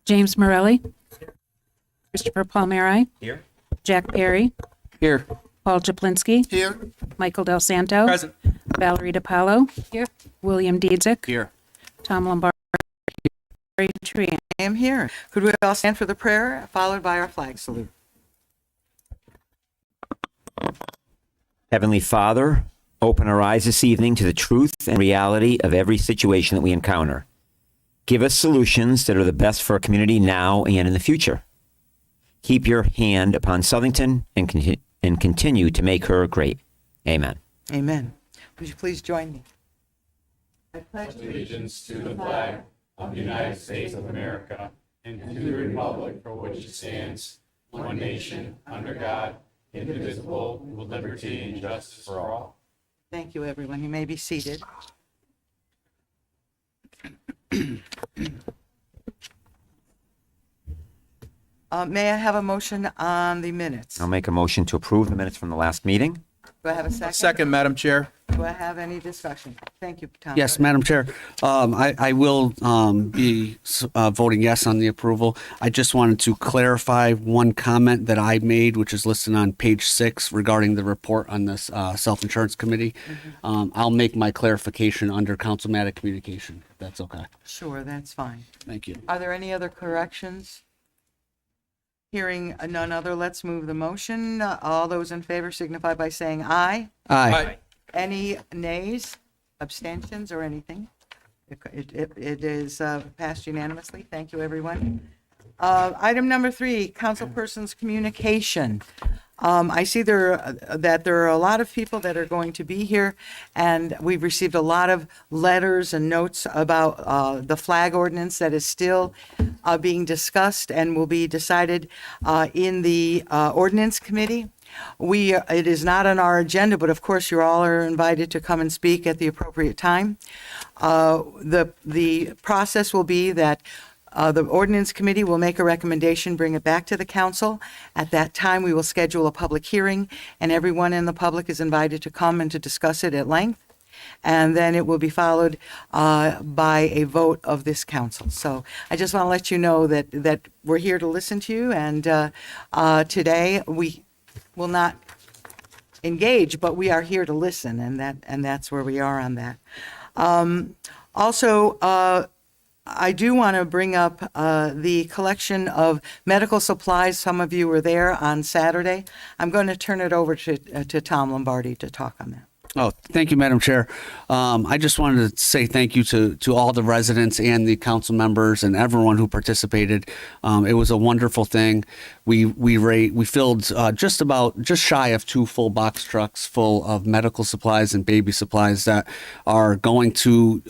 James Morelli. Christopher Palmieri. Here. Jack Perry. Here. Paul Japlinski. Here. Michael Del Santo. Present. Valerie DiPaolo. Here. William Dietzick. Here. Tom Lombardi. Trian. I am here. Could we all stand for the prayer, followed by our flag salute? Heavenly Father, open our eyes this evening to the truth and reality of every situation that we encounter. Give us solutions that are the best for our community now and in the future. Keep your hand upon Southington and continue to make her great. Amen. Amen. Would you please join me? I pledge Allegiance to the flag of the United States of America and to the republic for which it stands, one nation, under God, indivisible, with liberty and justice for all. Thank you, everyone. You may be seated. May I have a motion on the minutes? I'll make a motion to approve the minutes from the last meeting. Do I have a second? Second, Madam Chair. Do I have any discussion? Thank you, Tom. Yes, Madam Chair. I will be voting yes on the approval. I just wanted to clarify one comment that I made, which is listed on page 6 regarding the report on this self-insurance committee. I'll make my clarification under councilmatic communication, if that's okay. Sure, that's fine. Thank you. Are there any other corrections? Hearing none other, let's move the motion. All those in favor signify by saying aye. Aye. Any nays, abstentions, or anything? It is passed unanimously. Thank you, everyone. Item number 3, councilperson's communication. I see that there are a lot of people that are going to be here, and we've received a lot of letters and notes about the flag ordinance that is still being discussed and will be decided in the ordinance committee. It is not on our agenda, but of course you all are invited to come and speak at the appropriate time. The process will be that the ordinance committee will make a recommendation, bring it back to the council. At that time, we will schedule a public hearing, and everyone in the public is invited to come and to discuss it at length. And then it will be followed by a vote of this council. So I just want to let you know that we're here to listen to you, and today we will not engage, but we are here to listen, and that's where we are on that. Also, I do want to bring up the collection of medical supplies. Some of you were there on Saturday. I'm going to turn it over to Tom Lombardi to talk on that. Oh, thank you, Madam Chair. I just wanted to say thank you to all the residents and the council members and everyone who participated. It was a wonderful thing. We filled just shy of 2 full box trucks full of medical supplies and baby supplies that are going to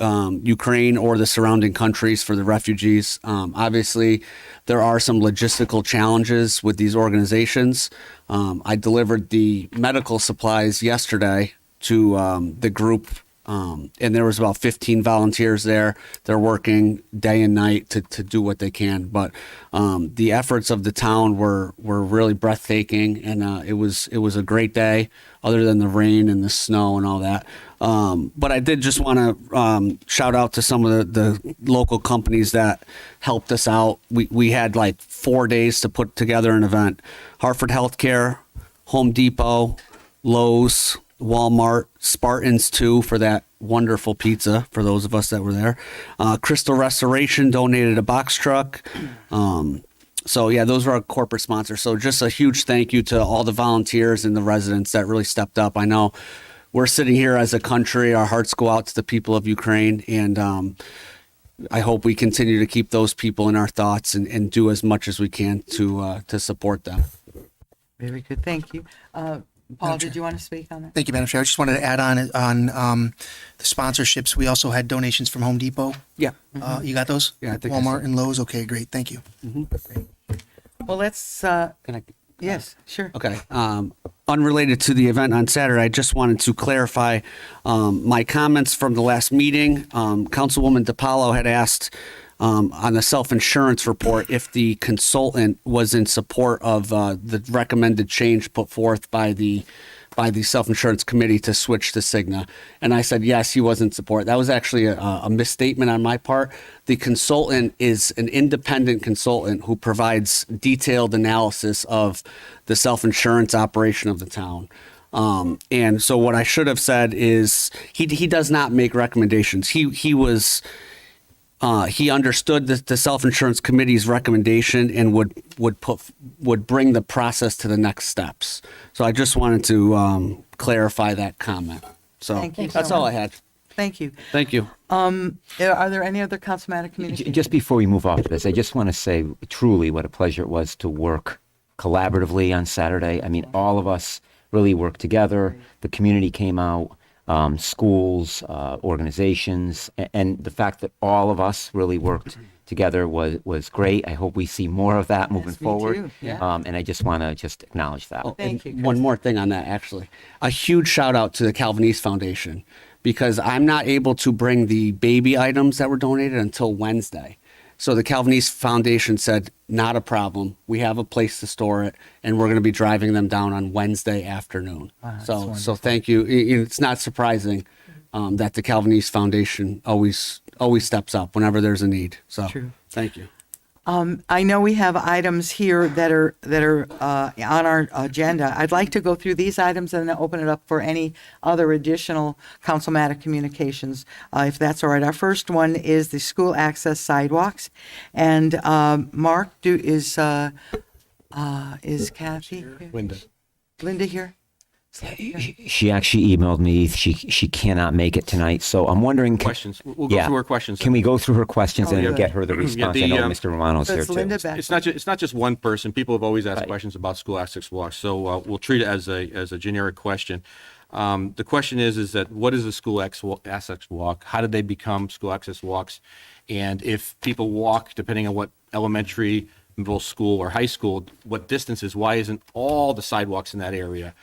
Ukraine or the surrounding countries for the refugees. Obviously, there are some logistical challenges with these organizations. I delivered the medical supplies yesterday to the group, and there was about 15 volunteers there. They're working day and night to do what they can. But the efforts of the town were really breathtaking, and it was a great day, other than the rain and the snow and all that. But I did just want to shout out to some of the local companies that helped us out. We had like 4 days to put together an event. Hartford Healthcare, Home Depot, Lowe's, Walmart, Spartans too, for that wonderful pizza for those of us that were there. Crystal Restoration donated a box truck. So yeah, those were our corporate sponsors. So just a huge thank you to all the volunteers and the residents that really stepped up. I know we're sitting here as a country, our hearts go out to the people of Ukraine, and I hope we continue to keep those people in our thoughts and do as much as we can to support them. Very good. Thank you. Paul, did you want to speak on that? Thank you, Madam Chair. I just wanted to add on the sponsorships. We also had donations from Home Depot. Yeah. You got those? Yeah, I think I Walmart and Lowe's. Okay, great. Thank you. Well, let's, Can I? yes, sure. Okay. Unrelated to the event on Saturday, I just wanted to clarify my comments from the last meeting. Councilwoman DiPaolo had asked on the self-insurance report if the consultant was in support of the recommended change put forth by the by the self-insurance committee to switch to Cigna. And I said, yes, he was in support. That was actually a misstatement on my part. The consultant is an independent consultant who provides detailed analysis of the self-insurance operation of the town. And so what I should have said is he does not make recommendations. He understood the self-insurance committee's recommendation and would bring the process to the next steps. So I just wanted to clarify that comment. So Thank you that's so all I much. had. Thank you. Thank you. Are there any other council matter communications? Just before we move off of this, I just want to say truly what a pleasure it was to work collaboratively on Saturday. I mean, all of us really worked together. The community came out, schools, organizations, and the fact that all of us really worked together was great. I hope we see more of that moving Yes, me forward. too. Yeah. And I just want to just acknowledge that. Thank And you, one Chris. more thing on that, actually. A huge shout out to the Calvin East Foundation because I'm not able to bring the baby items that were donated until Wednesday. So the Calvin East Foundation said, not a problem. We have a place to store it, and we're going to be driving them down on Wednesday afternoon. So thank you. It's not surprising that the Calvin East Foundation always steps up whenever there's a need. So True. thank you. I know we have items here that are on our agenda. I'd like to go through these items and then open it up for any other additional council matter communications, if that's all right. Our first one is the school access sidewalks, and Mark, is Kathy here? Linda here? She actually emailed me. She cannot make it tonight, so I'm wondering. Questions. We'll go through her questions. Can we go through her questions Oh, and good. get her the response? I know Mr. Romano's So here it's too. Linda back. It's not just one person. People have always asked Right. questions about school access walks, so we'll treat it as a generic question. The question is that what is a school access walk? How did they become school access walks? And if people walk, depending on what elementary, middle school, or high school, what distances? Why isn't all the sidewalks in that area,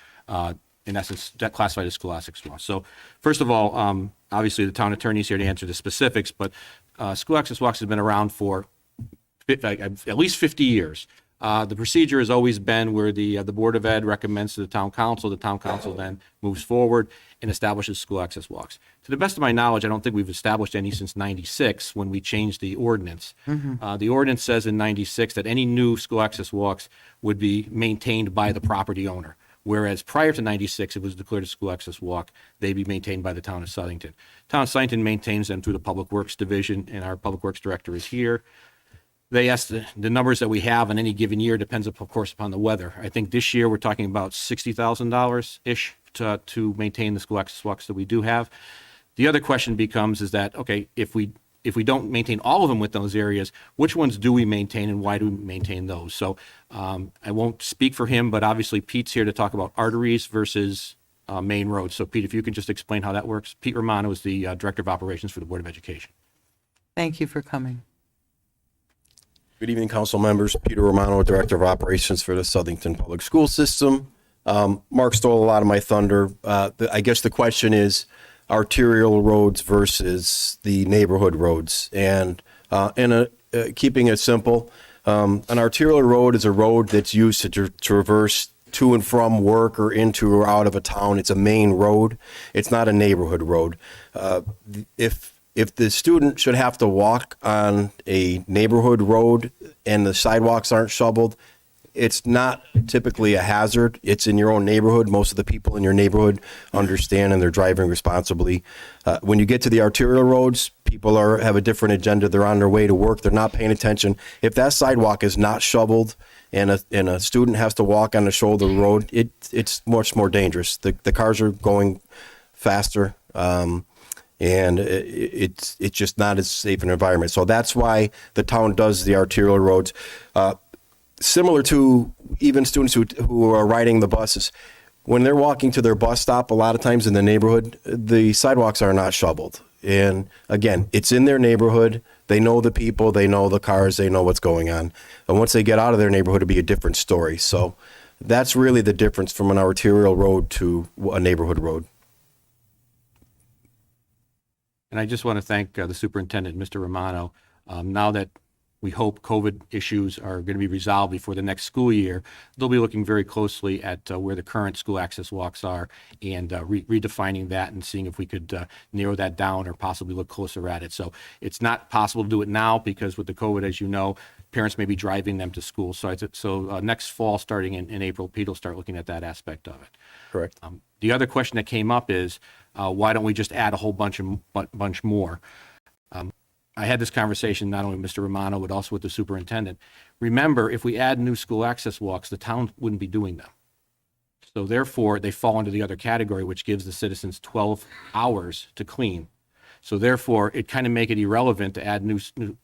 in essence, that classified as school access walks? So, first of all, obviously the town attorney's here to answer the specifics, but school access walks have been around for at least 50 years. The procedure has always been where the Board of Ed recommends to the town council then moves forward and establishes school access walks. To the best of my knowledge, I don't think we've established any since 96 when we changed the ordinance. The ordinance says in 96 that any new school access walks would be maintained by the property owner. Whereas prior to 96, it was declared a school access walk. They'd be maintained by the town of Southington. Town of Southington maintains them through the Public Works Division, and our Public Works Director is here. They asked the numbers that we have in any given year depends, of course, upon the weather. I think this year we're talking about $60,000-ish to maintain the school access walks that we do have. The other question becomes is that, okay, if we don't maintain all of them with those areas, which ones do we maintain and why do we maintain those? So I won't speak for him, but obviously Pete's here to talk about arteries versus main roads. So Pete, if you can just explain how that works. Pete Romano is the Director of Operations for the Board of Education. Thank you for coming. Good evening, council members. Peter Romano, Director of Operations for the Southington Public School System. Mark stole a lot of my thunder. I guess the question is arterial roads versus the neighborhood roads. And keeping it simple, an arterial road is a road that's used to traverse to and from work or into or out of a town. It's a main road. It's not a neighborhood road. If the student should have to walk on a neighborhood road and the sidewalks aren't shoveled, it's not typically a hazard. It's in your own neighborhood. Most of the people in your neighborhood understand and they're driving responsibly. When you get to the arterial roads, people have a different agenda. They're on their way to work. They're not paying attention. If that sidewalk is not shoveled and a student has to walk on the shoulder road, it's much more dangerous. The cars are going faster. And it's just not as safe an environment. So that's why the town does the arterial roads. Similar to even students who are riding the buses. When they're walking to their bus stop, a lot of times in the neighborhood, the sidewalks are not shoveled. And again, it's in their neighborhood. They know the people, they know the cars, they know what's going on. And once they get out of their neighborhood, it'll be a different story. So that's really the difference from an arterial road to a neighborhood road. And I just want to thank the superintendent, Mr. Romano. Now that we hope COVID issues are going to be resolved before the next school year, they'll be looking very closely at where the current school access walks are and redefining that and seeing if we could narrow that down or possibly look closer at it. So it's not possible to do it now because with the COVID, as you know, parents may be driving them to school. So next fall, starting in April, Pete will start looking at that aspect of it. Correct. The other question that came up is, why don't we just add a whole bunch more? I had this conversation not only with Mr. Romano, but also with the superintendent. Remember, if we add new school access walks, the town wouldn't be doing them. So therefore, they fall into the other category, which gives the citizens 12 hours to clean. So therefore, it kind of make it irrelevant to add new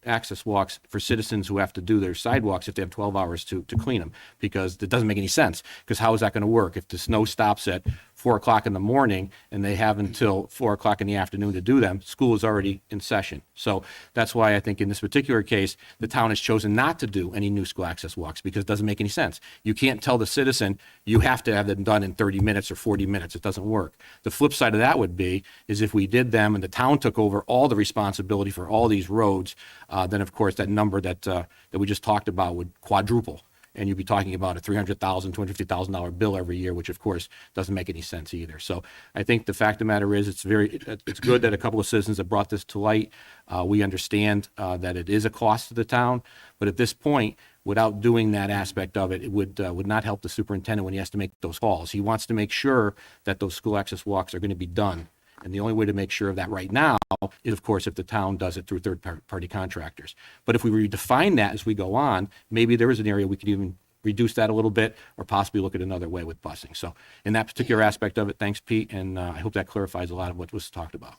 access walks for citizens who have to do their sidewalks if they have 12 hours to clean them, because it doesn't make any sense. Because how is that going to work? If the snow stops at 4 o'clock in the morning and they have until 4 o'clock in the afternoon to do them, school is already in session. So that's why I think in this particular case, the town has chosen not to do any new school access walks because it doesn't make any sense. You can't tell the citizen you have to have them done in 30 minutes or 40 minutes. It doesn't work. The flip side of that would be is if we did them and the town took over all the responsibility for all these roads, then of course that number that we just talked about would quadruple. And you'd be talking about a $300,000, $250,000 bill every year, which of course doesn't make any sense either. So I think the fact of the matter is it's good that a couple of citizens have brought this to light. We understand that it is a cost to the town, but at this point, without doing that aspect of it, it would not help the superintendent when he has to make those calls. He wants to make sure that those school access walks are going to be done. And the only way to make sure of that right now is, of course, if the town does it through third-party contractors. But if we redefine that as we go on, maybe there is an area we could even reduce that a little bit or possibly look at another way with busing. So in that particular aspect of it, thanks, Pete, and I hope that clarifies a lot of what was talked about.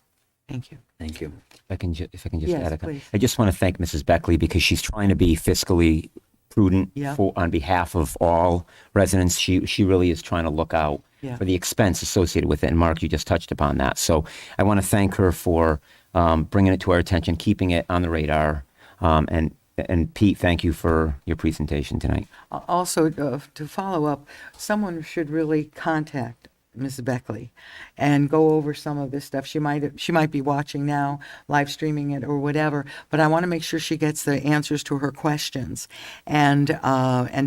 Thank you. Thank you. If I can just Yes, add please. I just want to thank Mrs. Beckley because she's trying to be fiscally prudent Yeah. on behalf of all residents. She really is trying to look out Yeah. for the expense associated with it. And Mark, you just touched upon that. So I want to thank her for bringing it to our attention, keeping it on the radar. And Pete, thank you for your presentation tonight. Also, to follow up, someone should really contact Ms. Beckley and go over some of this stuff. She might be watching now, live streaming it or whatever, but I want to make sure she gets the answers to her questions and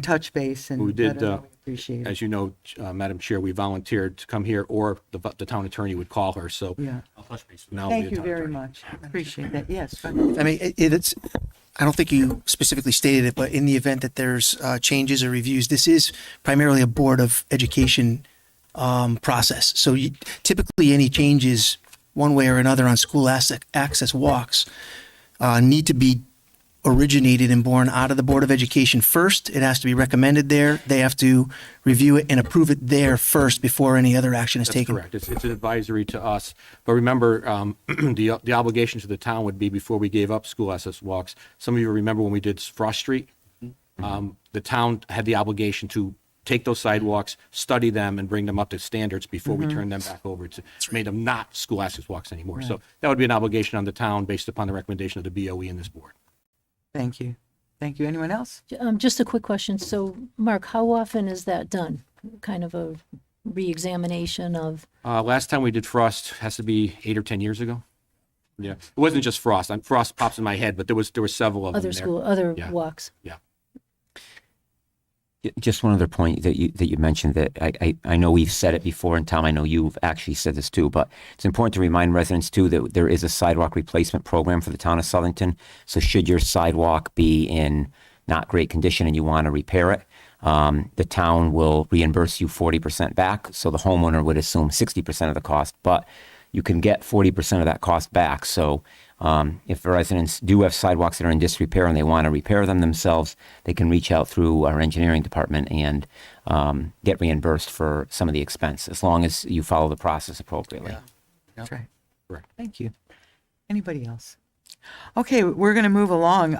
touch base and We did, let her know we appreciate it. as you know, Madam Chair, we volunteered to come here or the town attorney would call her. So Yeah. I'll touch base now. Thank with the you town very attorney. much. Appreciate that. Yes. go ahead. I mean, it's, I don't think you specifically stated it, but in the event that there's changes or reviews, this is primarily a Board of Education process. So typically any changes one way or another on school access walks need to be originated and born out of the Board of Education first. It has to be recommended there. They have to review it and approve it there first before any other action is That's taken. correct. It's an advisory to us. But remember, the obligation to the town would be before we gave up school access walks. Some of you remember when we did Frost Street, the town had the obligation to take those sidewalks, study them, and bring them up to standards before we turn them back over to, made them not school access walks anymore. So that would be an obligation on the town based upon the recommendation of the BOE and this board. Thank you. Thank you. Anyone else? Just a quick question. So, Mark, how often is that done? Kind of a re-examination of, Last time we did Frost has to be 8 or 10 years ago. Yeah, it wasn't just Frost. Frost pops in my head, but there were several of them there. other Yeah. walks? Yeah. Just one other point that you mentioned that I know we've said it before, and Tom, I know you've actually said this too, but it's important to remind residents too that there is a sidewalk replacement program for the town of Southington. So should your sidewalk be in not great condition and you want to repair it, the town will reimburse you 40% back. So the homeowner would assume 60% of the cost, but you can get 40% of that cost back. So if the residents do have sidewalks that are in disrepair and they want to repair them themselves, they can reach out through our engineering department and get reimbursed for some of the expense, as long as you follow the process appropriately. That's right. Correct. Thank you. Anybody else? Okay, we're going to move along.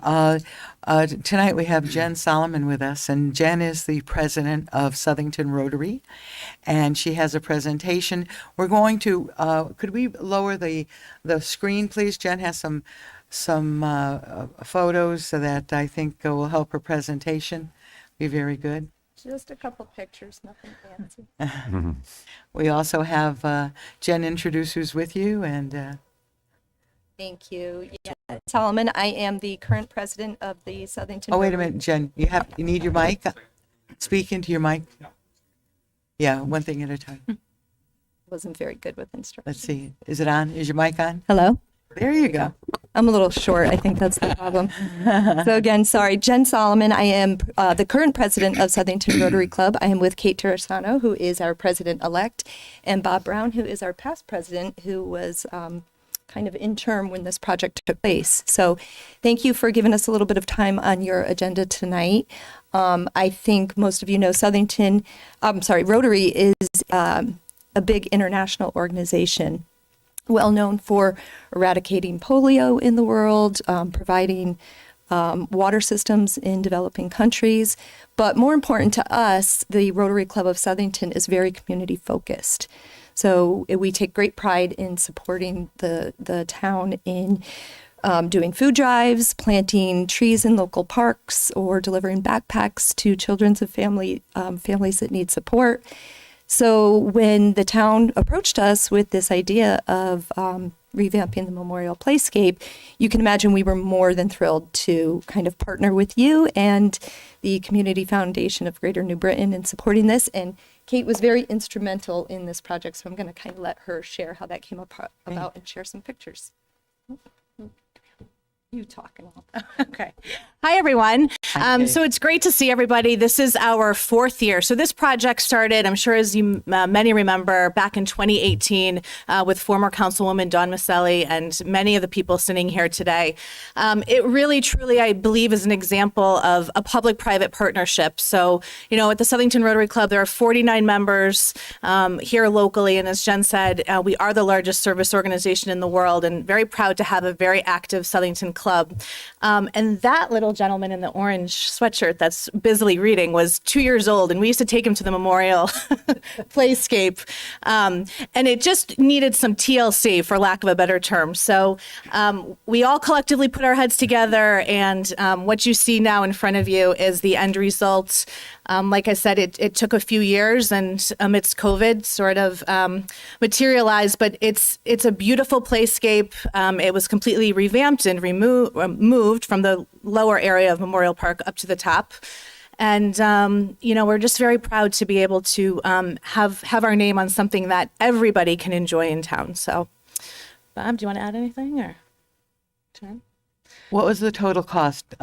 Tonight we have Jen Solomon with us, and Jen is the president of Southington Rotary, and she has a presentation. We're going to, could we lower the screen, please? Jen has some photos that I think will help her presentation. Be very good. Just a couple pictures, nothing fancy. We also have Jen introduce who's with you, and Thank you. Yes, Solomon. I am the current president of the Southington. Oh, wait a Rotary- minute, Jen, you need your mic? Speak into your mic. Yeah, one thing at a time. Wasn't very good with instructions. Let's see. Is it on? Is your mic on? Hello? There you go. I'm a little short. I think that's the problem. So again, sorry. Jen Solomon. I am the current president of Southington Rotary Club. I am with Kate Terrasano, who is our president-elect, and Bob Brown, who is our past president, who was kind of interim when this project took place. So thank you for giving us a little bit of time on your agenda tonight. I think most of you know Rotary is a big international organization, well known for eradicating polio in the world, providing water systems in developing countries. But more important to us, the Rotary Club of Southington is very community focused. So we take great pride in supporting the town in doing food drives, planting trees in local parks, or delivering backpacks to children of families that need support. So when the town approached us with this idea of revamping the Memorial Playscape, you can imagine we were more than thrilled to kind of partner with you and the Community Foundation of Greater New Britain in supporting this. And Kate was very instrumental in this project, so I'm going to kind of let her share how that came about and share some pictures. You talking all. Okay. Hi, everyone. Kate. So it's great to see everybody. This is our 4th year. So this project started, I'm sure as you many remember, back in 2018 with former Councilwoman Dawn Maselli and many of the people sitting here today. It really, truly, I believe, is an example of a public-private partnership. So, you know, at the Southington Rotary Club, there are 49 members here locally. And as Jen said, we are the largest service organization in the world and very proud to have a very active Southington Club. And that little gentleman in the orange sweatshirt that's busily reading was 2 years old, and we used to take him to the Memorial Playscape. And it just needed some TLC, for lack of a better term. So we all collectively put our heads together, and what you see now in front of you is the end result. Like I said, it took a few years, and amidst COVID sort of materialized, but it's a beautiful playscape. It was completely revamped and moved from the lower area of Memorial Park up to the top. And, you know, we're just very proud to be able to have our name on something that everybody can enjoy in town. So, Bob, do you want to add anything, or Jen? What was the total cost?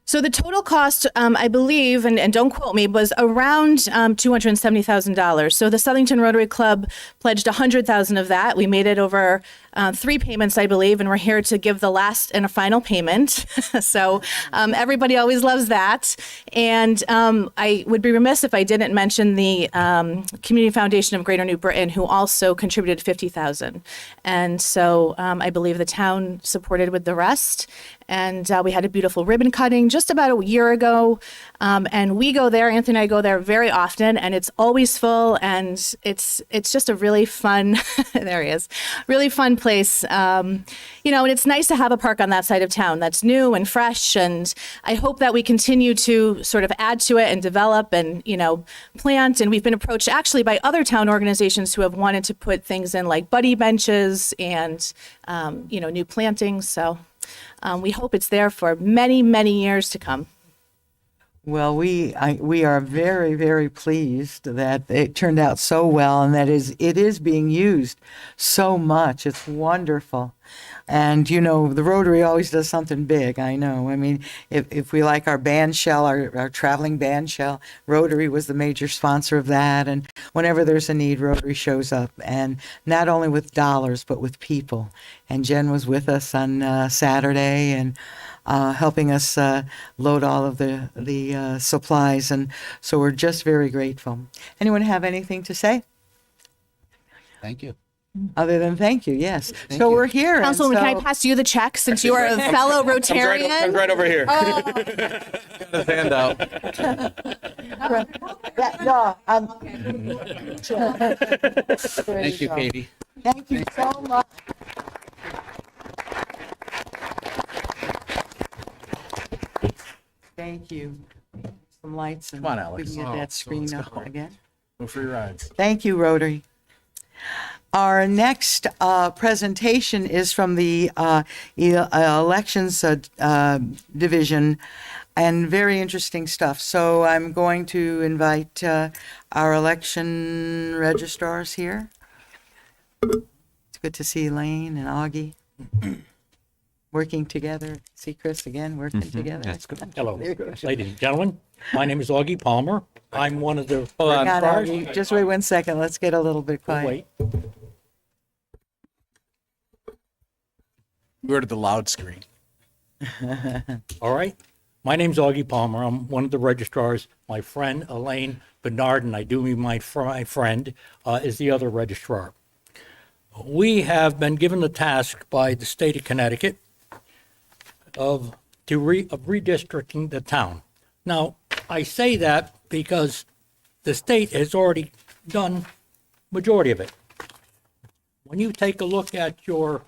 So the total cost, I believe, and don't quote me, was around $270,000. So the Southington Rotary Club pledged $100,000 of that. We made it over 3 payments, I believe, and we're here to give the last and a final payment. So everybody always loves that. And I would be remiss if I didn't mention the Community Foundation of Greater New Britain, who also contributed $50,000. And so I believe the town supported with the rest. And we had a beautiful ribbon cutting just about a year ago. And we go there, Anthony and I go there very often, and it's always full. And it's just a really fun, there he is, really fun place. You know, and it's nice to have a park on that side of town that's new and fresh. And I hope that we continue to sort of add to it and develop and, you know, plant. And we've been approached actually by other town organizations who have wanted to put things in like buddy benches and, you know, new plantings. So we hope it's there for many, many years to come. Well, we are very, very pleased that it turned out so well, and that it is being used so much. It's wonderful. And, you know, the Rotary always does something big, I know. I mean, if we like our band shell, our traveling band shell, Rotary was the major sponsor of that. And whenever there's a need, Rotary shows up. And not only with dollars, but with people. And Jen was with us on Saturday and helping us load all of the supplies. And so we're just very grateful. Anyone have anything to say? Thank you. Other than thank you, yes. So we're here. and Councilwoman, can I so- pass you the check since you are a fellow Rotarian? Comes right over here. Got his hand out. No, Thank you, Katie. Thank you so much. Thank you. Some lights and Come on, Alex. we can get Oh, that so screen let's up go. again. No free rides. Thank you, Rotary. Our next presentation is from the Elections Division, and very interesting stuff. So I'm going to invite our election registrars here. It's good to see Elaine and Augie working together. See Chris again, working together. That's good. Hello, ladies and gentlemen. My name is Augie Palmer. I'm one of the. Hang on, Augie. Just wait 1 second. Let's get a little bit quiet. Wait. Go to the loud screen. All right. My name's Augie Palmer. I'm one of the registrars. My friend Elaine Bernard, and I do mean my friend, is the other registrar. We have been given the task by the state of Connecticut of redistricting the town. Now, I say that because the state has already done majority of it. When you take a look at your,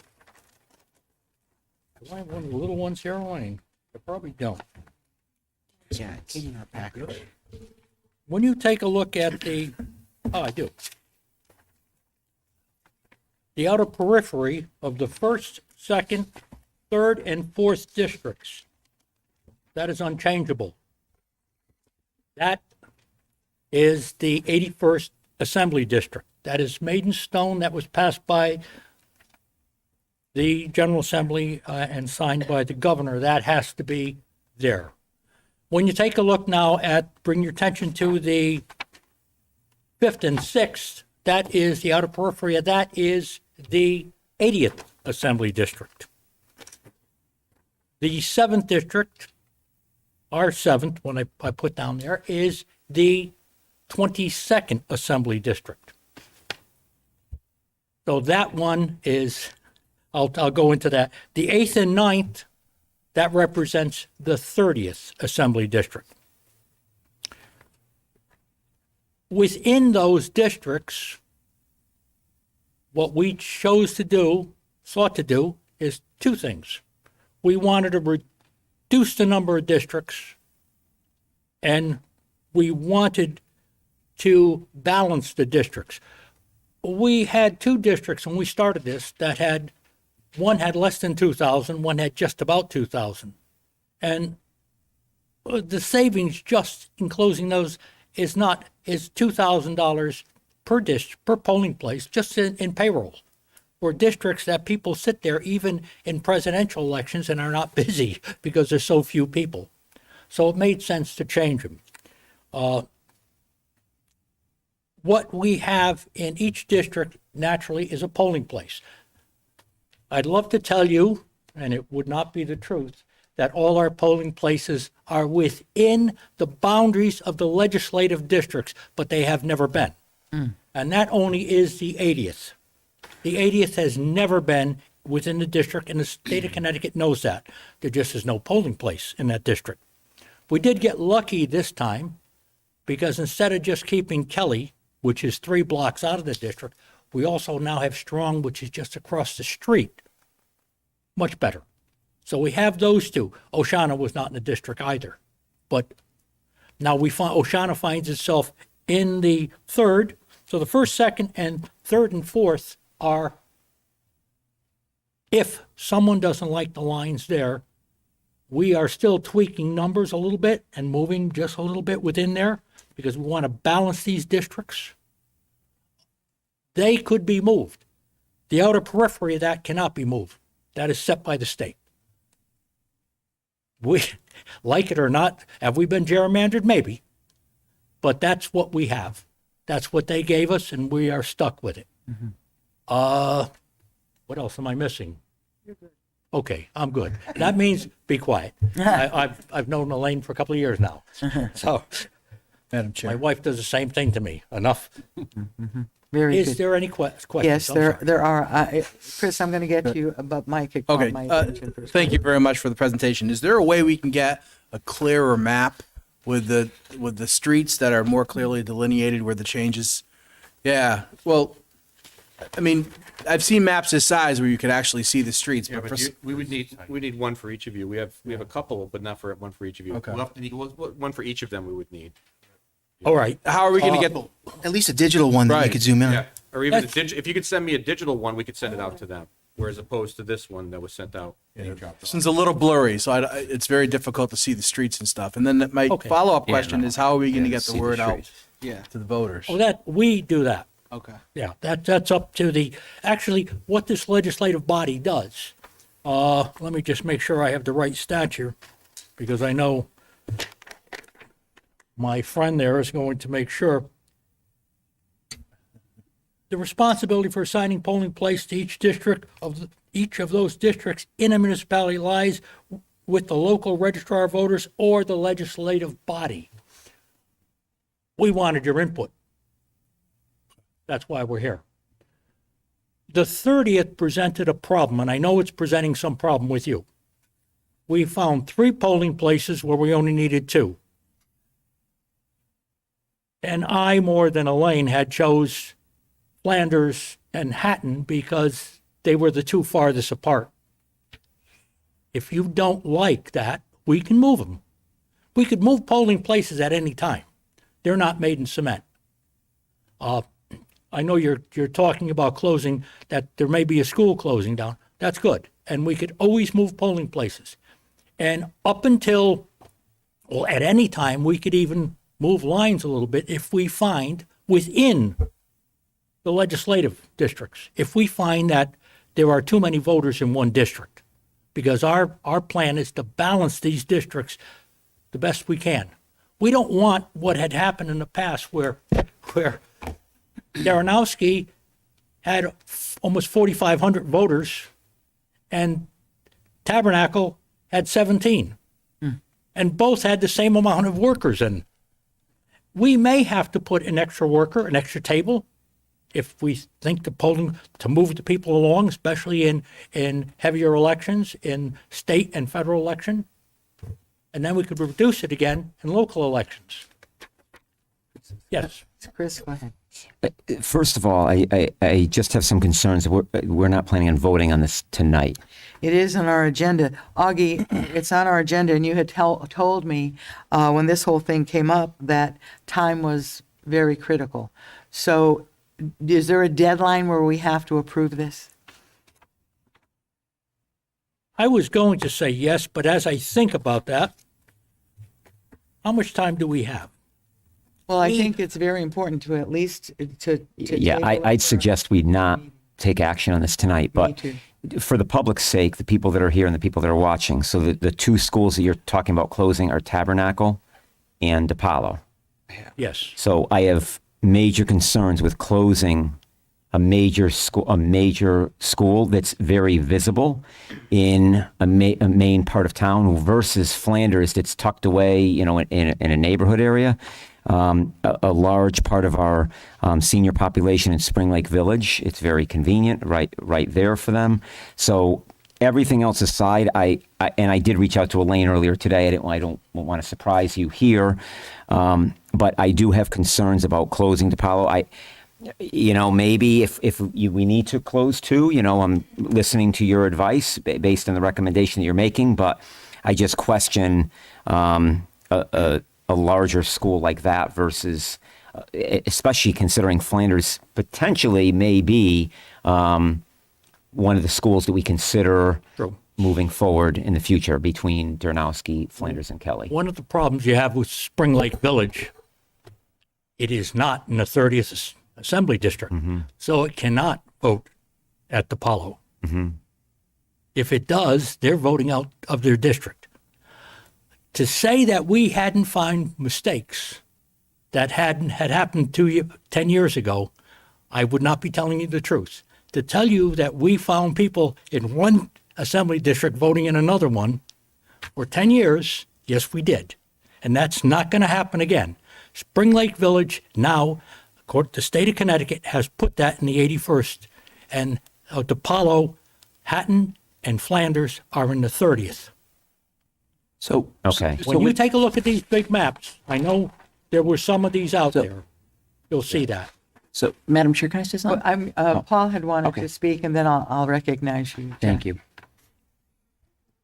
do I have one of the little ones here, Elaine? I probably don't. Yeah, it's in our package. When you take a look at the, oh, I do. The outer periphery of the first, second, third, and fourth districts, that is unchangeable. That is the 81st Assembly District. That is made in stone. That was passed by the General Assembly and signed by the governor. That has to be there. When you take a look now at, bring your attention to the 5th and 6th, that is the outer periphery of that is the 80th Assembly District. The 7th District, our 7th, when I put down there, is the 22nd Assembly District. So that one is, I'll go into that. The 8th and 9th, that represents the 30th Assembly District. Within those districts, what we chose to do, sought to do, is two things. We wanted to reduce the number of districts, and we wanted to balance the districts. We had two districts when we started this that had, one had less than 2,000, one had just about 2,000. And the savings just in closing those is $2,000 per polling place, just in payroll. For districts that people sit there even in presidential elections and are not busy because there's so few people. So it made sense to change them. What we have in each district naturally is a polling place. I'd love to tell you, and it would not be the truth, that all our polling places are within the boundaries of the legislative districts, but they have never been. And that only is the 80th. The 80th has never been within the district, and the state of Connecticut knows that. There just is no polling place in that district. We did get lucky this time, because instead of just keeping Kelly, which is 3 blocks out of the district, we also now have Strong, which is just across the street. Much better. So we have those two. Oceana was not in the district either. But now we find Oceana finds itself in the 3rd. So the 1st, 2nd, and 3rd and 4th are, if someone doesn't like the lines there, we are still tweaking numbers a little bit and moving just a little bit within there because we want to balance these districts. They could be moved. The outer periphery of that cannot be moved. That is set by the state. We, like it or not, have we been gerrymandered? Maybe. But that's what we have. That's what they gave us, and we are stuck with it. What else am I missing? You're good. Okay, I'm good. That means be quiet. I've known Elaine for a couple of years now. So Madam Chair. my wife does the same thing to me. Enough. Very Is good. there any questions? Yes, I'm there sorry. there are. Chris, I'm going to get to you, but Mike had caught Okay. my attention first. Thank you very much for the presentation. Is there a way we can get a clearer map with the streets that are more clearly delineated where the changes? Yeah. Well, I mean, I've seen maps this size where you could actually see the streets. Yeah, but but we would need one for each of you. We have a couple, but not for one for each of you. Okay. We'll have to need one for each of them. We would need. All right. How are we going to get? At least a digital one that you Right. could zoom in on. Yeah, or even the That's- if you could send me a digital one, we could send it out to them, whereas opposed to this one that was sent out. This one's a little blurry, so it's very difficult to see the streets and stuff. And then my Okay. follow-up Yeah, question no. is, how are we going to Yeah, get the see the word out streets. to the voters? Well, that, we do that. Okay. Yeah, that's up to actually, what this legislative body does. Let me just make sure I have the right stature, because I know my friend there is going to make sure. The responsibility for assigning polling place to each district each of those districts in a municipality lies with the local registrar of voters or the legislative body. We wanted your input. That's why we're here. The 30th presented a problem, and I know it's presenting some problem with you. We found 3 polling places where we only needed 2. And I, more than Elaine, had chose Flanders and Hatton because they were the 2 farthest apart. If you don't like that, we can move them. We could move polling places at any time. They're not made in cement. I know you're talking about closing, that there may be a school closing down. That's good. And we could always move polling places. And up until, well, at any time, we could even move lines a little bit if we find within the legislative districts, if we find that there are too many voters in one district. Because our plan is to balance these districts the best we can. We don't want what had happened in the past where Darrenowski had almost 4,500 voters and Tabernacle had 17. And both had the same amount of workers. And we may have to put an extra worker, an extra table, if we think the polling, to move the people along, especially in heavier elections, in state and federal election. And then we could reduce it again in local elections. Yes. Chris, go ahead. First of all, I just have some concerns. We're not planning on voting on this tonight. It is on our agenda. Augie, it's on our agenda, and you had told me when this whole thing came up that time was very critical. So is there a deadline where we have to approve this? I was going to say yes, but as I think about that, how much time do we have? Well, I think it's very important to at least to Yeah, table it I'd for- suggest we not take action on this tonight, but too. for the public's sake, the people that are here and the people that are watching, so the 2 schools that you're talking about closing are Tabernacle and DePaulo. Yes. So I have major concerns with closing a major school that's very visible in a main part of town versus Flanders that's tucked away, in a neighborhood area. A large part of our senior population in Spring Lake Village, it's very convenient, right there for them. So everything else aside, I did reach out to Elaine earlier today. I don't want to surprise you here, but I do have concerns about closing DePaulo. Maybe if we need to close 2, I'm listening to your advice based on the recommendation that you're making, but I just question a larger school like that versus, especially considering Flanders potentially may be one of the schools that we consider moving forward in the future between Darrenowski, Flanders, and Kelly. One of the problems you have with Spring Lake Village, it is not in the 30th Assembly District, so it cannot vote at DePaulo. If it does, they're voting out of their district. To say that we hadn't found mistakes that had happened 10 years ago, I would not be telling you the truth. To tell you that we found people in one assembly district voting in another one for 10 years, yes, we did. And that's not going to happen again. Spring Lake Village now, the state of Connecticut has put that in the 81st, and DePaulo, Hatton, and Flanders are in the 30th. So, okay. When you take a look at these big maps, I know there were some of these out there. You'll see that. So, Madam Chair, can I say something? Paul had wanted Okay. to speak, and then I'll recognize you. Thank you.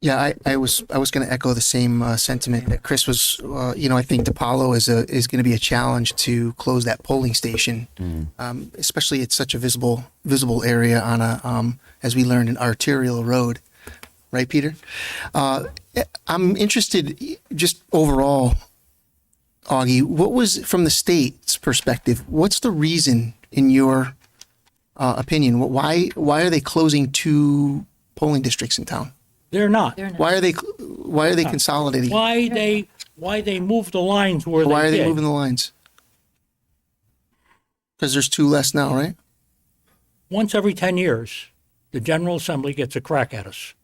Yeah, I was going to echo the same sentiment that Chris was. I think DePaulo is going to be a challenge to close that polling station, especially it's such a visible area on a as we learned, an arterial road, right, Peter? I'm interested just overall, Augie. What was from the state's perspective? What's the reason, in your opinion? Why are they closing 2 polling districts in town? They're not. Why are they consolidating? Why they moved the lines where Why they are they did. moving the lines? Because there's 2 less now, right? Once every 10 years, the General Assembly gets a crack at us.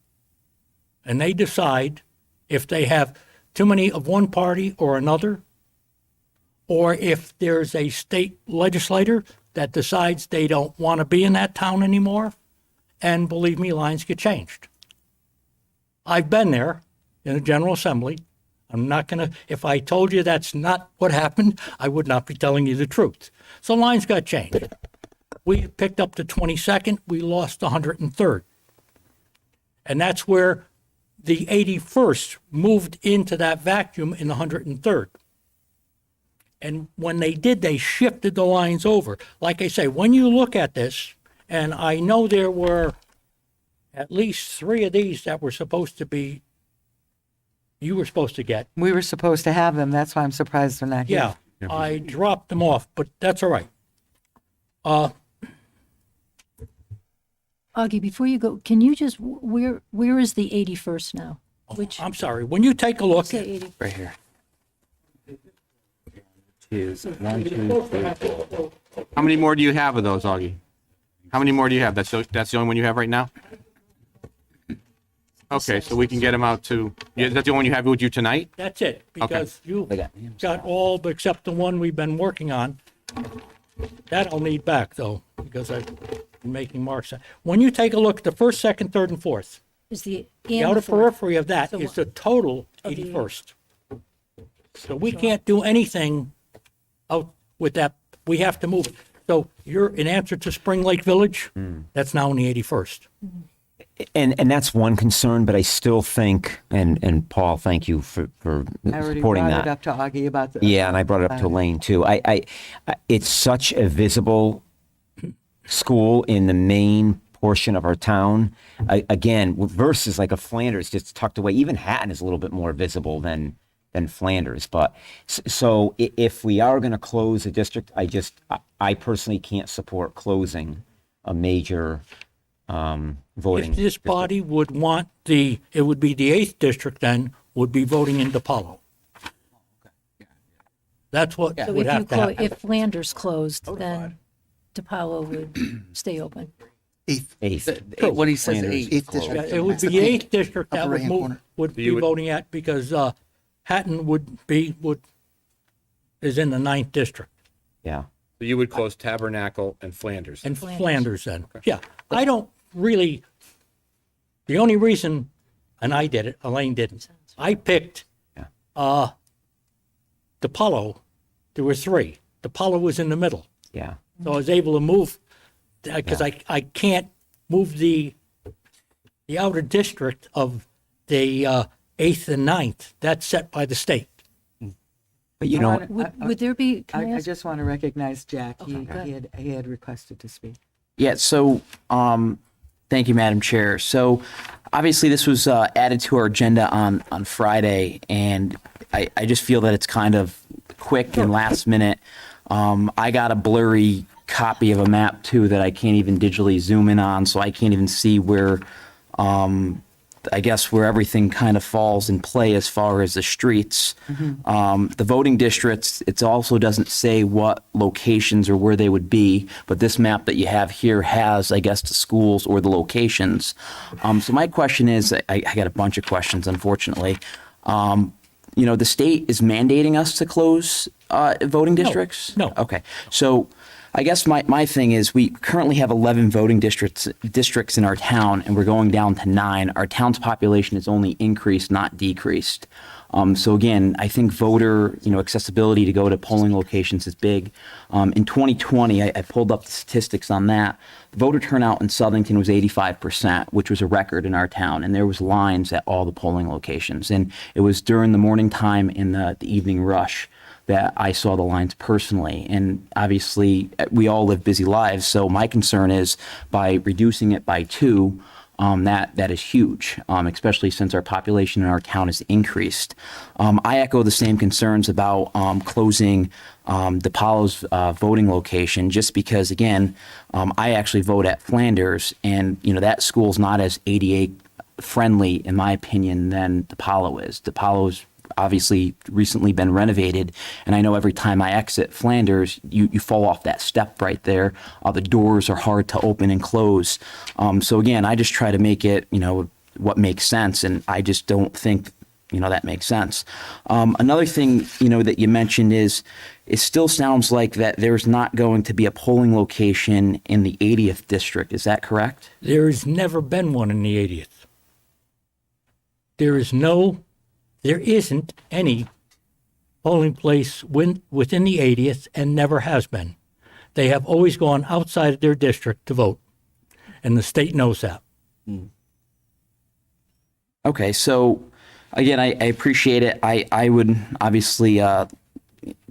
And they decide if they have too many of one party or another, or if there's a state legislator that decides they don't want to be in that town anymore. And believe me, lines get changed. I've been there in the General Assembly. I'm not going to, if I told you that's not what happened, I would not be telling you the truth. So lines got changed. We picked up the 22nd, we lost the 103rd. And that's where the 81st moved into that vacuum in the 103rd. And when they did, they shifted the lines over. Like I say, when you look at this, and I know there were at least 3 of these that were supposed to be, you were supposed to get. We were supposed to have them. That's why I'm surprised they're not here. Yeah, I dropped them off, but that's all right. Augie, before you go, can you just, where is the 81st now? Which, I'm sorry, when you take a look, say 80, Right here. 2, 1, 2, 3. How many more do you have of those, Augie? How many more do you have? That's the only one you have right now? Okay, so we can get them out to, is that the only one you have with you tonight? that's it, because you They got all except the one we've been working on. That I'll need back, though, because I've been making marks. When you take a look at the 1st, 2nd, 3rd, and 4th, is the, the and outer the fourth. periphery of that So is what- the total of the 81st. So we can't do anything out with that. We have to move it. So you're, in answer to Spring Lake Village, that's now in the 81st. And that's one concern, but I still think, and Paul, thank you for I already supporting brought that. it up to Augie about the. Yeah, and I brought it up to Elaine too. I it's such a visible school in the main portion of our town. Again, versus like a Flanders just tucked away. Even Hatton is a little bit more visible than Flanders. But so if we are going to close a district, I personally can't support closing a major voting. If this body would want it would be the 8th district then, would be voting in DePaulo. That's what So would have to happen. if Flanders closed, then DePaulo would stay open. Eighth. But when he says Flanders 8, Eighth district. Yeah, it would That's be the the pink 8th district that upper would right-hand move, corner. would be you would- voting at, because Hatton is in the 9th district. Yeah. So you would close Tabernacle and Flanders. And Flanders then. Yeah, I don't really, the only reason, and I did it, Elaine didn't, I picked DePaulo. There were 3. DePaulo was in the middle. Yeah. So I was able to move, because I can't move the outer district of the 8th and 9th. That's set by the state. But you know, Would there be, can I I ask? just want to recognize Jack. Okay, go ahead. He had requested to speak. Yeah, so thank you, Madam Chair. So obviously this was added to our agenda on Friday, and I just feel that it's kind of quick and last minute. I got a blurry copy of a map too that I can't even digitally zoom in on, so I can't even see where, I guess, where everything kind of falls in play as far as the streets. The voting districts, it also doesn't say what locations or where they would be, but this map that you have here has, I guess, the schools or the locations. So my question is, I got a bunch of questions, unfortunately. The state is mandating us to close voting districts? No. Okay. So I guess my thing is, we currently have 11 voting districts in our town, and we're going down to 9. Our town's population has only increased, not decreased. So again, I think voter, accessibility to go to polling locations is big. In 2020, I pulled up the statistics on that. Voter turnout in Southington was 85%, which was a record in our town, and there was lines at all the polling locations. And it was during the morning time and the evening rush that I saw the lines personally. And obviously, we all live busy lives, so my concern is by reducing it by 2, that is huge, especially since our population in our town has increased. I echo the same concerns about closing DePaulo's voting location, just because, again, I actually vote at Flanders, and that school's not as ADA friendly, in my opinion, than DePaulo is. DePaulo's obviously recently been renovated, and I know every time I exit Flanders, you fall off that step right there. The doors are hard to open and close. So again, I just try to make it, what makes sense, and I just don't think, that makes sense. Another thing, that you mentioned is, it still sounds like that there's not going to be a polling location in the 80th district. Is that correct? There has never been one in the 80th. There isn't any polling place within the 80th, and never has been. They have always gone outside of their district to vote, and the state knows that. Okay, so again, I appreciate it. I would obviously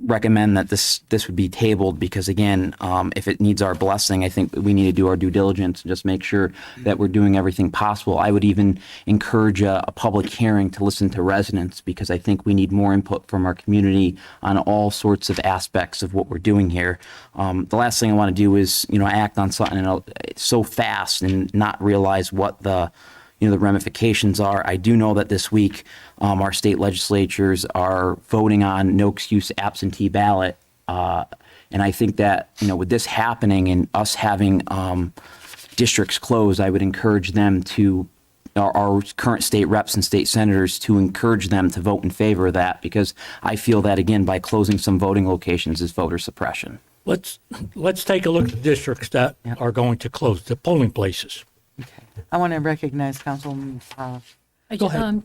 recommend that this would be tabled, because again, if it needs our blessing, I think we need to do our due diligence and just make sure that we're doing everything possible. I would even encourage a public hearing to listen to residents, because I think we need more input from our community on all sorts of aspects of what we're doing here. The last thing I want to do is, act on something so fast and not realize what the ramifications are. I do know that this week our state legislatures are voting on no excuse absentee ballot. And I think that, with this happening and us having districts closed, I would encourage them to, our current state reps and state senators, to encourage them to vote in favor of that, because I feel that, again, by closing some voting locations is voter suppression. Let's take a look at the districts that are going to close, the polling places. I want to recognize Councilman Go ahead.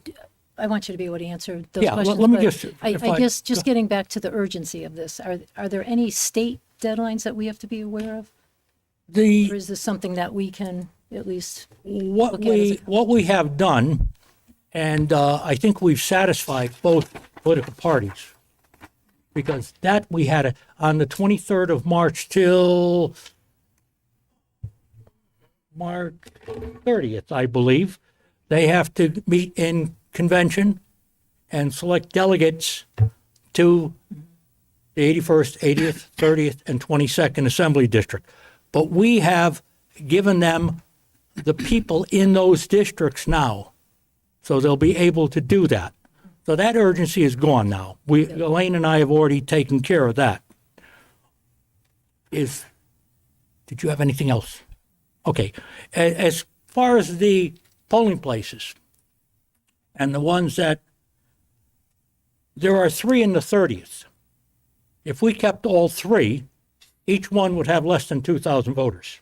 I want you to be able to answer those Yeah, questions. let me but just- I if I- guess just getting back to the urgency of this, are there any state deadlines that we have to be aware of? Or is this something that we can at least What look at as a what we have done, and I think we've satisfied both political parties, because that we had on the 23rd of March till March 30th, I believe, they have to meet in convention and select delegates to the 81st, 80th, 30th, and 22nd Assembly District. But we have given them the people in those districts now, so they'll be able to do that. So that urgency is gone now. Elaine and I have already taken care of that. Did you have anything else? Okay. As far as the polling places and the ones that, there are 3 in the 30th. If we kept all 3, each one would have less than 2,000 voters.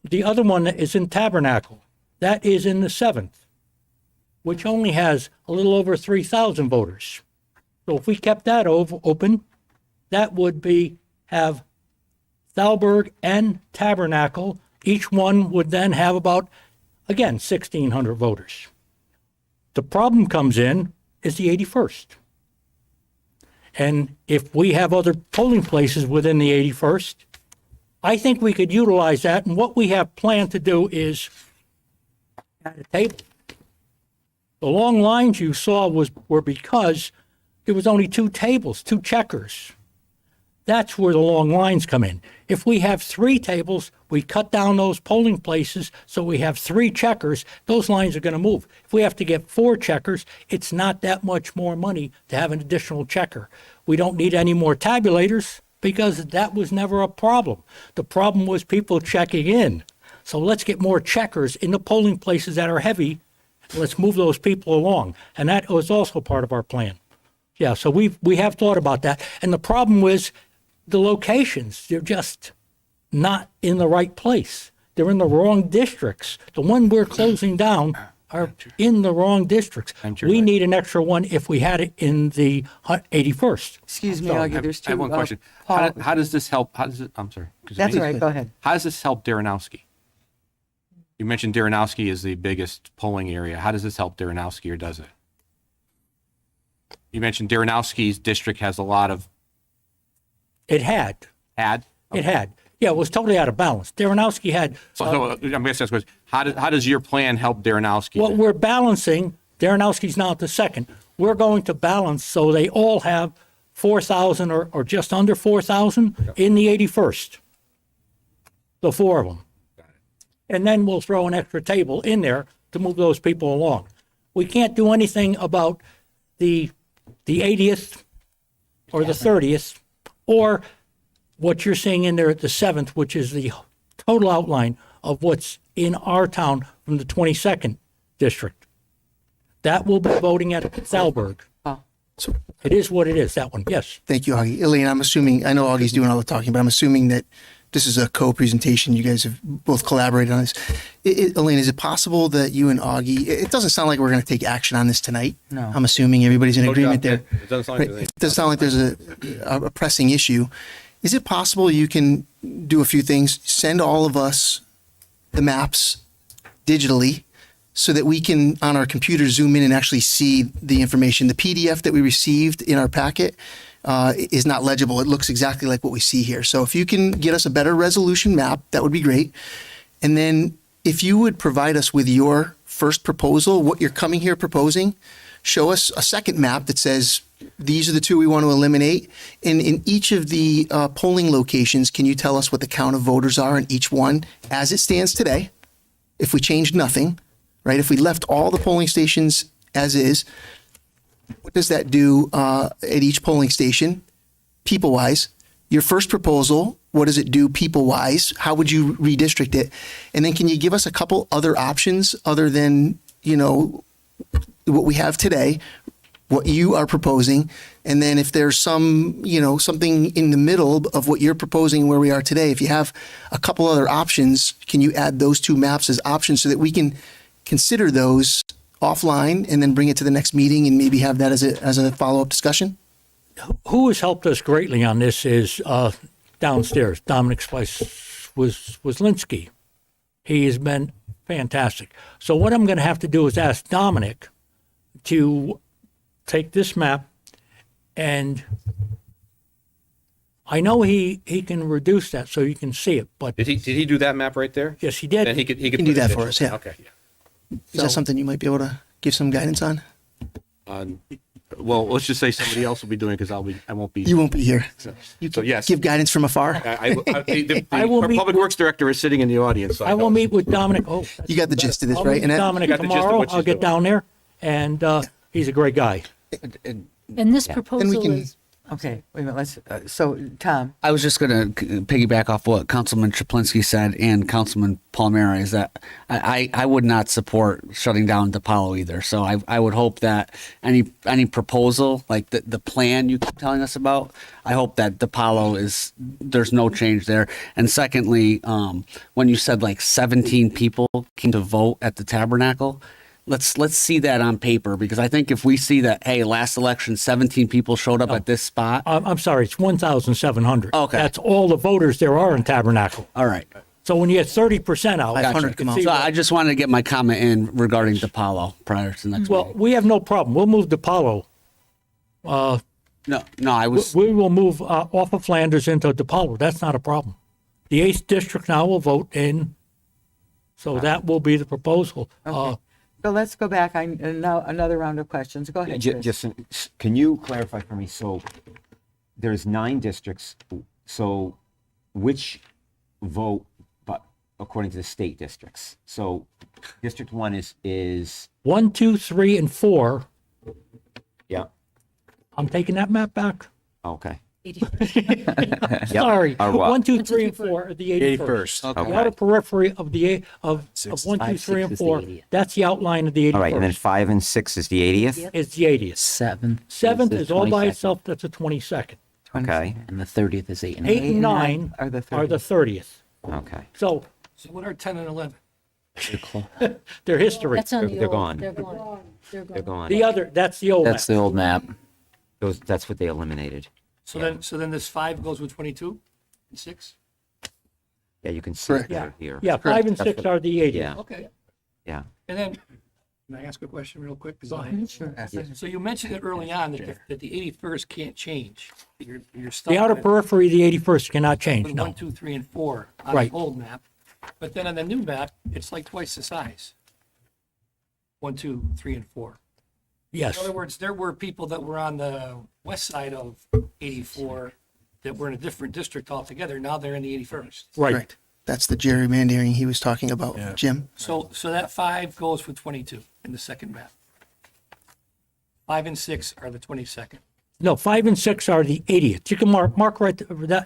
The other one is in Tabernacle. That is in the 7th, which only has a little over 3,000 voters. So if we kept that open, that would have Thalberg and Tabernacle. Each one would then have about, again, 1,600 voters. The problem comes in is the 81st. And if we have other polling places within the 81st, I think we could utilize that. And what we have planned to do is at a table. The long lines you saw were because there was only 2 tables, 2 checkers. That's where the long lines come in. If we have 3 tables, we cut down those polling places so we have 3 checkers, those lines are going to move. If we have to get 4 checkers, it's not that much more money to have an additional checker. We don't need any more tabulators because that was never a problem. The problem was people checking in. So let's get more checkers in the polling places that are heavy. Let's move those people along. And that was also part of our plan. Yeah, so we have thought about that. And the problem was the locations. They're just not in the right place. They're in the wrong districts. The one we're closing down are in the wrong districts. We need an extra one if we had it in the 81st. Excuse me, Sorry, Augie, there's two. I have one question. Paul- How does this help? How does it? I'm sorry. That's all right, go ahead. How does this help Darrenowski? You mentioned Darrenowski is the biggest polling area. How does this help Darrenowski, or does it? You mentioned Darrenowski's district has a lot of It had. It had. Yeah, it was totally out of balance. Darrenowski had. So I'm going to ask this question. How does your plan help Darrenowski? What then? we're balancing, Darrenowski's now at the second. We're going to balance so they all have 4,000 or just under 4,000 in the 81st. The four of them. And then we'll throw an extra table in there to move those people along. We can't do anything about the 80th or the 30th or what you're seeing in there at the 7th, which is the total outline of what's in our town from the 22nd district. That will be voting at Thalberg. So, It is what it is, that one, yes. thank you, Augie. Elaine, I'm assuming, I know Augie's doing all the talking, but I'm assuming that this is a co-presentation. You guys have both collaborated on this. Elaine, is it possible that you and Augie, it doesn't sound like we're going to take action on this tonight. No. I'm assuming everybody's in agreement there. It doesn't sound like Right. It doesn't sound like there's a pressing issue. Is it possible you can do a few things, send all of us the maps digitally so that we can, on our computer, zoom in and actually see the information? The PDF that we received in our packet is not legible. It looks exactly like what we see here. So if you can get us a better resolution map, that would be great. And then if you would provide us with your first proposal, what you're coming here proposing, show us a second map that says, these are the two we want to eliminate. And in each of the polling locations, can you tell us what the count of voters are in each one as it stands today? If we changed nothing, right? If we left all the polling stations as is, what does that do at each polling station, people-wise? Your first proposal, what does it do people-wise? How would you redistrict it? And then can you give us a couple other options other than, what we have today, what you are proposing, and then if there's some, something in the middle of what you're proposing where we are today, if you have a couple other options, can you add those two maps as options so that we can consider those offline and then bring it to the next meeting and maybe have that as a follow-up discussion? Who has helped us greatly on this is downstairs. Dominic's place was Linsky. He has been fantastic. So what I'm going to have to do is ask Dominic to take this map, and I know he can reduce that so you can see it, but Did he do that map right there? yes, he did. Then he could can put do a that picture. for us, yeah. Okay. Is that something you might be able to give some guidance on? Well, let's just say somebody else will be doing it because I won't be. You won't be here. You So can yes. give guidance from afar. The I will meet public works director is sitting in the audience. So I will meet with Dominic. Oh, You got the gist of this, I'll right? meet with Annette? Dominic got the gist of tomorrow. what she's I'll get doing. down there, and he's a great guy. And this proposal can- is, Okay, wait a minute, so Tom, I was just going to piggyback off what Councilman Chaplinsky said and Councilman Palmera is that I would not support shutting down DePaulo either. So I would hope that any proposal, like the plan you keep telling us about, I hope that DePaulo there's no change there. And secondly, when you said like 17 people came to vote at the Tabernacle, let's see that on paper, because I think if we see that, hey, last election 17 people showed up at this spot. I'm sorry, it's 1,700. Okay. That's all the voters there are in Tabernacle. All right. So when you get 30% out, 500 you can come out. see So what- I just wanted to get my comment in regarding DePaulo prior to the next well, meeting. we have no problem. We'll move DePaulo. No, I was. We will move off of Flanders into DePaulo. That's not a problem. The 8th district now will vote in, so that will be the proposal. so let's go back, now another round of questions, go ahead, Chris. Just, can you clarify for me? So there's 9 districts. So which vote, but according to the state districts? So District 1 is 1, 2, 3, and 4. yeah. I'm taking that map back. Okay. Sorry. Or what? 1, 2, 3, and 4 are the 81st. Okay. The outer periphery of the of 1, 2, 3, and 4. That's the outline of the 81st. All right, and then 5 and 6 is the 80th. It's the 80th. 7th. Seventh is all by itself. That's the 22nd. Okay. And the 30th is 8 and 8 9. and 9 are the are the 30th. Okay. So So what are 10 and 11? Their history. That's on the They're old. gone. They're gone. They're They're gone. gone. The other, that's the old That's map. the old map. That's what they eliminated. So then this 5 goes with 22 and 6? Yeah, you can see it Correct. better here. Yeah, 5 and That's 6 what- are the 80. Yeah, Okay. yeah. And then, can I ask a question real quick? Go ahead. So you mentioned it early on that the 81st can't change. That you're stuck The outer with periphery, the 81st cannot change, 1, no. 2, 3, and 4 on Right. the old map. But then on the new map, it's like twice the size. 1, 2, 3, and 4. Yes. In other words, there were people that were on the west side of 84 that were in a different district altogether. Now they're in the 81st. Right. Correct. That's the gerrymandering he was talking about, Yeah. Jim. So that 5 goes with 22 in the second map. 5 and 6 are the 22nd. No, 5 and 6 are the 80th. You can mark right,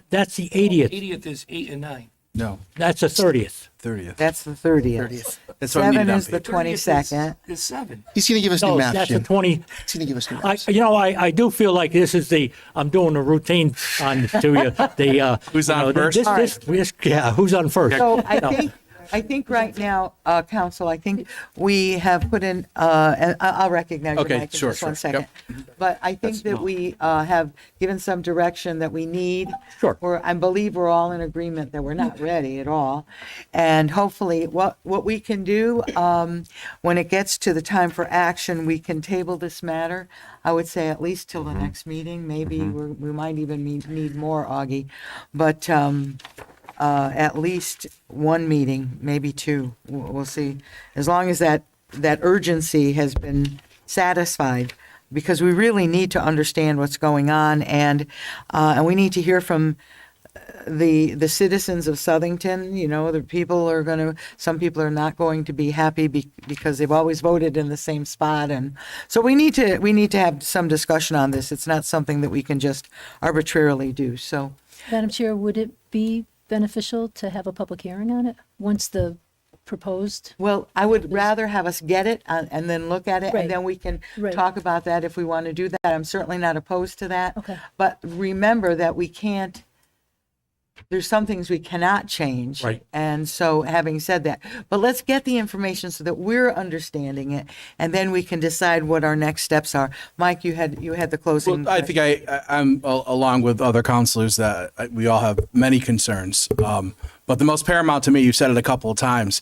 that's the 80th. 80th is 8 and 9. No, That's the 30th. 30th. That's the 30th. 30th. That's what I 7 needed on is the paper. 22nd. Is 7. He's going to give us new No, maps, that's the Jim. 20. He's going to give us new maps. I do feel like this is I'm doing a routine on to you. The Who's on first? Yeah, who's on first? So No. I think right now, Council, I think we have put in, and I'll recognize you, Okay, Mike, in sure, just one sure. second. But I think that we have given some direction that we need. Sure. I believe we're all in agreement that we're not ready at all. And hopefully, what we can do, when it gets to the time for action, we can table this matter. I would say at least till the next meeting. Maybe we might even need more, Augie. But at least one meeting, maybe 2. We'll see. As long as that urgency has been satisfied, because we really need to understand what's going on, and we need to hear from the citizens of Southington. You know, some people are not going to be happy because they've always voted in the same spot, and so we need to have some discussion on this. It's not something that we can just arbitrarily do. So. Madam Chair, would it be beneficial to have a public hearing on it once the proposed? Well, I would rather have us get it and then look at it, Right. and then we can Right. talk about that if we want to do that. I'm certainly not opposed to that. Okay. But remember that there's some things we cannot change. Right. And so having said that, but let's get the information so that we're understanding it, and then we can decide what our next steps are. Mike, you had the closing. Well, I think I'm along with other counselors that we all have many concerns. But the most paramount to me, you've said it a couple of times,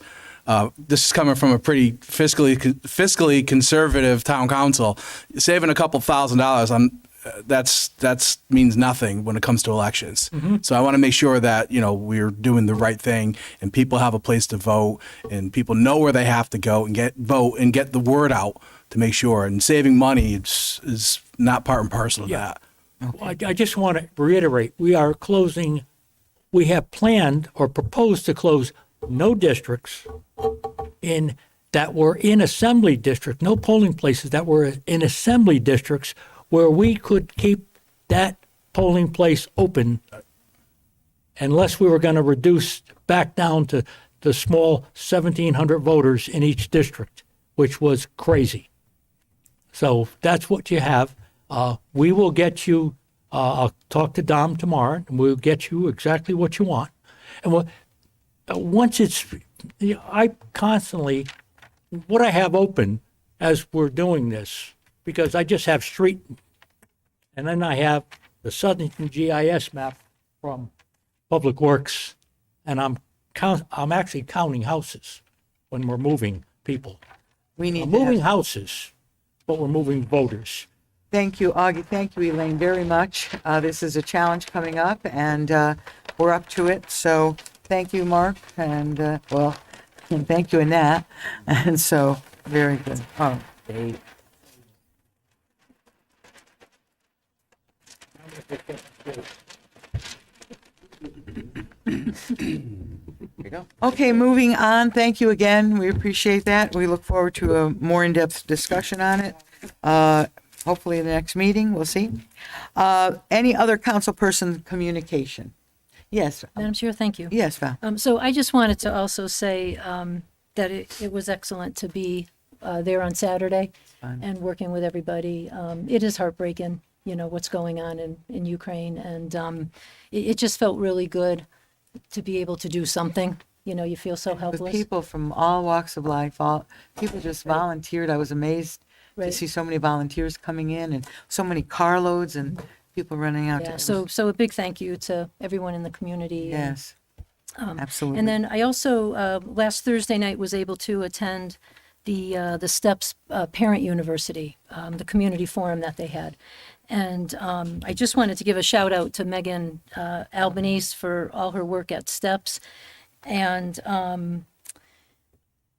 this is coming from a pretty fiscally conservative town council. Saving a couple $1,000s on that's means nothing when it comes to elections. So I want to make sure that we're doing the right thing and people have a place to vote and people know where they have to go and get the word out to make sure. And saving money is not part and parcel of that. I just want to reiterate, we have planned or proposed to close no districts that were in assembly districts, no polling places that were in assembly districts where we could keep that polling place open unless we were going to reduce back down to the small 1,700 voters in each district, which was crazy. So that's what you have. We will get you, I'll talk to Dom tomorrow, and we'll get you exactly what you want. And once I constantly, what I have open as we're doing this, because I just have street, and then I have the Southington GIS map from Public Works, and I'm actually counting houses when we're moving people. We need We're to have- moving houses, but we're moving voters. Thank you, Augie. Thank you, Elaine, very much. This is a challenge coming up, and we're up to it. So thank you, Mark, and and thank you, Annette. And so, very good. Oh, Dave. Okay, moving on. Thank you again. We appreciate that. We look forward to a more in-depth discussion on it. Hopefully in the next meeting, we'll see. Any other council person communication? Yes, Madam Chair, thank you. yes, Val. So I just wanted to also say that it was excellent to be there on Saturday and working with everybody. It is heartbreaking, what's going on in Ukraine, and it just felt really good to be able to do something you feel so With helpless. people from all walks of life, all people just volunteered. I was amazed to Right. see so many volunteers coming in and so many carloads and people running out. Yeah, so a big thank you to everyone in the community. and- Yes, absolutely. And then I also, last Thursday night, was able to attend the STEPS Parent University, the community forum that they had. And I just wanted to give a shout out to Megan Albanese for all her work at STEPS. And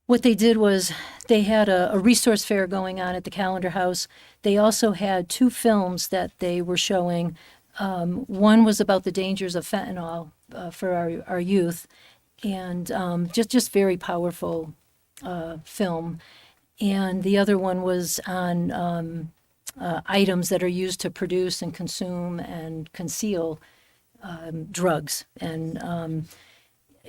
what they did was they had a resource fair going on at the Calendar House. They also had 2 films that they were showing. One was about the dangers of fentanyl for our youth, and just very powerful film. And the other one was on items that are used to produce and consume and conceal drugs. And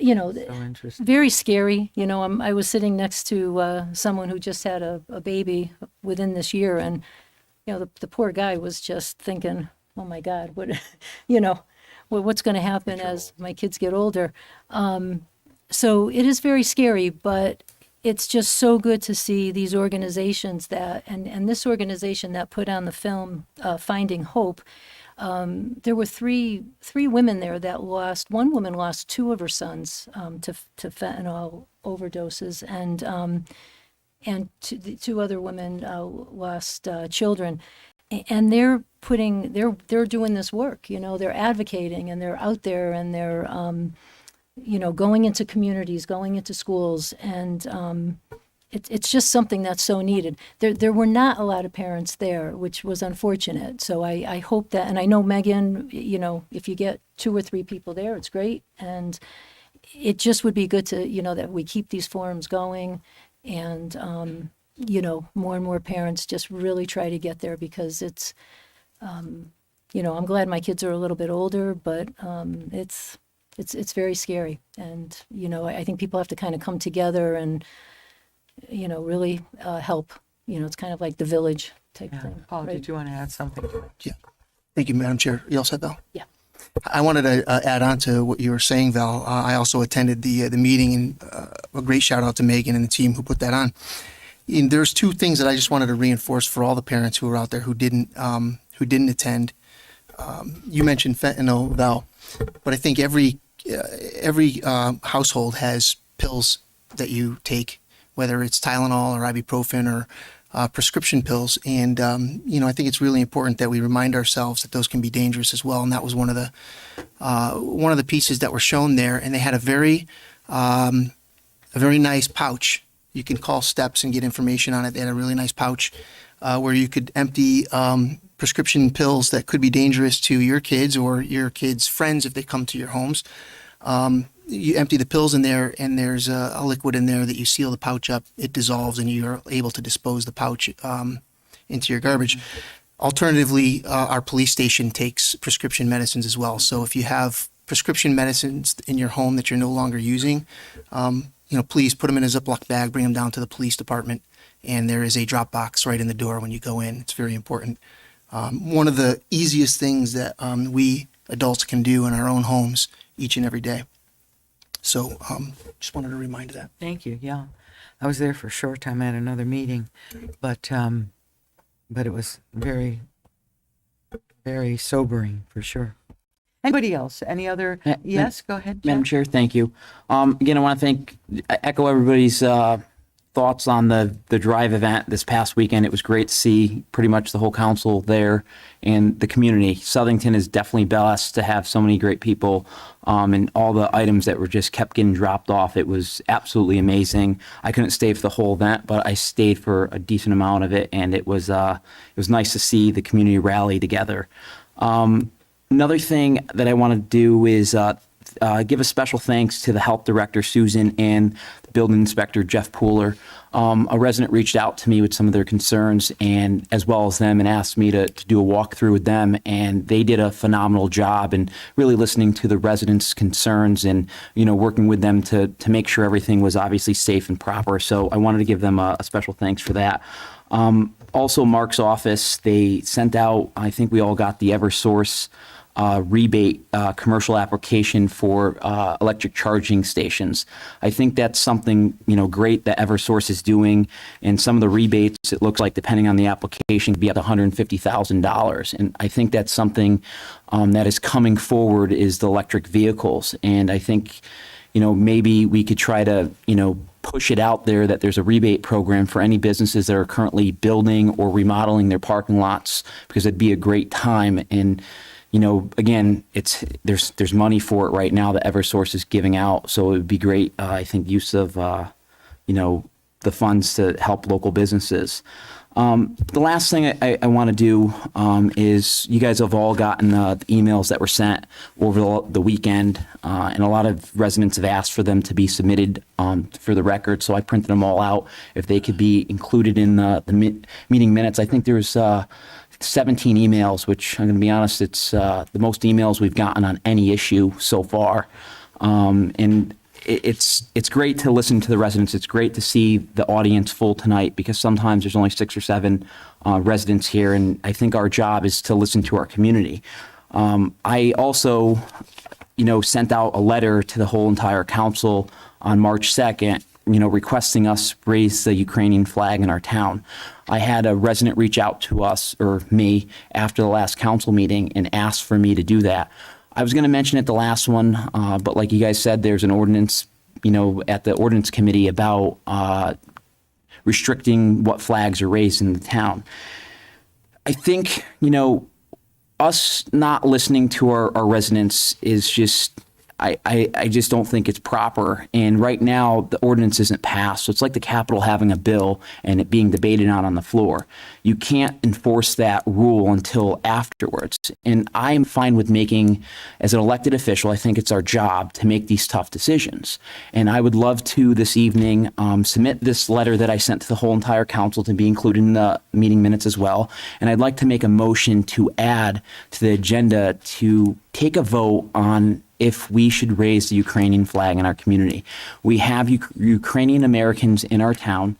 So interesting. very scary. I was sitting next to someone who just had a baby within this year, and the poor guy was just thinking, "Oh my God, what, what's going to happen as my kids get older?" So it is very scary, but it's just so good to see these organizations that, and this organization that put on the film, Finding Hope. There were three women there that lost. One woman lost 2 of her sons to fentanyl overdoses, and 2 other women lost children. And they're doing this work. They're advocating, and they're out there, and they're going into communities, going into schools, and it's just something that's so needed. There were not a lot of parents there, which was unfortunate. So I hope that, and I know Megan, if you get 2 or 3 people there, it's great. And it just would be good to, that we keep these forums going, and, more and more parents just really try to get there, because it's, I'm glad my kids are a little bit older, but it's very scary. And, I think people have to kind of come together and, really help. It's kind of like the village type Yeah. thing. Paul, right? did you want to add something? Yeah. Thank you, Madam Chair. You all set, Val? Yeah. I wanted to add on to what you were saying, Val. I also attended the meeting, and a great shout out to Megan and the team who put that on. And there's 2 things that I just wanted to reinforce for all the parents who were out there who didn't attend. You mentioned fentanyl, Val, but I think every household has pills that you take, whether it's Tylenol or ibuprofen or prescription pills. And, I think it's really important that we remind ourselves that those can be dangerous as well. And that was one of the pieces that were shown there. And they had a very nice pouch. You can call STEPS and get information on it. They had a really nice pouch where you could empty prescription pills that could be dangerous to your kids or your kids' friends if they come to your homes. You empty the pills in there, and there's a liquid in there that you seal the pouch up. It dissolves, and you're able to dispose the pouch into your garbage. Alternatively, our police station takes prescription medicines as well. So if you have prescription medicines in your home that you're no longer using, please put them in a Ziploc bag, bring them down to the police department, and there is a drop box right in the door when you go in. It's very important. One of the easiest things that we adults can do in our own homes each and every day. So just wanted to remind that. Thank you. Yeah, I was there for a short time at another meeting, but it was very, very sobering for sure. Anybody else? Any other? Yes, go ahead, Madam Jeff. Chair, thank you. Again, I want to echo everybody's thoughts on the drive event this past weekend. It was great to see pretty much the whole council there and the community. Southington is definitely blessed to have so many great people, and all the items that were just kept getting dropped off. It was absolutely amazing. I couldn't stay for the whole event, but I stayed for a decent amount of it, and it was nice to see the community rally together. Another thing that I want to do is give a special thanks to the health director, Susan, and the building inspector, Jeff Pooler. A resident reached out to me with some of their concerns, and as well as them, and asked me to do a walkthrough with them. And they did a phenomenal job in really listening to the residents' concerns and, working with them to make sure everything was obviously safe and proper. So I wanted to give them a special thanks for that. Also, Mark's office, they sent out, I think we all got the Eversource rebate commercial application for electric charging stations. I think that's something, great that Eversource is doing. And some of the rebates, it looks like, depending on the application, could be up to $150,000. And I think that's something that is coming forward is the electric vehicles. And I think, maybe we could try to, push it out there that there's a rebate program for any businesses that are currently building or remodeling their parking lots, because it'd be a great time. And, again, there's money for it right now that Eversource is giving out. So it would be great, I think, use of, the funds to help local businesses. The last thing I want to do is, you guys have all gotten the emails that were sent over the weekend, and a lot of residents have asked for them to be submitted for the record. So I printed them all out. If they could be included in the meeting minutes. I think there's 17 emails, which I'm going to be honest, it's the most emails we've gotten on any issue so far. And it's great to listen to the residents. It's great to see the audience full tonight, because sometimes there's only 6 or 7 residents here, and I think our job is to listen to our community. I also, sent out a letter to the whole entire council on March 2nd, requesting us raise the Ukrainian flag in our town. I had a resident reach out to us, or me, after the last council meeting and asked for me to do that. I was going to mention it the last one, but like you guys said, there's an ordinance, at the ordinance committee about restricting what flags are raised in the town. I think, us not listening to our residents is just, I just don't think it's proper. And right now, the ordinance isn't passed. So it's like the Capitol having a bill and it being debated on the floor. You can't enforce that rule until afterwards. And I'm fine with making, as an elected official, I think it's our job to make these tough decisions. And I would love to this evening submit this letter that I sent to the whole entire council to be included in the meeting minutes as well. And I'd like to make a motion to add to the agenda to take a vote on if we should raise the Ukrainian flag in our community. We have Ukrainian Americans in our town.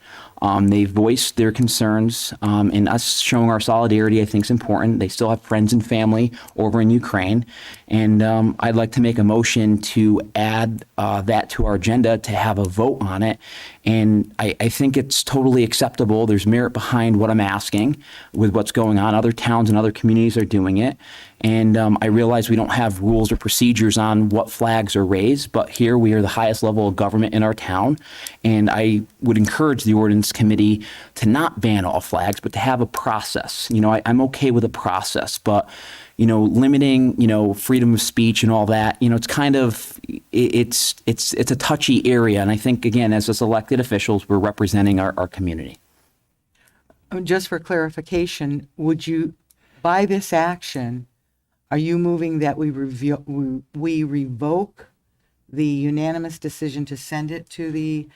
They've voiced their concerns, and us showing our solidarity, I think, is important. They still have friends and family over in Ukraine. And I'd like to make a motion to add that to our agenda to have a vote on it. And I think it's totally acceptable. There's merit behind what I'm asking with what's going on. Other towns and other communities are doing it. And I realize we don't have rules or procedures on what flags are raised, but here we are the highest level of government in our town. And I would encourage the ordinance committee to not ban all flags, but to have a process. I'm okay with a process, but limiting, freedom of speech and all that, it's kind of, it's a touchy area. And I think, again, as us elected officials, we're representing our community. Just for clarification, would you, by this action, are you moving that we revoke the unanimous decision to send it to the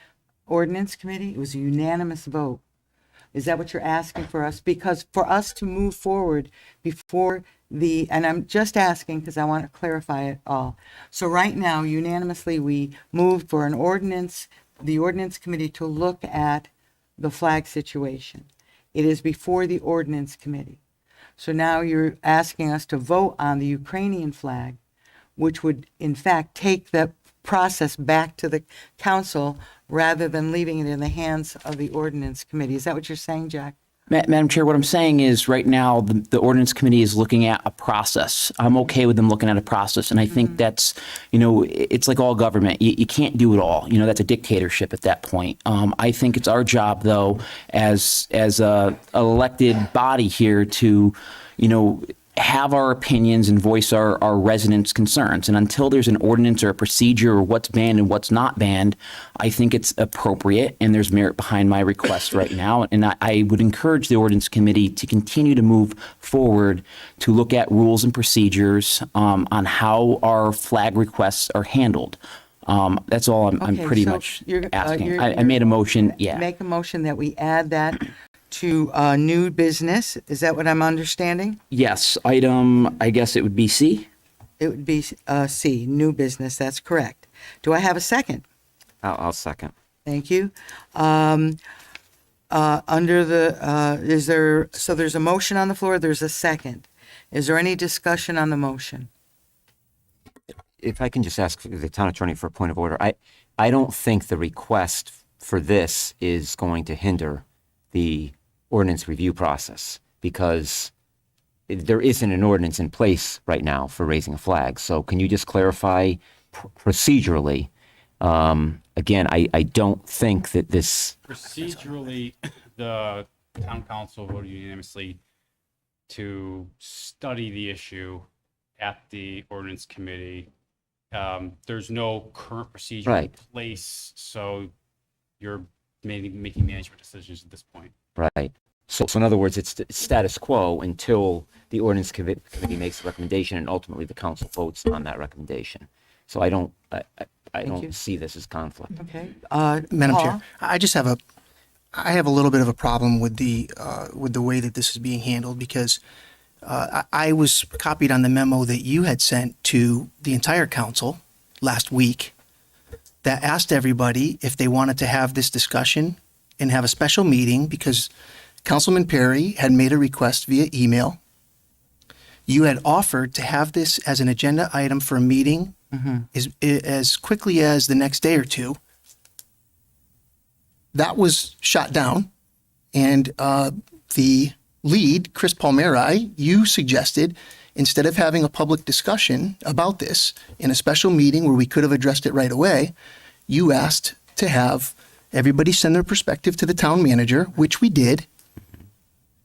ordinance committee? It was a unanimous vote. Is that what you're asking for us? Because for us to move forward before and I'm just asking because I want to clarify it all. So right now, unanimously, we moved for the ordinance committee to look at the flag situation. It is before the ordinance committee. So now you're asking us to vote on the Ukrainian flag, which would in fact take the process back to the council rather than leaving it in the hands of the ordinance committee. Is that what you're saying, Jack? Madam Chair, what I'm saying is right now the ordinance committee is looking at a process. I'm okay with them looking at a process. And I think that's, it's like all government. You can't do it all. That's a dictatorship at that point. I think it's our job, though, as a elected body here to, have our opinions and voice our residents' concerns. And until there's an ordinance or a procedure or what's banned and what's not banned, I think it's appropriate, and there's merit behind my request right now. And I would encourage the ordinance committee to continue to move forward to look at rules and procedures on how our flag requests are handled. That's all I'm pretty much asking. I made a motion, yeah. Make a motion that we add that to new business. Is that what I'm understanding? Yes. Item, I guess it would be C. It would be C, new business. That's correct. Do I have a second? I'll second. Thank you. There's a motion on the floor. There's a second. Is there any discussion on the motion? If I can just ask the town attorney for a point of order, I don't think the request for this is going to hinder the ordinance review process because there isn't an ordinance in place right now for raising a flag. So can you just clarify procedurally? Again, I don't think that this. Procedurally, the town council voted unanimously to study the issue at the ordinance committee. There's no current procedure in Right. place, so you're making management decisions at this point. Right. So in other words, it's status quo until the ordinance committee makes a recommendation and ultimately the council votes on that recommendation. So I don't you. see this as conflict. Okay. Madam Paul? Chair, I have a little bit of a problem with the way that this is being handled because I was copied on the memo that you had sent to the entire council last week that asked everybody if they wanted to have this discussion and have a special meeting because Councilman Perry had made a request via email. You had offered to have this as an agenda item for a meeting as quickly as the next day or two. That was shot down. And the lead, Chris Palmeri, you suggested instead of having a public discussion about this in a special meeting where we could have addressed it right away, you asked to have everybody send their perspective to the town manager, which we did.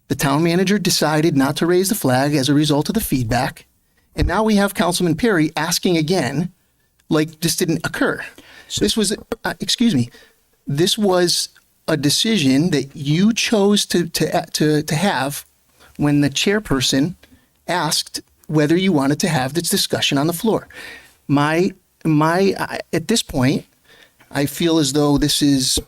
The town manager decided not to raise the flag as a result of the feedback. And now we have Councilman Perry asking again, like this didn't occur. This was, this was a decision that you chose to have when the chairperson asked whether you wanted to have this discussion on the floor. At this point, I feel as though this is,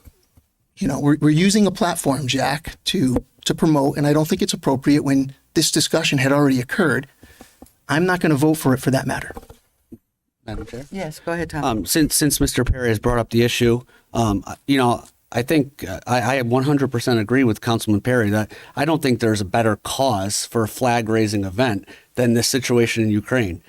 we're using a platform, Jack, to promote, and I don't think it's appropriate when this discussion had already occurred. I'm not going to vote for it for that matter. Madam Chair? Yes, go ahead, Tom. Since Mr. Perry has brought up the issue, I think I 100% agree with Councilman Perry that I don't think there's a better cause for a flag raising event than this situation in Ukraine.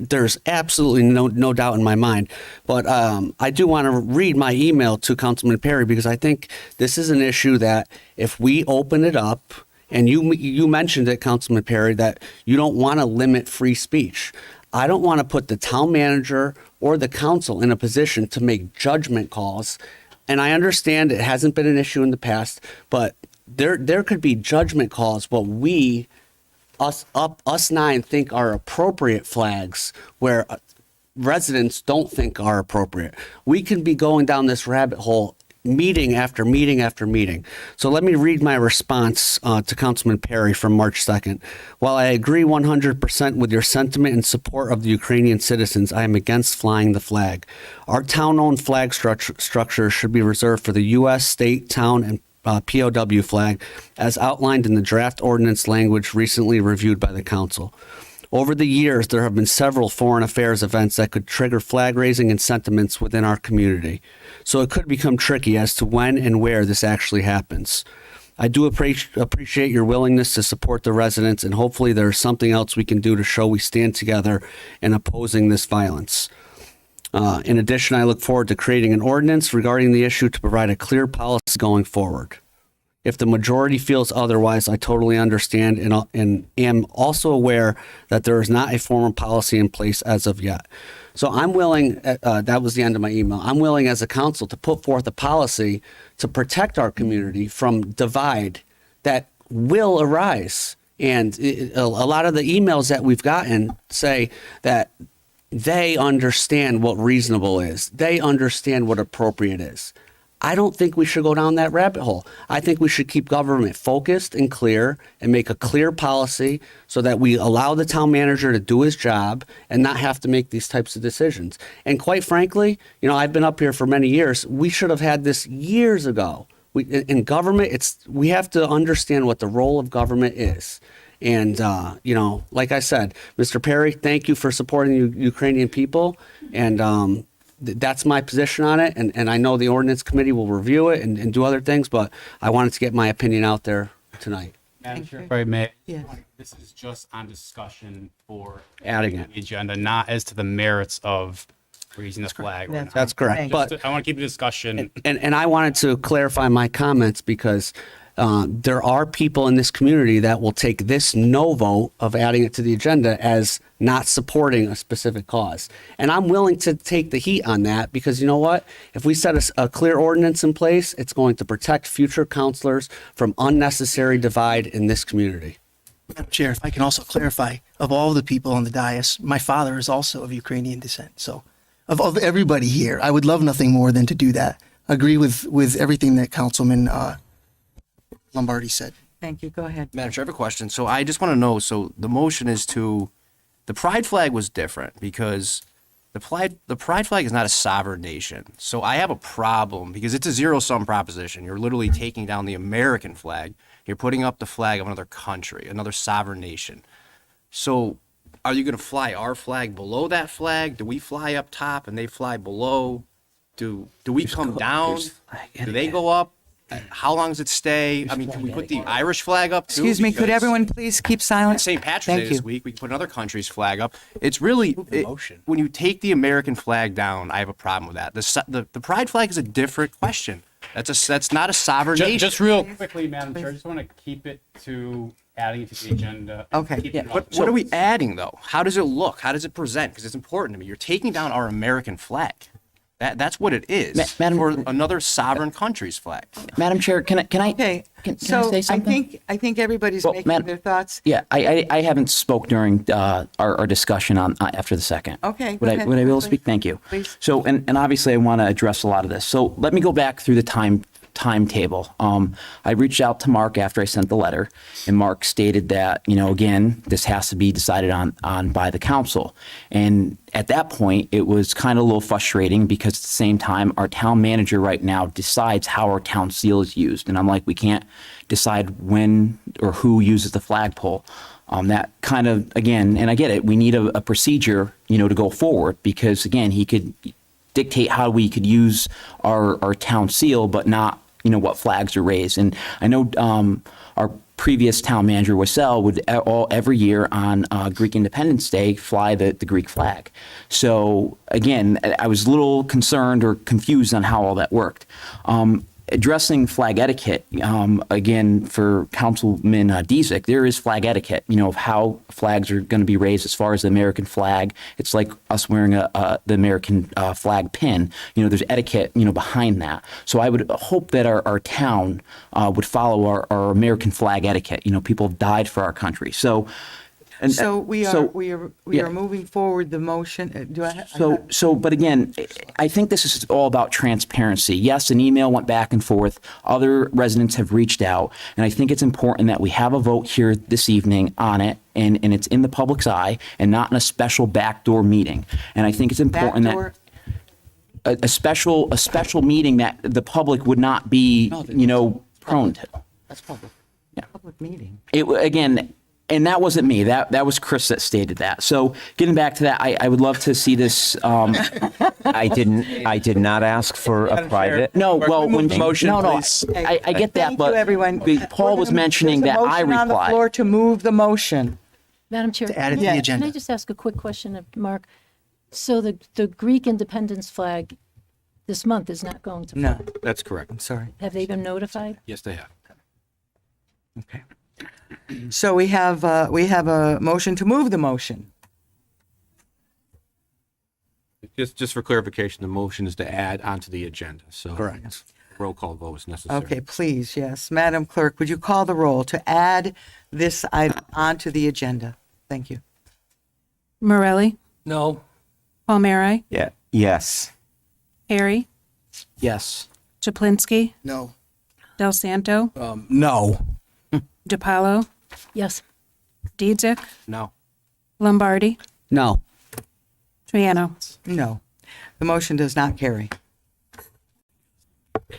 There's absolutely no doubt in my mind. But I do want to read my email to Councilman Perry because I think this is an issue that if we open it up, and you mentioned it, Councilman Perry, that you don't want to limit free speech. I don't want to put the town manager or the council in a position to make judgment calls. And I understand it hasn't been an issue in the past, but there could be judgment calls what us nine think are appropriate flags where residents don't think are appropriate. We can be going down this rabbit hole meeting after meeting after meeting. So let me read my response to Councilman Perry from March 2nd. While I agree 100% with your sentiment in support of the Ukrainian citizens, I am against flying the flag. Our town-owned flag structure should be reserved for the U.S., state, town, and POW flag, as outlined in the draft ordinance language recently reviewed by the council. Over the years, there have been several foreign affairs events that could trigger flag raising and sentiments within our community. So it could become tricky as to when and where this actually happens. I do appreciate your willingness to support the residents, and hopefully there is something else we can do to show we stand together in opposing this violence. In addition, I look forward to creating an ordinance regarding the issue to provide a clear policy going forward. If the majority feels otherwise, I totally understand and am also aware that there is not a formal policy in place as of yet. So I'm willing, that was the end of my email, I'm willing as a council to put forth a policy to protect our community from divide that will arise. And a lot of the emails that we've gotten say that they understand what reasonable is. They understand what appropriate is. I don't think we should go down that rabbit hole. I think we should keep government focused and clear and make a clear policy so that we allow the town manager to do his job and not have to make these types of decisions. And quite frankly, I've been up here for many years. We should have had this years ago. In government, we have to understand what the role of government is. And, like I said, Mr. Perry, thank you for supporting the Ukrainian people. And that's my position on it. And I know the ordinance committee will review it and do other things, but I wanted to get my opinion out there tonight. Madam Chair. Right, May. Yes. This is just on discussion for Adding it. the agenda, not as to the merits of raising the flag. or That's not. That's correct. Thank But I want to keep the discussion. and I wanted to clarify my comments because there are people in this community that will take this no vote of adding it to the agenda as not supporting a specific cause. And I'm willing to take the heat on that because you know what? If we set a clear ordinance in place, it's going to protect future counselors from unnecessary divide in this community. Madam Chair, if I can also clarify, of all the people on the dais, my father is also of Ukrainian descent. So of everybody here, I would love nothing more than to do that. Agree with everything that Councilman Lombardi said. Thank you. Go ahead. Madam Chair, I have a question. So I just want to know, so the motion is the pride flag was different because the pride flag is not a sovereign nation. So I have a problem because it's a zero-sum proposition. You're literally taking down the American flag. You're putting up the flag of another country, another sovereign nation. So are you going to fly our flag below that flag? Do we fly up top and they fly below? Do we come down? Do they go up? How long does it stay? I mean, can we put the Irish flag up too? Excuse me, could Because everyone please keep silent? St. Patrick's Thank Day this you. week, we can put another country's flag up. It's really, when you take the American flag down, I have a problem with that. The pride flag is a different question. That's not a sovereign nation. Just real quickly, Madam Chair, I just want to keep it to adding it to the agenda. Okay. Keep it up. But what are we adding though? How does it look? How does it present? Because it's important to me. You're taking down our American flag. That's what it is. Madam- for another sovereign country's flag. Madam Chair, can I? Okay. Can I So say something? I think everybody's Well, making Madam- their thoughts. Yeah, I haven't spoke during our discussion on after the second. Okay, go Would I ahead, would I be able to please. speak? Thank you. Please. So and obviously I want to address a lot of this. So let me go back through the timetable. I reached out to Mark after I sent the letter, and Mark stated that, again, this has to be decided on by the council. And at that point, it was kind of a little frustrating because at the same time, our town manager right now decides how our town seal is used. And I'm like, we can't decide when or who uses the flagpole. That kind of, again, and I get it, we need a procedure, to go forward because, again, he could dictate how we could use our town seal, but not what flags are raised. And I know our previous town manager, Wassell, would every year on Greek Independence Day fly the Greek flag. So again, I was a little concerned or confused on how all that worked. Addressing flag etiquette, again, for Councilman Dezek, there is flag etiquette, of how flags are going to be raised as far as the American flag. It's like us wearing the American flag pin. There's etiquette, behind that. So I would hope that our town would follow our American flag etiquette. People have died for our country. So We are moving forward the motion. Do I? But again, I think this is all about transparency. Yes, an email went back and forth. Other residents have reached out, and I think it's important that we have a vote here this evening on it, and it's in the public's eye, and not in a special backdoor meeting. And I think it's important Backdoor? that a special meeting that the public would not be, prone to. That's public. Public meeting. Again. And that wasn't me. That was Chris that stated that. So getting back to that, I would love to see this. I did not ask for a private. No, well, when motion, no, please. I get that, Thank but you, everyone. Paul was mentioning that I There's a motion on the floor replied. to move the motion. Madam Chair. To add it to the Can agenda. I just ask a quick question of Mark? So the Greek independence flag this month is not going to fly? No, That's correct. I'm sorry. Have they been notified? Yes, they have. Okay. So we have a motion to move the motion. Just for clarification, the motion is to add onto the agenda. So Correct. roll call vote is necessary. Okay, please, yes. Madam Clerk, would you call the roll to add this item onto the agenda? Thank you. Morelli, No, Palmieri, Yeah. Yes. Harry, Yes. Chaplinsky, No. Del Santo, No. DiPaolo, Yes. Dedzek, No. Lombardi, No. Triano. No, the motion does not carry.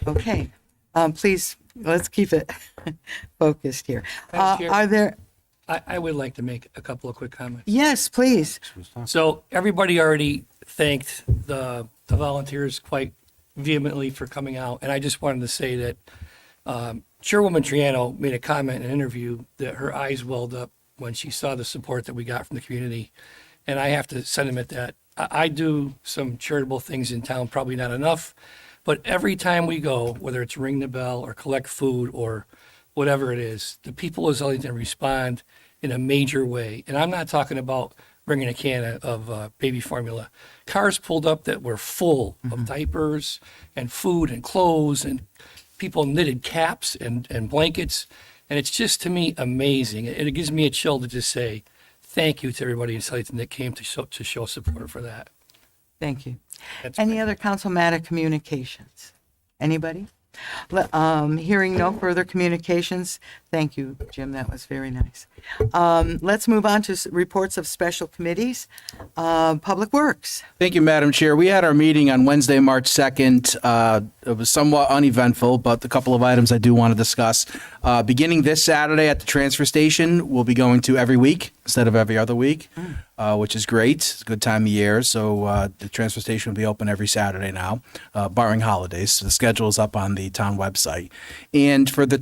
Okay, please, let's keep it focused here. Madam Chair. Are there, I would like to make a couple of quick comments. yes, please. So everybody already thanked the volunteers quite vehemently for coming out, and I just wanted to say that Chairwoman Triano made a comment in an interview that her eyes welled up when she saw the support that we got from the community. And I have to sentiment that I do some charitable things in town, probably not enough, but every time we go, whether it's ring the bell or collect food or whatever it is, the people of Zellington respond in a major way. And I'm not talking about bringing a can of baby formula. Cars pulled up that were full of diapers and food and clothes, and people knitted caps and blankets. And it's just, to me, amazing. And it gives me a chill to just say thank you to everybody in Zellington that came to show support for that. Thank you. That's Any other council matter communications? Anybody? Hearing no further communications. Thank you, Jim. That was very nice. Let's move on to reports of special committees. Public Works. Thank you, Madam Chair. We had our meeting on Wednesday, March 2nd. It was somewhat uneventful, but a couple of items I do want to discuss. Beginning this Saturday at the transfer station, we'll be going to every week instead of every other week, which is great. It's a good time of year. So the transfer station will be open every Saturday now, barring holidays. So the schedule is up on the town website. And for the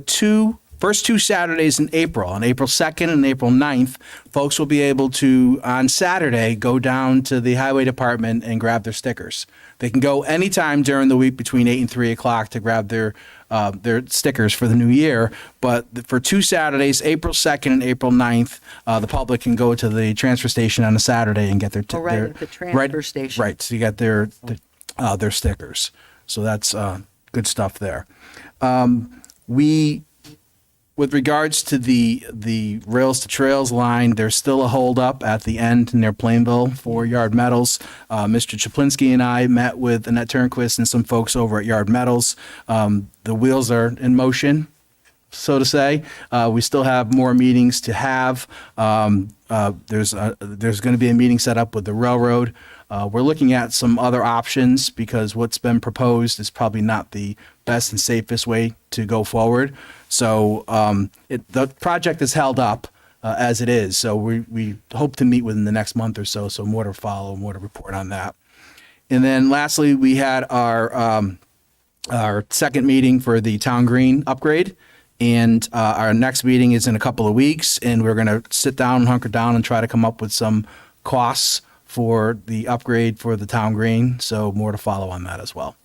first two Saturdays in April, on April 2nd and April 9th, folks will be able to, on Saturday, go down to the highway department and grab their stickers. They can go anytime during the week between 8 and 3 o'clock to grab their stickers for the new year. But for two Saturdays, April 2nd and April 9th, the public can go to the transfer station on a Saturday and get their Right at the transfer station. Right, so you get their stickers. So that's good stuff there. With regards to the Rails to Trails line, there's still a holdup at the end near Plainville, 4-Yard Metals. Mr. Chaplinsky and I met with Annette Turnquist and some folks over at Yard Metals. The wheels are in motion, so to say. We still have more meetings to have. There's going to be a meeting set up with the railroad. We're looking at some other options because what's been proposed is probably not the best and safest way to go forward. So the project is held up as it is. So we hope to meet within the next month or so. So more to follow, more to report on that. And then lastly, we had our second meeting for the Town Green upgrade. And our next meeting is in a couple of weeks. And we're going to sit down and hunker down and try to come up with some costs for the upgrade for the Town Green. So more to follow on that as well.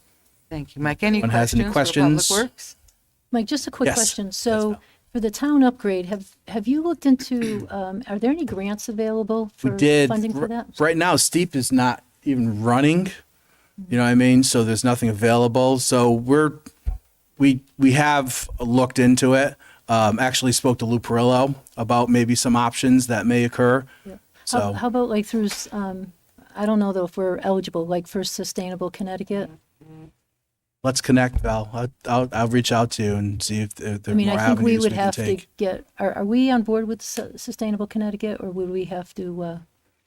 Thank you. Mike, any Anyone has any questions for Public questions? Works? Mike, just a quick Yes. question. So for the town upgrade, have you looked into, are there any grants available We for did. funding for that? Right now, Steep is not even running. You know what I mean? So there's nothing available. So we have looked into it. Actually spoke to Lou Perillo about maybe some options that may occur. Yeah. So How about like through, I don't know though if we're eligible, like for Sustainable Connecticut? let's connect, Val. I'll reach out to you and see if there I are mean, more I think we avenues would can have to take. get, are we on board with Sustainable Connecticut, or would we have to, You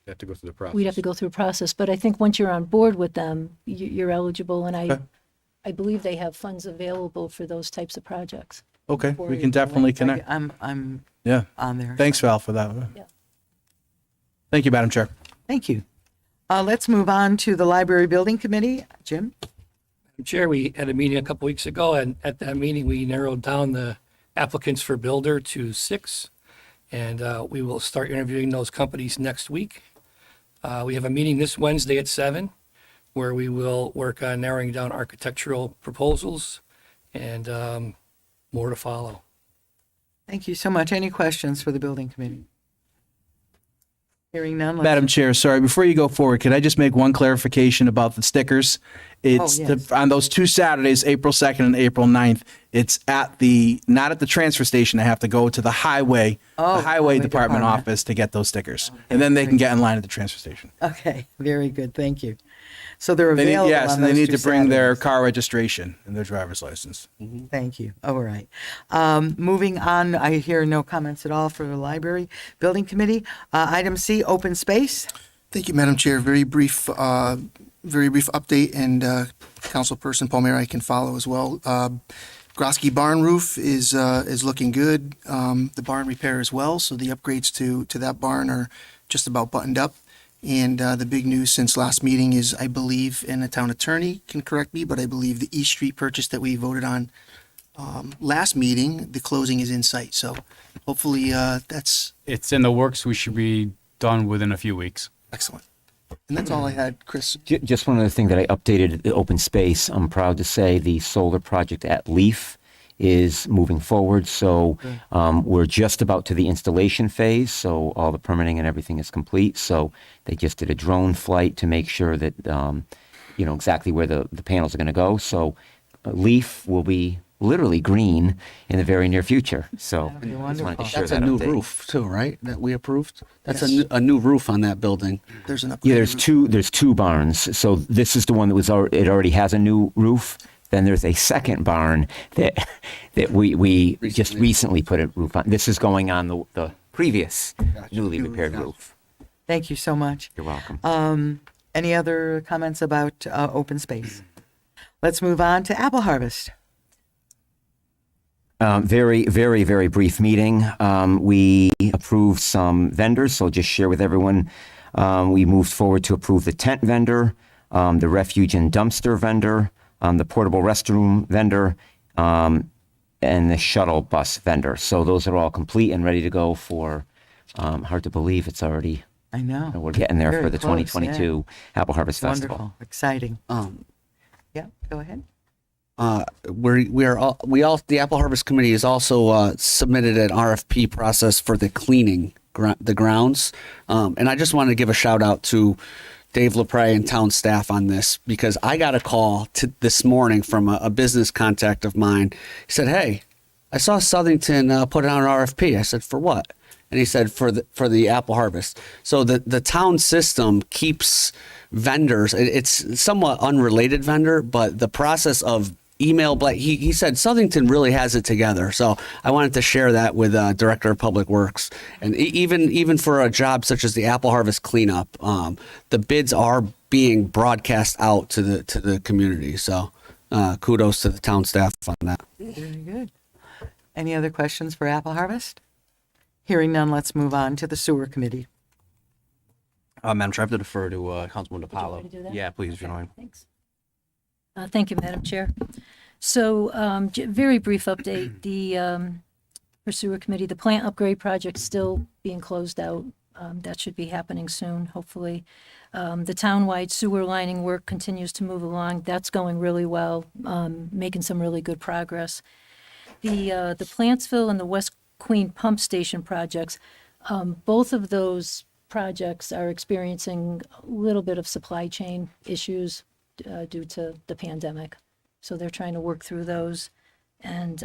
have to go through the process. we'd have to go through a process? But I think once you're on board with them, you're eligible, and Okay. I believe they have funds available for those types of projects. Okay, Before we you can definitely go in. connect. I'm Yeah. on there. Thanks, Val, for that. Yeah. Thank you, Madam Chair. Thank you. Let's move on to the Library Building Committee. Jim? Chair, we had a meeting a couple weeks ago, and at that meeting, we narrowed down the applicants for builder to 6, and we will start interviewing those companies next week. We have a meeting this Wednesday at 7, where we will work on narrowing down architectural proposals, and more to follow. Thank you so much. Any questions for the Building Committee? Hearing none. let's- Madam Chair, sorry, before you go forward, could I just make one clarification about the stickers? It's yes. on those 2 Saturdays, April 2nd and April 9th, it's not at the transfer station. I have to go to the highway Highway department Department. office to get those stickers. And then they can get in line at the transfer station. Okay, very good. Thank you. So they're They need, available yes, on and they those need 2 to bring their Saturdays. car registration and their driver's license. Thank you. All right. Moving on, I hear no comments at all for the Library Building Committee. Item C, open space. Thank you, Madam Chair. Very brief update, and Councilperson Palmieri can follow as well. Grosky barn roof is looking good. The barn repair as well, so the upgrades to that barn are just about buttoned up. And the big news since last meeting is, I believe, and the town attorney can correct me, but I believe the East Street purchase that we voted on last meeting, the closing is in sight. So hopefully that's It's in the works. We should be done within a few weeks. excellent. And that's all I had, Chris. Just one other thing that I updated the open space. I'm proud to say the solar project at Leaf is moving forward. So we're just about to the installation phase. So all the permitting and everything is complete. So they just did a drone flight to make sure that, exactly where the panels are going to go. So Leaf will be literally green in the very near future. So That'd be just wanted to wonderful. share That's a that new update. roof too, right? That we approved. That's Yes. a new roof on that building. There's an Yeah, upgrade. there's two barns. So this is the one that it already has a new roof. Then there's a second barn that we just recently put a roof on. This is going on the previous newly repaired roof. Thank you so much. You're welcome. Any other comments about open space? Let's move on to apple harvest. Very, very, very brief meeting. We approved some vendors, so I'll just share with everyone. We moved forward to approve the tent vendor, the refuge and dumpster vendor, the portable restroom vendor, and the shuttle bus vendor. So those are all complete and ready to go for, hard to believe it's already, I know. we're getting there Very for the close, 2022 Apple Harvest Festival. Wonderful, exciting. Yeah, go ahead. The Apple Harvest Committee has also submitted an RFP process for the cleaning the grounds, and I just wanted to give a shout out to Dave LaPre and town staff on this, because I got a call this morning from a business contact of mine. He said, "Hey, I saw Southington put out an RFP." I said, "For what?" And he said, for the apple harvest. So the town system keeps vendors. It's somewhat unrelated vendor, but the process of email, he said Southington really has it together. So I wanted to share that with Director of Public Works. And even for a job such as the apple harvest cleanup, the bids are being broadcast out to the community. So kudos to the town staff on that. Very good. Any other questions for apple harvest? Hearing none, let's move on to the sewer committee. Madam Chair, I have to defer to Councilwoman want DiPaolo. me to do that? Yeah, please, if you don't mind. Thanks. Thank you, Madam Chair. So, very brief update. For sewer committee, the plant upgrade project still being closed out. That should be happening soon, hopefully. The townwide sewer lining work continues to move along. That's going really well, making some really good progress. The Plantsville and the West Queen Pump Station projects, both of those projects are experiencing a little bit of supply chain issues due to the pandemic. So they're trying to work through those. And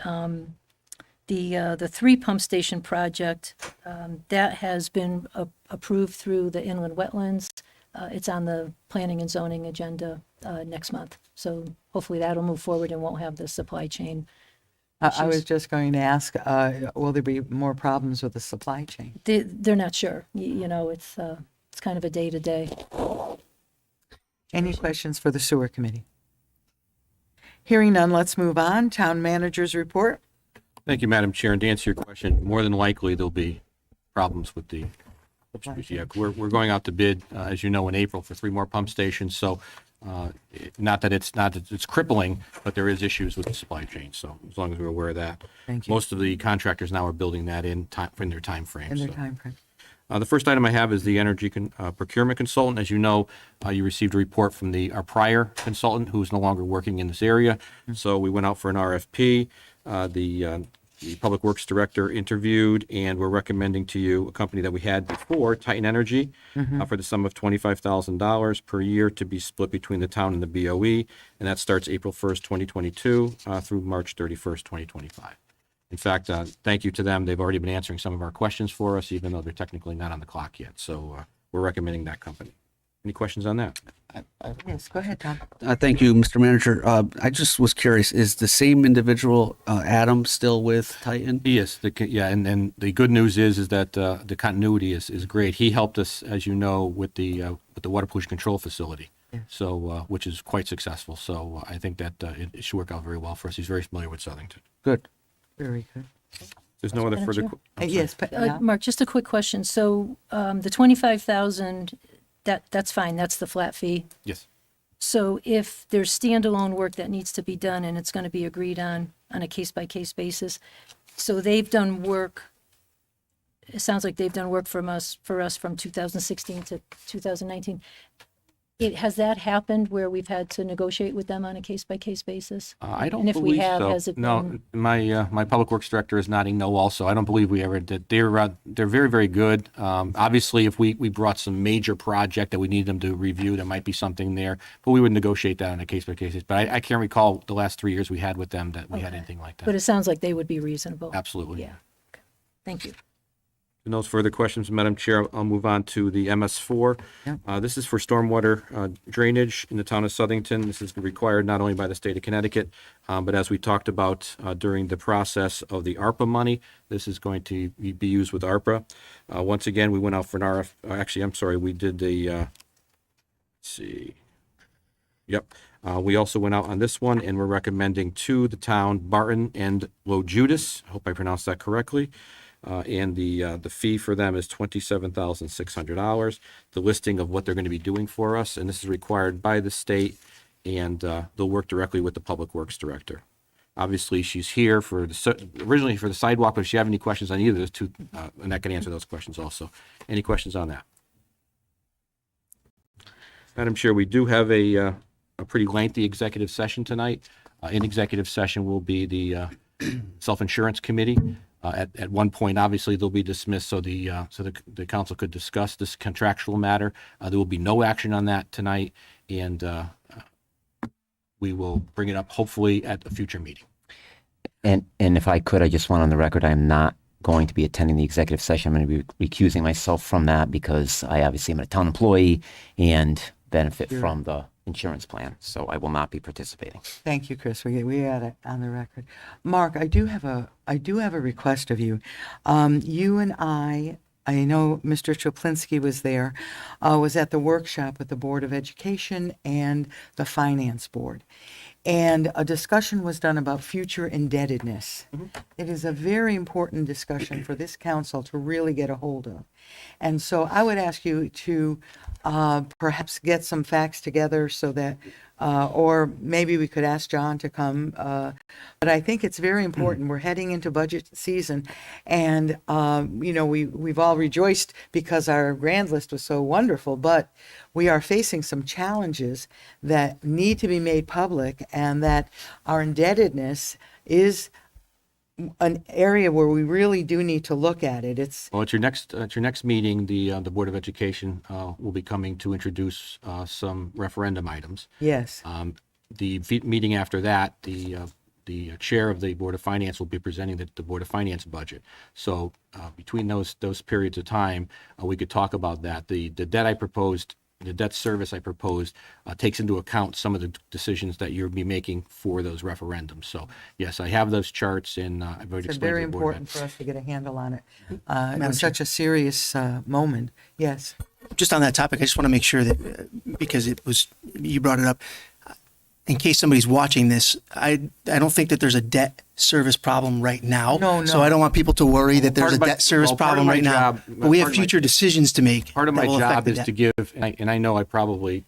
the 3 pump station project, that has been approved through the inland wetlands. It's on the planning and zoning agenda next month. So hopefully that'll move forward and won't have the supply chain. I was just going to ask, will there be more problems with the supply chain? They're not sure. It's kind of a day-to-day. Any questions for the sewer committee? Hearing none, let's move on. Town manager's report. Thank you, Madam Chair. And to answer your question, more than likely there'll be problems with the. Yeah, we're going out to bid, as you know, in April for 3 more pump stations. So, not that it's crippling, but there is issues with the supply chain. So, as long as we're aware of that, Thank you. most of the contractors now are building that in their time frame. In their so. time frame. The first item I have is the energy procurement consultant. As you know, you received a report from our prior consultant who's no longer working in this area. So we went out for an RFP. The Public Works Director interviewed, and we're recommending to you a company that we had before, Titan Energy, for the sum of $25,000 per year to be split between the town and the BOE, and that starts April 1st, 2022 through March 31st, 2025. In fact, thank you to them. They've already been answering some of our questions for us, even though they're technically not on the clock yet. So we're recommending that company. Any questions on that? Yes, go ahead, Tom. Thank you, Mr. Manager. I just was curious, is the same individual, Adam, still with Titan? He is. And the good news is that the continuity is great. He helped us, as you know, with the water pollution control facility. Yes. So, which is quite successful. So I think that it should work out very well for us. He's very familiar with Southington. Good. Very good. There's no other Madam further. Chair? Yes, yeah. Mark, just a quick question. So the 25,000, that's fine. That's the flat fee. Yes. So if there's standalone work that needs to be done and it's going to be agreed on a case-by-case basis, so they've done work, it sounds like they've done work for us from 2016 to 2019. Has that happened where we've had to negotiate with them on a case-by-case basis? I don't And if we believe have, so. has it No, been? my public works director is nodding no also. I don't believe we ever did. They're very, very good. Obviously, if we brought some major project that we need them to review, there might be something there, but we would negotiate that on a case-by-case basis. But I can't recall the last 3 years we had with them that we had anything like that. But it sounds like they would be reasonable. Absolutely. Yeah. Okay. Thank you. And those further questions, Madam Chair, I'll move on to the MS4. This is for stormwater drainage in the town of Southington. This is required not only by the state of Connecticut, but as we talked about during the process of the ARPA money, this is going to be used with ARPA. Once again, we went out for an RF. Actually, I'm sorry, we did the. Let's see. Yep. We also went out on this one, and we're recommending to the town Barton and Low Judas. I hope I pronounced that correctly. And the fee for them is $27,600. The listing of what they're going to be doing for us, and this is required by the state, and they'll work directly with the Public Works Director. Obviously, she's here for originally for the sidewalk, but if you have any questions on either of those two, Annette can answer those questions also. Any questions on that? Madam Chair, we do have a pretty lengthy executive session tonight. In executive session will be the Self-Insurance Committee. At one point, obviously, they'll be dismissed so the council could discuss this contractual matter. There will be no action on that tonight, and we will bring it up hopefully at a future meeting. And if I could, I just want on the record, I'm not going to be attending the executive session. I'm going to be recusing myself from that because I obviously am a town employee and benefit from the insurance plan, so I will not be participating. Thank you, Chris. We had it on the record. Mark, I do have a request of you. You and I know Mr. Chaplinsky was there, was at the workshop with the Board of Education and the Finance Board. And a discussion was done about future indebtedness. It is a very important discussion for this council to really get a hold of. And so I would ask you to perhaps get some facts together so that, or maybe we could ask John to come. But I think it's very important. We're heading into budget season, and we've all rejoiced because our grand list was so wonderful. But we are facing some challenges that need to be made public, and that our indebtedness is an area where we really do need to look at it. Well, at your next meeting, the Board of Education will be coming to introduce some referendum items. Yes. The meeting after that, the chair of the Board of Finance will be presenting the Board of Finance budget. So between those periods of time, we could talk about that. The debt service I proposed takes into account some of the decisions that you'll be making for those referendums. So yes, I have those charts, and I've already It's explained very to the board important for us to get a handle on it. It was such a serious moment. Yes. Just on that topic, I just want to make sure that, because you brought it up, in case somebody's watching this, I don't think that there's a debt service problem right now. No. So I don't want people to worry that there's a debt service problem right now. But we have future decisions to make. Part of my that will affect job the is debt. to give, and I know I probably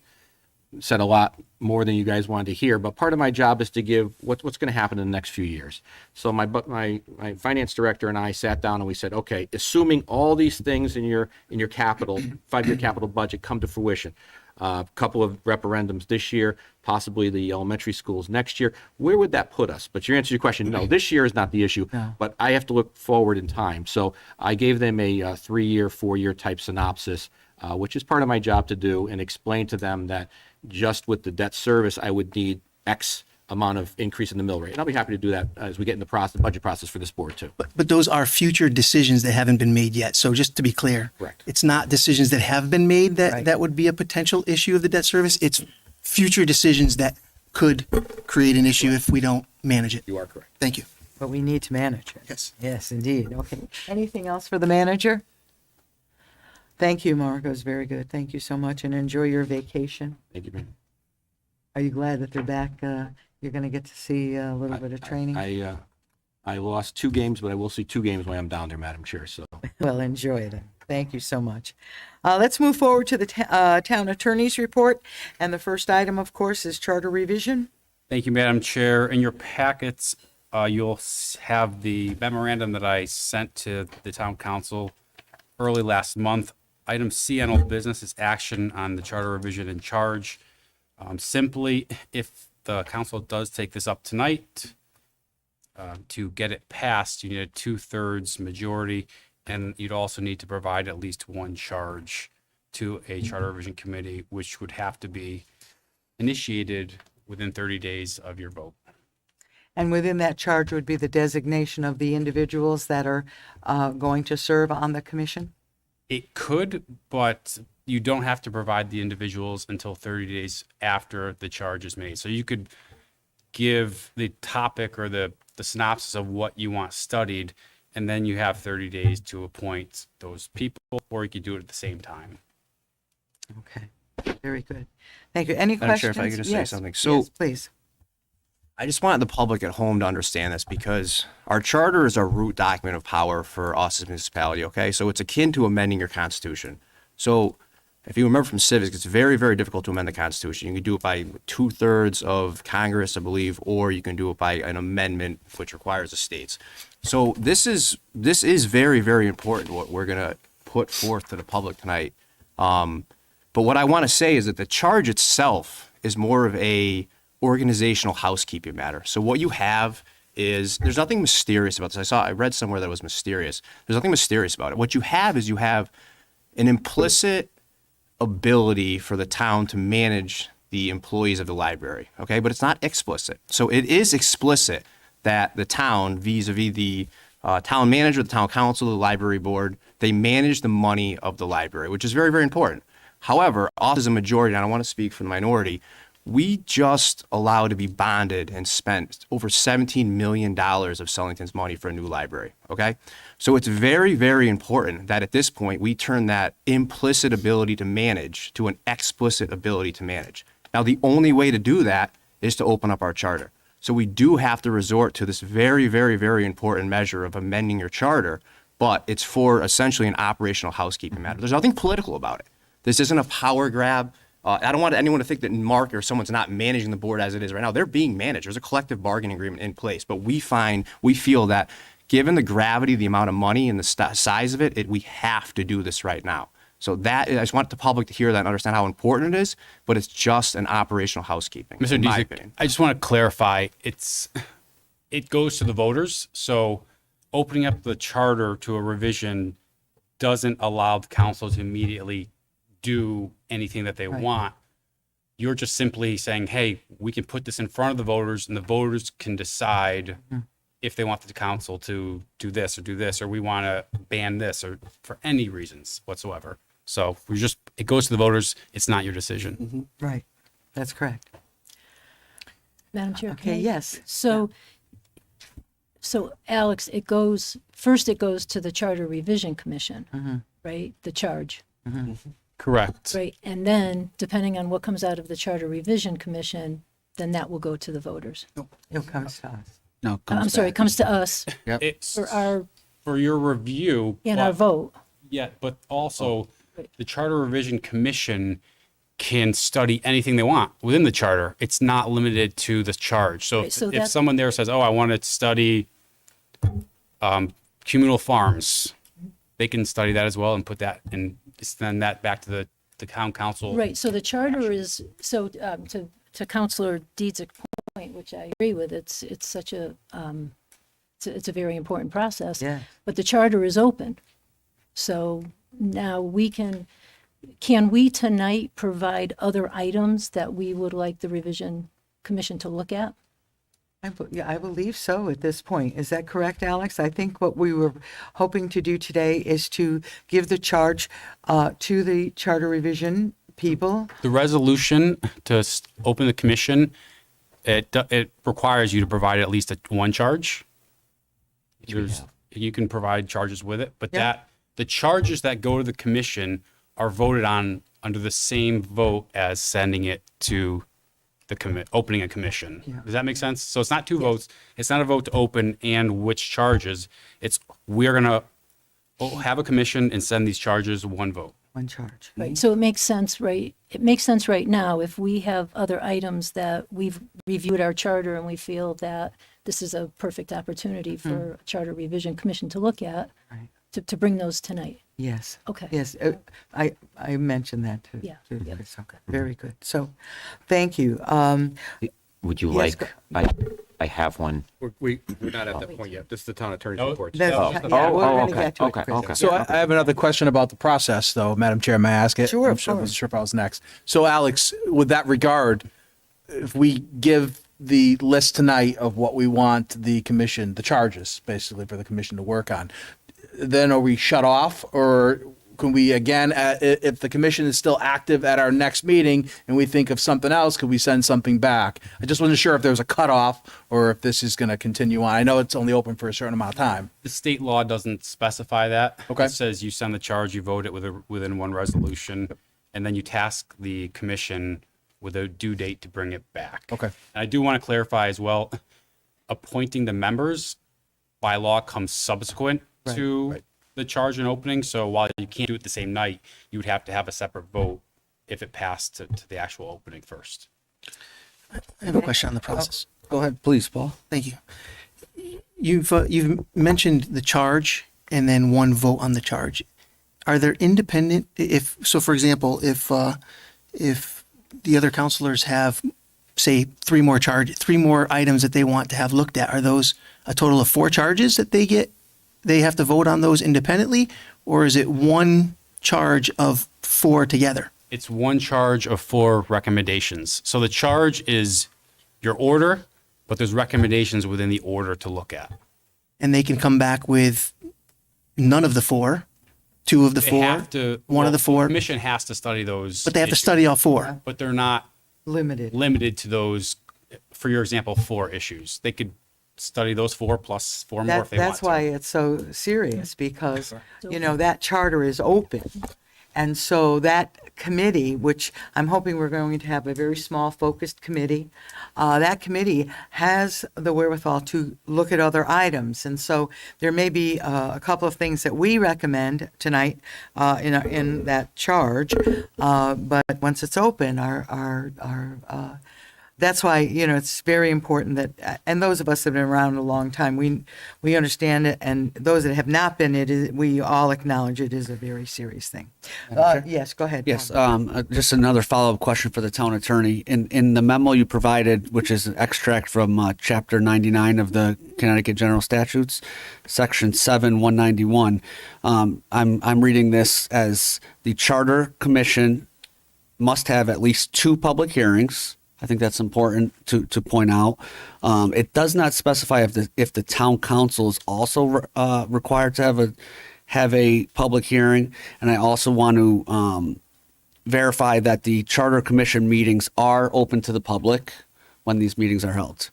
said a lot more than you guys wanted to hear, but part of my job is to give what's going to happen in the next few years. So my finance director and I sat down and we said, okay, assuming all these things in your capital 5-year capital budget come to fruition, a couple of referendums this year, possibly the elementary schools next year, where would that put us? But your answer to your question, no, this year is not the issue, but I have to look forward in time. So I gave them a 3-year, 4-year type synopsis, which is part of my job to do, and explain to them that just with the debt service, I would need X amount of increase in the mill rate. And I'll be happy to do that as we get in the budget process for this board too. But those are future decisions that haven't been made yet. So just to be clear, Correct. It's not decisions that have been made that, Right. that would be a potential issue of the debt service. It's future decisions that could create an issue if we don't manage it. You are correct. Thank you. But we need to manage it. Yes. Yes, indeed. Okay. Anything else for the manager? Thank you, Mark. It was very good. Thank you so much, and enjoy your vacation. Thank you, ma'am. Are you glad that they're back? You're going to get to see a little bit of training? I lost 2 games, but I will see 2 games when I'm down there, Madam Chair. So Well, enjoy it. Thank you so much. Let's move forward to the town attorney's report. And the first item, of course, is charter revision. Thank you, Madam Chair. In your packets, you'll have the memorandum that I sent to the town council early last month. Item C on old business is action on the charter revision and charge. Simply, if the council does take this up tonight, to get it passed, you need a 2/3 majority, and you'd also need to provide at least one charge to a charter revision committee, which would have to be initiated within 30 days of your vote. And within that charge would be the designation of the individuals that are going to serve on the commission? It could, but you don't have to provide the individuals until 30 days after the charge is made. So you could give the topic or the synopsis of what you want studied, and then you have 30 days to appoint those people, or you could do it at the same time. Okay, very good. Thank you. Any Madam Chair, questions? if I could just say Yes, something. So- yes, please. I just wanted the public at home to understand this because our charter is our root document of power for us as a municipality, okay? So it's akin to amending your constitution. So if you remember from civics, it's very, very difficult to amend the Constitution. You can do it by 2/3 of Congress, I believe, or you can do it by an amendment, which requires the states. So this is very, very important, what we're going to put forth to the public tonight. But what I want to say is that the charge itself is more of a organizational housekeeping matter. So what you have is, there's nothing mysterious about this. I read somewhere that it was mysterious. There's nothing mysterious about it. What you have is you have an implicit ability for the town to manage the employees of the library, okay? But it's not explicit. So it is explicit that the town, vis-a-vis the town manager, the town council, the library board, they manage the money of the library, which is very, very important. However, us as a majority, and I don't want to speak for the minority, we just allowed to be bonded and spent over $17 million of Sellington's money for a new library, okay? So it's very, very important that at this point, we turn that implicit ability to manage to an explicit ability to manage. Now, the only way to do that is to open up our charter. So we do have to resort to this very, very, very important measure of amending your charter, but it's for essentially an operational housekeeping matter. There's nothing political about it. This isn't a power grab. I don't want anyone to think that Mark or someone's not managing the board as it is right now. They're being managed. There's a collective bargaining agreement in place, but we feel that given the gravity, the amount of money, and the size of it, we have to do this right now. So I just want the public to hear that and understand how important it is, but it's just an operational housekeeping. Mr. in my Disick, opinion. I just want to clarify, it goes to the voters. So opening up the charter to a revision doesn't allow the council to immediately do anything that they want. You're just simply saying, hey, we can put this in front of the voters, and the voters can decide if they want the council to do this, or we want to ban this, or for any reasons whatsoever. So it goes to the voters. It's not your decision. Right, that's correct. Madam Chair. Okay, can I- yes. So Alex, it goes to the Charter Revision Commission, right? The charge, Correct. right? And then, depending on what comes out of the Charter Revision Commission, then that will go to the voters. It comes to us. No, I'm sorry, it comes to us It's for your review. our but- vote. Yeah, but also Right. the Charter Revision Commission can study anything they want within the charter. It's not limited to the charge. So, Right, so if that- someone there says, oh, I want to study communal farms, they can study that as well and put that and send that back to the town council. Right, so the charter is, to Counselor Deeds' point, which I agree with, it's such a, it's a very important process. Yeah. But the charter is open. So now can we tonight provide other items that we would like the revision commission to look at? I believe so at this point. Is that correct, Alex? I think what we were hoping to do today is to give the charge to the charter revision people. The resolution to open the commission, it requires you to provide at least one charge. You can provide charges with it, but the charges that go to the commission are voted on under the same vote as sending it to the opening a commission. Yeah. Does that make sense? So it's not two votes. It's not a vote to open and which charges. It's we're going to have a commission and send these charges one vote. One charge. Right, so it makes sense, right? It makes sense right now if we have other items that we've reviewed our charter and we feel that this is a perfect opportunity for a charter revision commission to look at, Right. to bring those tonight. Yes. Okay. Yes, I mentioned that too. Yeah, too. yeah. It's okay. Very good. So, thank you. Would you Yes, like, I have one. We're not at that point yet. This is the town attorney's report. That's- Oh, yeah, we're oh, gonna okay, get to it, okay, Chris. okay. So I have another question about the process, though, Madam Chair. May I ask it? Sure, I'm of sure, I course. wasn't sure if I was next. So, Alex, with that regard, if we give the list tonight of what we want the commission, the charges, basically, for the commission to work on, then are we shut off, or can we, again, if the commission is still active at our next meeting and we think of something else, could we send something back? I just wasn't sure if there was a cutoff or if this is going to continue on. I know it's only open for a certain amount of time. The state law doesn't specify that. Okay. It says you send the charge, you vote it within one resolution, and then you task the commission with a due date to bring it back. Okay. And I do want to clarify as well, appointing the members by law comes subsequent to the charge and opening. So while you can't do it the same night, you would have to have a separate vote if it passed to the actual opening first. I have a question on the process. Go ahead, please, Paul. Thank you. You've mentioned the charge and then one vote on the charge. Are there independent, for example, if the other counselors have, say, three more items that they want to have looked at, are those a total of 4 charges that they have to vote on those independently, or is it one charge of 4 together? It's one charge of 4 recommendations. So the charge is your order, but there's recommendations within the order to look at. And they can come back with none of the 4, 2 of the They 4, have to, one of the 4, The commission has to study those. but they have to issues, study all 4. But they're not Limited. to those, for your example, 4 issues. They could study those 4 plus 4 more if they want That's to. why it's so serious, because, that charter is open. And so that committee, which I'm hoping we're going to have a very small focused committee, that committee has the wherewithal to look at other items. And so there may be a couple of things that we recommend tonight in that charge. But once it's open, that's why, it's very important that, and those of us that have been around a long time, we understand it, and those that have not been, we all acknowledge it is a very serious thing. Yes, go ahead. Yes, Tom. just another follow-up question for the town attorney. In the memo you provided, which is an extract from Chapter 99 of the Connecticut General Statutes, Section 7191, I'm reading this as the Charter Commission must have at least 2 public hearings. I think that's important to point out. It does not specify if the town council is also required to have a public hearing, and I also want to verify that the Charter Commission meetings are open to the public when these meetings are held.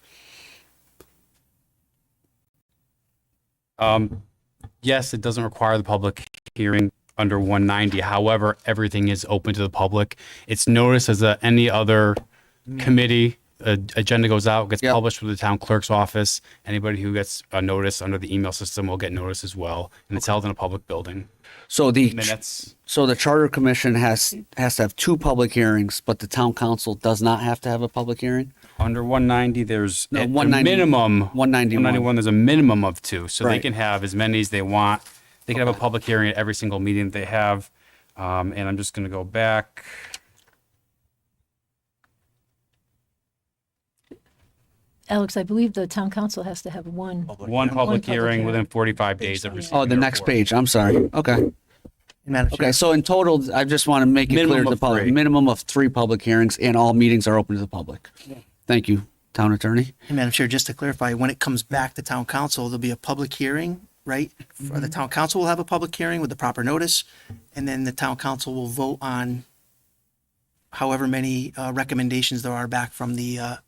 Yes, it doesn't require the public hearing under 190. However, everything is open to the public. It's noticed as any other committee. Agenda goes out, gets published with the town clerk's office. Anybody who gets a notice under the email system will get notice as well, and it's held in a public building. So the Minutes. So the Charter Commission has to have 2 public hearings, but the town council does not have to have a public hearing? Under 190, there's No, a 190 minimum. 191. There's a minimum of 2, so they Right. can have as many as they want. They can have a public hearing at every single meeting that they have. And I'm just going to go back. Alex, I believe the town council has to have one. One public hearing within 45 days of receiving Oh, the a next report. page. I'm sorry. Okay. Madam Chair. Okay. So in total, I just want to make it clear Minimum to the of public, 3. minimum of 3 public hearings, and all meetings are open to the public. Thank you, town attorney. And Madam Chair, just to clarify, when it comes back to town council, there'll be a public hearing, right? For the town council will have a public hearing with the proper notice, and then the town council will vote on however many recommendations there are back from the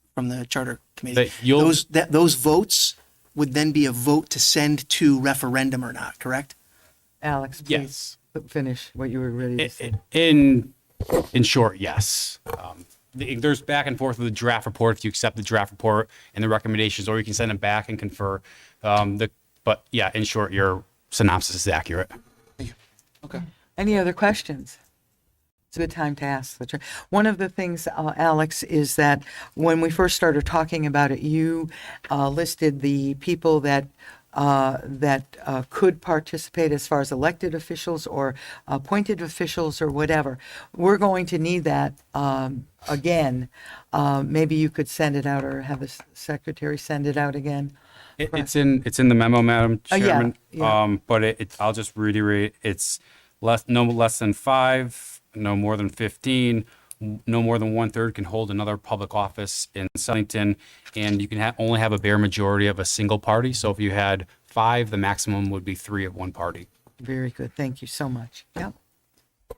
charter committee. Those votes would then be a vote to send to referendum or not, correct? Alex, please finish what you were ready to say. In short, yes. There's back and forth with the draft report if you accept the draft report and the recommendations, or you can send them back and confer. But yeah, in short, your synopsis is accurate. Okay. Any other questions? It's a good time to ask. One of the things, Alex, is that when we first started talking about it, you listed the people that could participate as far as elected officials or appointed officials or whatever. We're going to need that again. Maybe you could send it out or have the secretary send it out again. It's in the memo, Madam Yeah, Chairman. yeah. But I'll just reiterate, it's no less than 5, no more than 15, no more than 1/3 can hold another public office in Southington, and you can only have a bare majority of a single party. So if you had 5, the maximum would be 3 of one party. Very good. Thank you so much. Yep.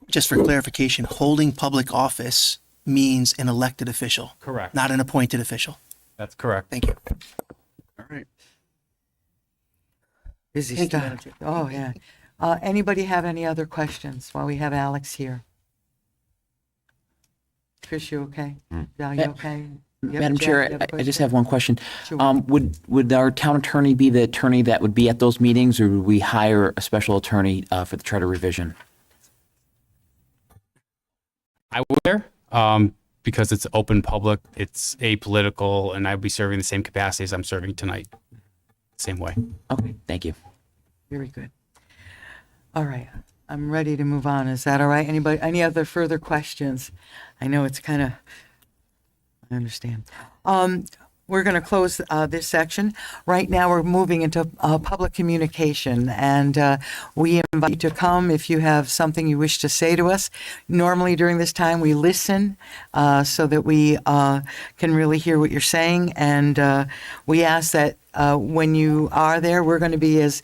Just for clarification, holding public office means an elected official. Correct. Not an appointed official. That's correct. Thank you. All right. Busy Thank you, stuff. Madam Chair. Oh, yeah. Anybody have any other questions while we have Alex here? Chris, you okay? Val, you okay? Yep, Madam Jack, Chair, you have a I just question? have one question. Sure. Would our town attorney be the attorney that would be at those meetings, or would we hire a special attorney for the charter revision? I would there, because it's open public, it's apolitical, and I'd be serving the same capacity as I'm serving tonight. Same way. Okay, thank you. Very good. All right. I'm ready to move on. Is that all right? Anybody, any other further questions? I know it's kind of, I understand. We're going to close this section. Right now, we're moving into public communication, and we invite you to come if you have something you wish to say to us. Normally, during this time, we listen so that we can really hear what you're saying, and we ask that when you are there, we're going to be as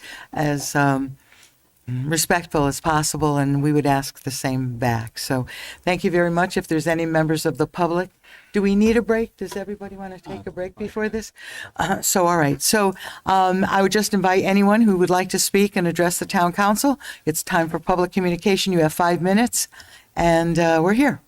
respectful as possible, and we would ask the same back. So thank you very much. If there's any members of the public, do we need a break? Does everybody want to take a break before this? All right. So I would just invite anyone who would like to speak and address the town council. It's time for public communication. You have 5 minutes, and we're here.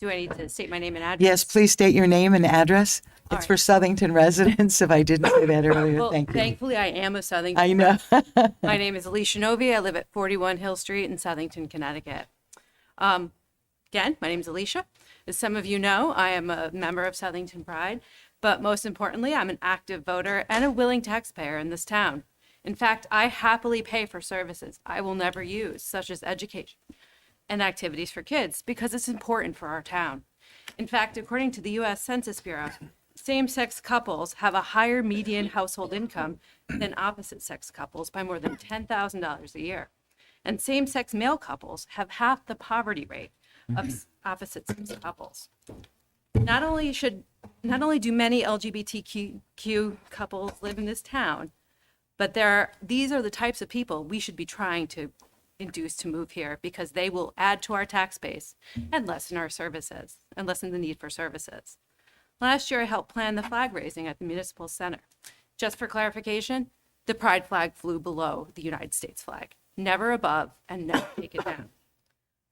Do I need to state my name and address? Yes, please state your name and address. All It's right. for Southington residents, if I didn't say that earlier. Well, Thank you. thankfully, I am a Southington. I know. My name is Alicia Novi. I live at 41 Hill Street in Southington, Connecticut. Again, my name is Alicia. As some of you know, I am a member of Southington Pride, but most importantly, I'm an active voter and a willing taxpayer in this town. In fact, I happily pay for services I will never use, such as education and activities for kids, because it's important for our town. In fact, according to the U.S. Census Bureau, same-sex couples have a higher median household income than opposite-sex couples by more than $10,000 a year. And same-sex male couples have half the poverty rate of opposite-sex couples. Not only do many LGBTQ couples live in this town, but these are the types of people we should be trying to induce to move here, because they will add to our tax base and lessen our services and lessen the need for services. Last year, I helped plan the flag raising at the Municipal Center. Just for clarification, the pride flag flew below the United States flag, never above and never taken down.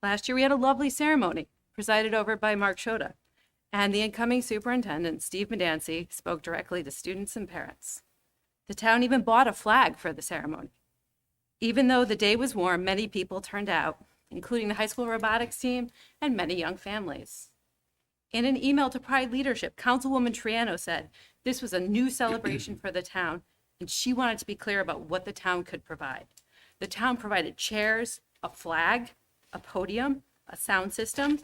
Last year, we had a lovely ceremony presided over by Mark Shota, and the incoming superintendent, Steve Medancy, spoke directly to students and parents. The town even bought a flag for the ceremony. Even though the day was warm, many people turned out, including the high school robotics team and many young families. In an email to Pride leadership, Councilwoman Triano said this was a new celebration for the town, and she wanted to be clear about what the town could provide. The town provided chairs, a flag, a podium, a sound system.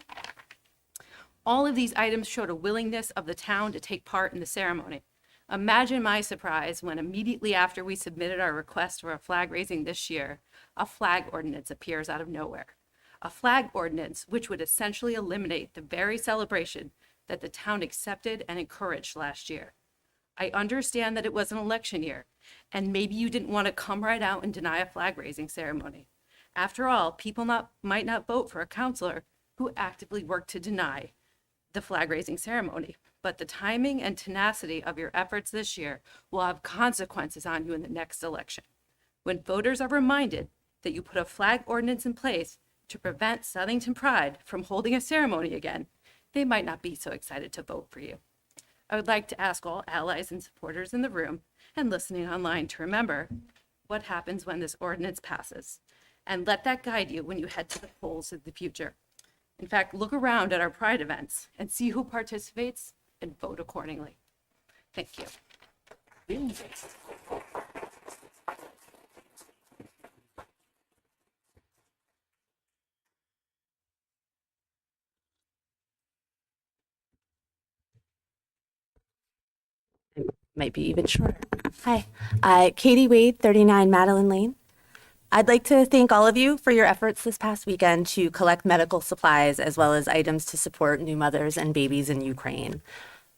All of these items showed a willingness of the town to take part in the ceremony. Imagine my surprise when immediately after we submitted our request for a flag raising this year, a flag ordinance appears out of nowhere. A flag ordinance which would essentially eliminate the very celebration that the town accepted and encouraged last year. I understand that it was an election year, and maybe you didn't want to come right out and deny a flag raising ceremony. After all, people might not vote for a counselor who actively worked to deny the flag raising ceremony, but the timing and tenacity of your efforts this year will have consequences on you in the next election. When voters are reminded that you put a flag ordinance in place to prevent Southington Pride from holding a ceremony again, they might not be so excited to vote for you. I would like to ask all allies and supporters in the room and listening online to remember what happens when this ordinance passes, and let that guide you when you head to the polls in the future. In fact, look around at our Pride events and see who participates and vote accordingly. Thank you. Might be even shorter. Hi, Katie Wade, 39 Madeline Lane. I'd like to thank all of you for your efforts this past weekend to collect medical supplies as well as items to support new mothers and babies in Ukraine.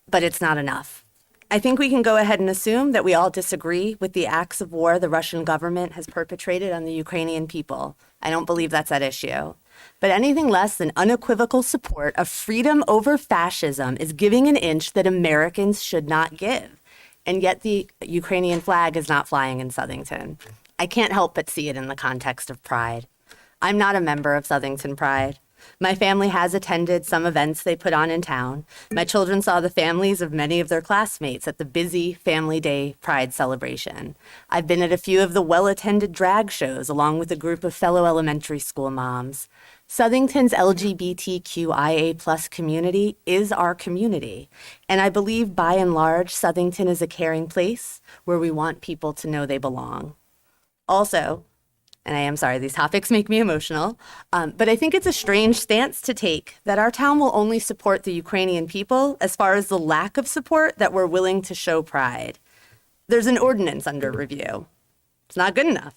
But it's not enough. I think we can go ahead and assume that we all disagree with the acts of war the Russian government has perpetrated on the Ukrainian people. I don't believe that's at issue. But anything less than unequivocal support of freedom over fascism is giving an inch that Americans should not give. And yet the Ukrainian flag is not flying in Southington. I can't help but see it in the context of Pride. I'm not a member of Southington Pride. My family has attended some events they put on in town. My children saw the families of many of their classmates at the busy Family Day Pride celebration. I've been at a few of the well-attended drag shows along with a group of fellow elementary school moms. Southington's LGBTQIA+ community is our community, and I believe by and large Southington is a caring place where we want people to know they belong. Also, and I am sorry, these topics make me emotional, but I think it's a strange stance to take that our town will only support the Ukrainian people as far as the lack of support that we're willing to show Pride. There's an ordinance under review. It's not good enough.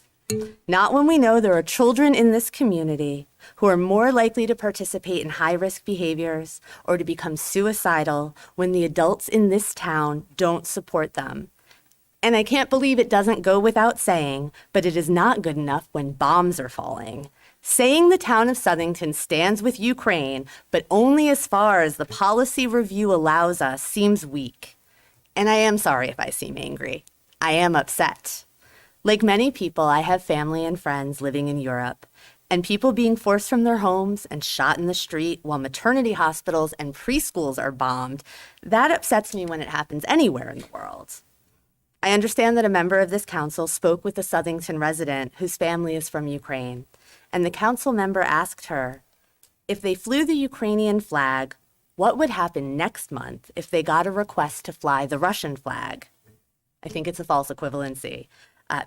Not when we know there are children in this community who are more likely to participate in high-risk behaviors or to become suicidal when the adults in this town don't support them. And I can't believe it doesn't go without saying, but it is not good enough when bombs are falling. Saying the town of Southington stands with Ukraine, but only as far as the policy review allows us, seems weak. And I am sorry if I seem angry. I am upset. Like many people, I have family and friends living in Europe, and people being forced from their homes and shot in the street while maternity hospitals and preschools are bombed, that upsets me when it happens anywhere in the world. I understand that a member of this council spoke with a Southington resident whose family is from Ukraine, and the council member asked her, if they flew the Ukrainian flag, what would happen next month if they got a request to fly the Russian flag? I think it's a false equivalency.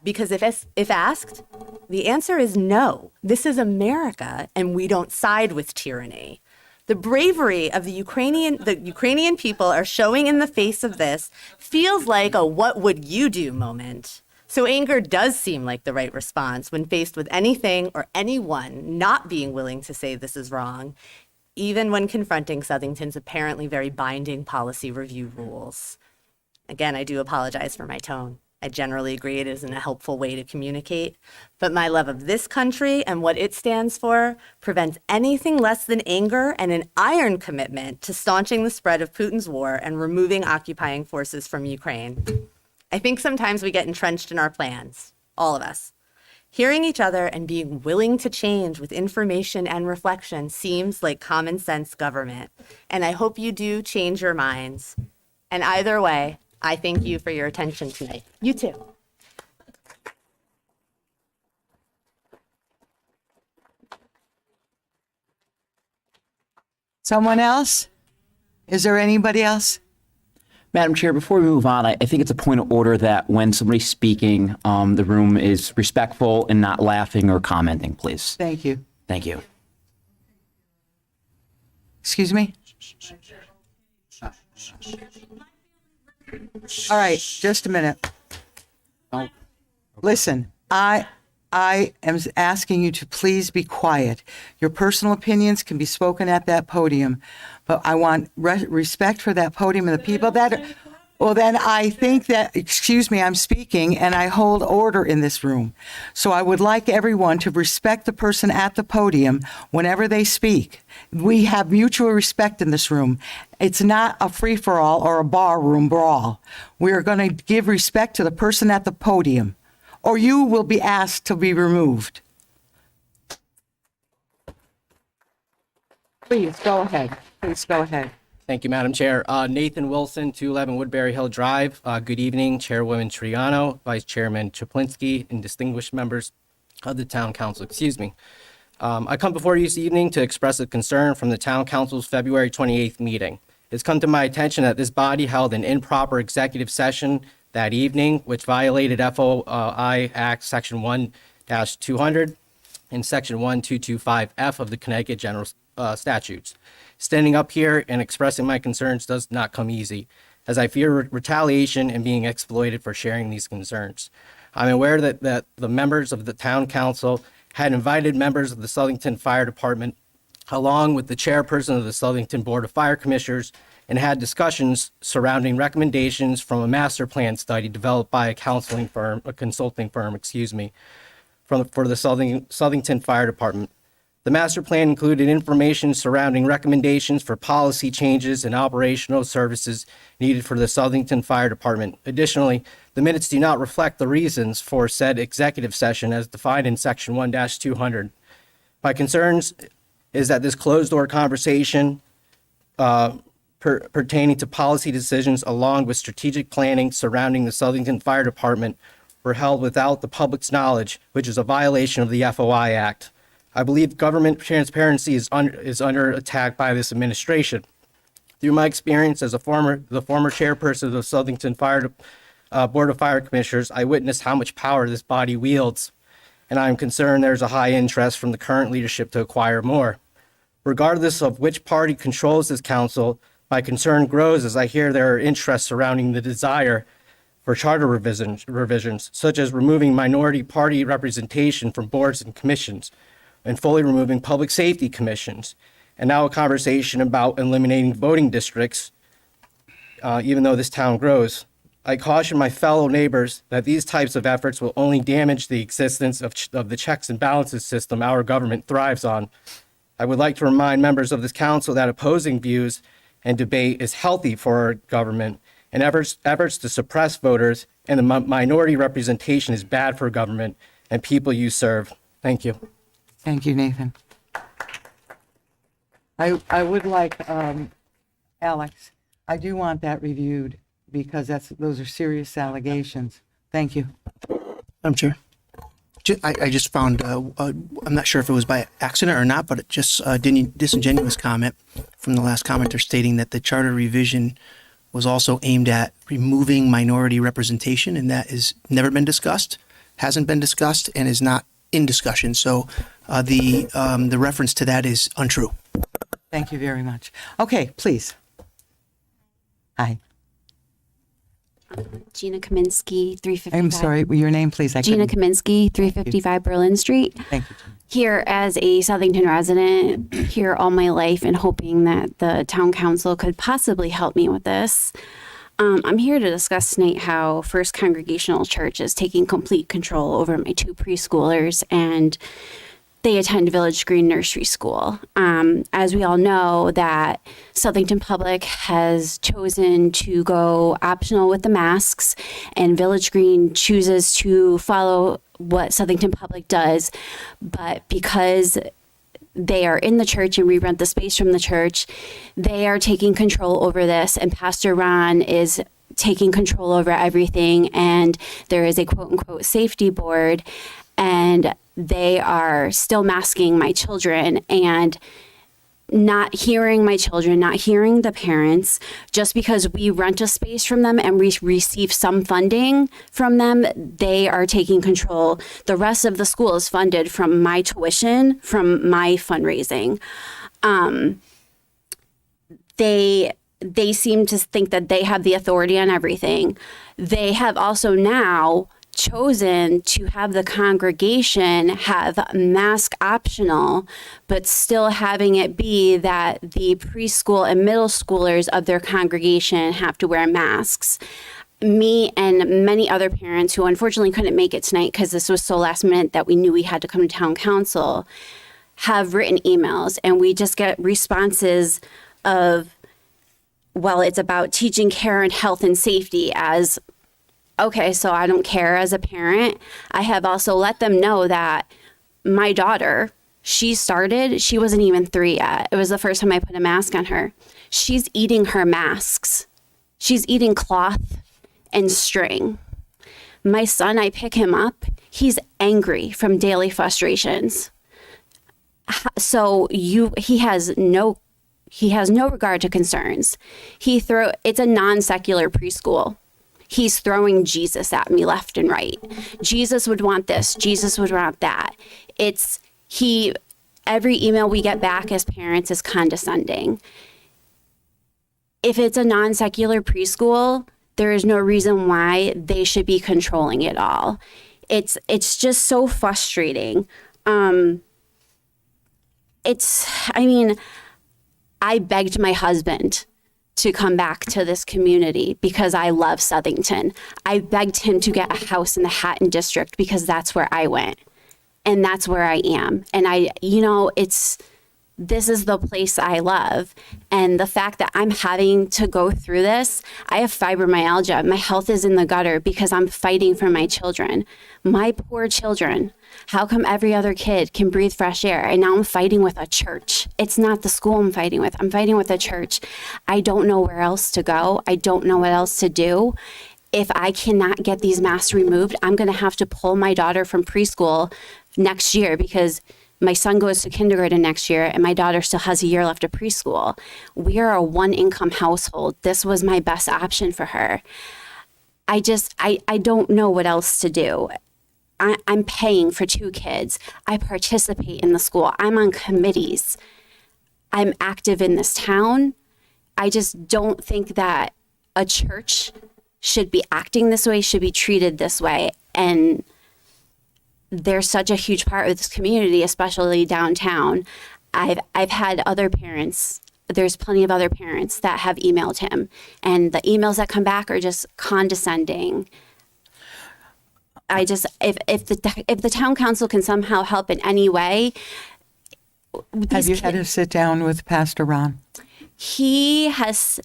Because if asked, the answer is no. This is America, and we don't side with tyranny. The bravery of the Ukrainian people are showing in the face of this feels like a what would you do moment. So anger does seem like the right response when faced with anything or anyone not being willing to say this is wrong, even when confronting Southington's apparently very binding policy review rules. Again, I do apologize for my tone. I generally agree it isn't a helpful way to communicate, but my love of this country and what it stands for prevents anything less than anger and an iron commitment to staunching the spread of Putin's war and removing occupying forces from Ukraine. I think sometimes we get entrenched in our plans, all of us. Hearing each other and being willing to change with information and reflection seems like common sense government, and I hope you do change your minds. And either way, I thank you for your attention tonight. You too. Someone else? Is there anybody else? Madam Chair, before we move on, I think it's a point of order that when somebody's speaking, the room is respectful and not laughing or commenting, please. Thank you. Thank you. Excuse me? All right, just a minute. Listen, I am asking you to please be quiet. Your personal opinions can be spoken at that podium, but I want respect for that podium and the people that... Well, then I think that, excuse me, I'm speaking and I hold order in this room. So I would like everyone to respect the person at the podium whenever they speak. We have mutual respect in this room. It's not a free-for-all or a barroom brawl. We are going to give respect to the person at the podium, or you will be asked to be removed. Please go ahead. Please go ahead. Thank you, Madam Chair. Nathan Wilson, 211 Woodbury Hill Drive. Good evening, Chairwoman Triano, Vice Chairman Chaplinsky, and distinguished members of the Town Council. Excuse me. I come before you this evening to express a concern from the Town Council's February 28th meeting. It's come to my attention that this body held an improper executive session that evening, which violated FOI Act Section 1-200 and Section 1225F of the Connecticut General Statutes. Standing up here and expressing my concerns does not come easy, as I fear retaliation and being exploited for sharing these concerns. I'm aware that the members of the Town Council had invited members of the Southington Fire Department, along with the chairperson of the Southington Board of Fire Commissioners, and had discussions surrounding recommendations from a master plan study developed by a consulting firm, for the Southington Fire Department. The master plan included information surrounding recommendations for policy changes and operational services needed for the Southington Fire Department. Additionally, the minutes do not reflect the reasons for said executive session as defined in Section 1-200. My concerns is that this closed-door conversation pertaining to policy decisions along with strategic planning surrounding the Southington Fire Department were held without the public's knowledge, which is a violation of the FOI Act. I believe government transparency is under attack by this administration. Through my experience as the former chairperson of the Southington Board of Fire Commissioners, I witnessed how much power this body wields, and I am concerned there's a high interest from the current leadership to acquire more. Regardless of which party controls this council, my concern grows as I hear there are interests surrounding the desire for charter revisions, such as removing minority party representation from boards and commissions, and fully removing public safety commissions, and now a conversation about eliminating voting districts, even though this town grows. I caution my fellow neighbors that these types of efforts will only damage the existence of the checks and balances system our government thrives on. I would like to remind members of this council that opposing views and debate is healthy for our government, and efforts to suppress voters and the minority representation is bad for government and people you serve. Thank you. Thank you, Nathan. I would like, Alex, I do want that reviewed because those are serious allegations. Thank you. Madam Chair. I just found, I'm not sure if it was by accident or not, but it just disingenuous comment from the last commenter stating that the charter revision was also aimed at removing minority representation, and that has never been discussed, hasn't been discussed, and is not in discussion. So the reference to that is untrue. Thank you very much. Okay, please. Hi. Gina Kaminsky, 355. I'm sorry, your name, please. Gina Kaminsky, 355 Berlin Street. Thank you, Gina. Here as a Southington resident, here all my life, and hoping that the town council could possibly help me with this. I'm here to discuss tonight how First Congregational Church is taking complete control over my two preschoolers, and they attend Village Green Nursery School. As we all know, that Southington Public has chosen to go optional with the masks, and Village Green chooses to follow what Southington Public does. But because they are in the church and we rent the space from the church, they are taking control over this, and Pastor Ron is taking control over everything, and there is a quote-unquote safety board, and they are still masking my children and not hearing my children, not hearing the parents. Just because we rent a space from them and we receive some funding from them, they are taking control. The rest of the school is funded from my tuition, from my fundraising. They seem to think that they have the authority on everything. They have also now chosen to have the congregation have mask optional, but still having it be that the preschool and middle schoolers of their congregation have to wear masks. Me and many other parents who unfortunately couldn't make it tonight because this was so last minute that we knew we had to come to town council have written emails, and we just get responses of, well, it's about teaching care and health and safety as, okay, so I don't care as a parent. I have also let them know that my daughter, she wasn't even 3 yet. It was the first time I put a mask on her. she's eating her masks. She's eating cloth and string. My son, I pick him up. He's angry from daily frustrations. So he has no regard to concerns. It's a non-secular preschool. He's throwing Jesus at me left and right. Jesus would want this. Jesus would want that. Every email we get back as parents is condescending. If it's a non-secular preschool, there is no reason why they should be controlling it all. It's just so frustrating. I begged my husband to come back to this community because I love Southington. I begged him to get a house in the Hatton district because that's where I went. And that's where I am. And this is the place I love. And the fact that I'm having to go through this, I have fibromyalgia. My health is in the gutter because I'm fighting for my children. My poor children. How come every other kid can breathe fresh air? And now I'm fighting with a church. It's not the school I'm fighting with. I'm fighting with a church. I don't know where else to go. I don't know what else to do. If I cannot get these masks removed, I'm going to have to pull my daughter from preschool next year because my son goes to kindergarten next year and my daughter still has a year left of preschool. We are a one-income household. This was my best option for her. I don't know what else to do. I'm paying for 2 kids. I participate in the school. I'm on committees. I'm active in this town. I just don't think that a church should be acting this way, should be treated this way. And they're such a huge part of this community, especially downtown. I've had other parents, there's plenty of other parents that have emailed him, and the emails that come back are just condescending. If the town council can somehow help in any way. Have you had a sit down with Pastor Ron? He has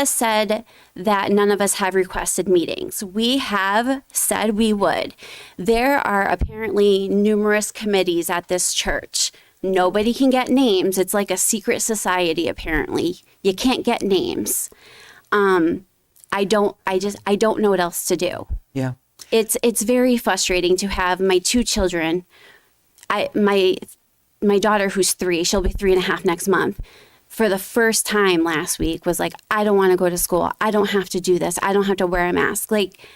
said that none of us have requested meetings. We have said we would. There are apparently numerous committees at this church. Nobody can get names. It's like a secret society, apparently. You can't get names. I don't know what else to do. Yeah. It's very frustrating to have my 2 children. My daughter, who's 3, she'll be 3.5 next month, for the first time last week was like, I don't want to go to school. I don't have to do this. I don't have to wear a mask. Like,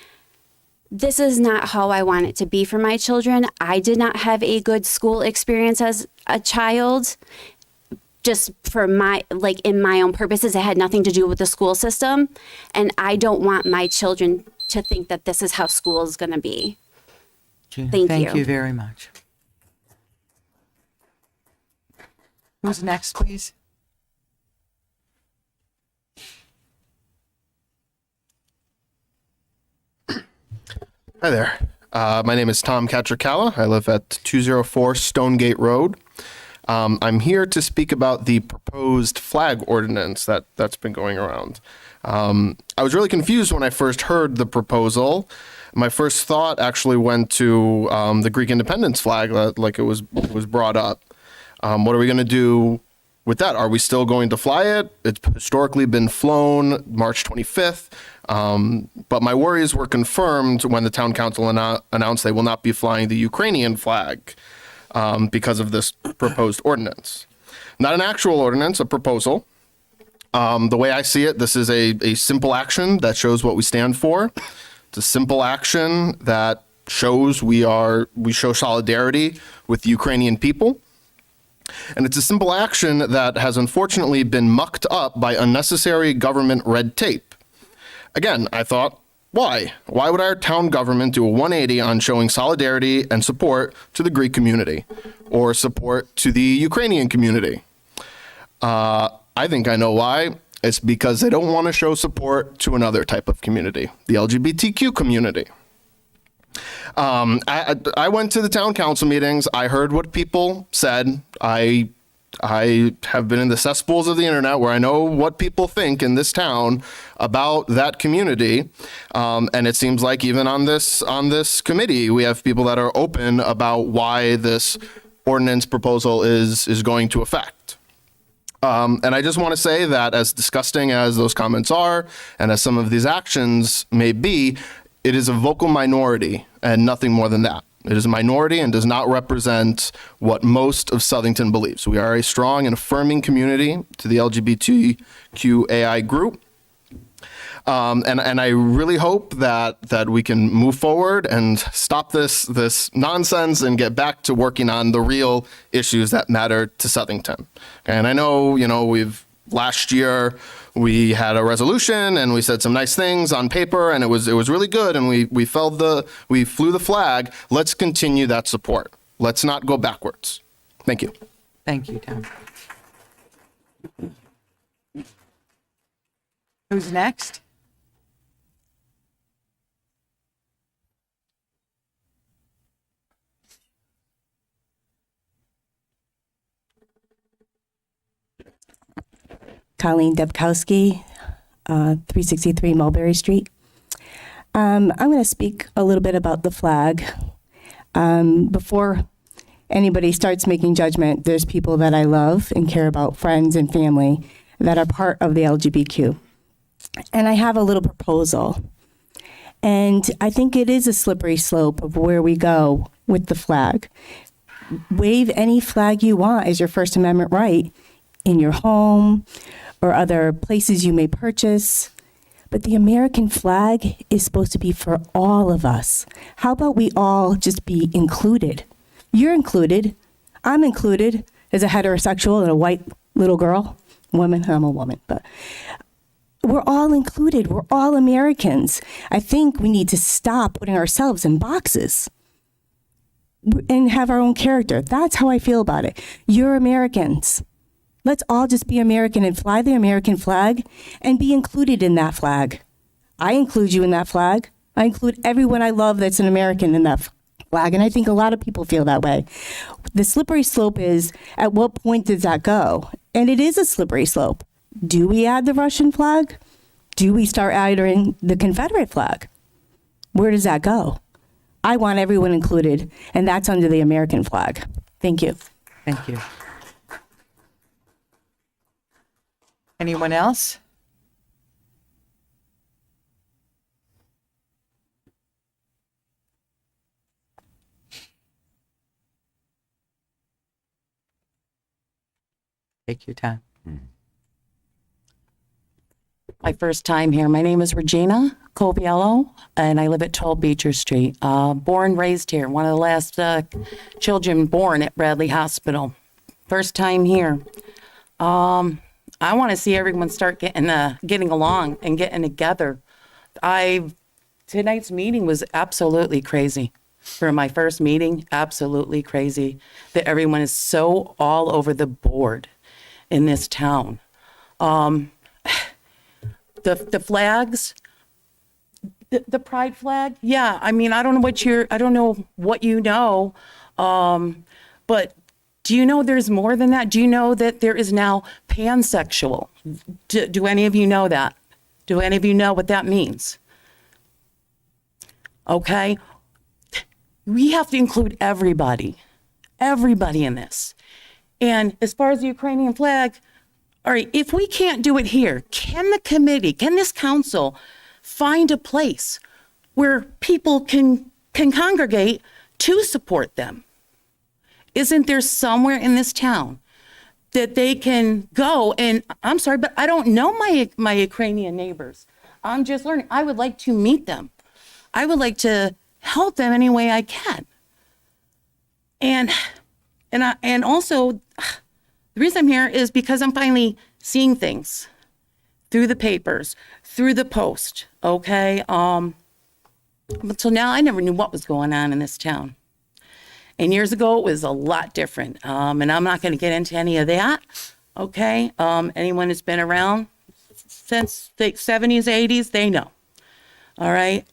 this is not how I want it to be for my children. I did not have a good school experience as a child. Just for in my own purposes, it had nothing to do with the school system. And I don't want my children to think that this is how school is going to be. Thank you very much. Who's next, please? Hi there. My name is Tom Catricalla. I live at 204 Stonegate Road. I'm here to speak about the proposed flag ordinance that's been going around. I was really confused when I first heard the proposal. My first thought actually went to the Greek independence flag, like it was brought up. What are we going to do with that? Are we still going to fly it? It's historically been flown March 25th. But my worries were confirmed when the town council announced they will not be flying the Ukrainian flag because of this proposed ordinance. Not an actual ordinance, a proposal. The way I see it, this is a simple action that shows what we stand for. It's a simple action that shows we show solidarity with the Ukrainian people. And it's a simple action that has unfortunately been mucked up by unnecessary government red tape. Again, I thought, why? Why would our town government do a 180 on showing solidarity and support to the Greek community or support to the Ukrainian community? I think I know why. It's because they don't want to show support to another type of community, the LGBTQ community. I went to the town council meetings. I heard what people said. I have been in the cesspools of the internet where I know what people think in this town about that community. And it seems like even on this committee, we have people that are open about why this ordinance proposal is going to affect. And I just want to say that as disgusting as those comments are, and as some of these actions may be, it is a vocal minority and nothing more than that. It is a minority and does not represent what most of Southington believes. We are a strong and affirming community to the LGBTQAI group. And I really hope that we can move forward and stop this nonsense and get back to working on the real issues that matter to Southington. And I know, last year we had a resolution and we said some nice things on paper and it was really good and we flew the flag. Let's continue that support. Let's not go backwards. Thank you. Thank you, Tom. Who's next? Colleen Debkowski, 363 Mulberry Street. I'm going to speak a little bit about the flag. Before anybody starts making judgment, there's people that I love and care about, friends and family, that are part of the LGBTQ. And I have a little proposal. And I think it is a slippery slope of where we go with the flag. Wave any flag you want as your First Amendment right in your home or other places you may purchase. But the American flag is supposed to be for all of us. How about we all just be included? You're included. I'm included as a heterosexual and a white little girl, woman. I'm a woman, but we're all included. We're all Americans. I think we need to stop putting ourselves in boxes and have our own character. That's how I feel about it. You're Americans. Let's all just be American and fly the American flag and be included in that flag. I include you in that flag. I include everyone I love that's an American in that flag. And I think a lot of people feel that way. The slippery slope is, at what point does that go? And it is a slippery slope. Do we add the Russian flag? Do we start adding the Confederate flag? Where does that go? I want everyone included, and that's under the American flag. Thank you. Thank you. Anyone else? Take your time. My first time here. My name is Regina Coviello, and I live at 12 Beecher Street. Born, raised here. One of the last children born at Bradley Hospital. First time here. I want to see everyone start getting along and getting together. Tonight's meeting was absolutely crazy. For my first meeting, absolutely crazy that everyone is so all over the board in this town. The flags, the pride flag. Yeah, I mean, I don't know what you know, but do you know there's more than that? Do you know that there is now pansexual? Do any of you know that? Do any of you know what that means? Okay. We have to include everybody in this. And as far as the Ukrainian flag, all right, if we can't do it here, can this council find a place where people can congregate to support them? Isn't there somewhere in this town that they can go? And I'm sorry, but I don't know my Ukrainian neighbors. I'm just learning. I would like to meet them. I would like to help them any way I can. And also, the reason I'm here is because I'm finally seeing things through the papers, through the post, okay? Until now, I never knew what was going on in this town. And years ago, it was a lot different. And I'm not going to get into any of that, okay? Anyone who's been around since the 70s, 80s, they know, all right?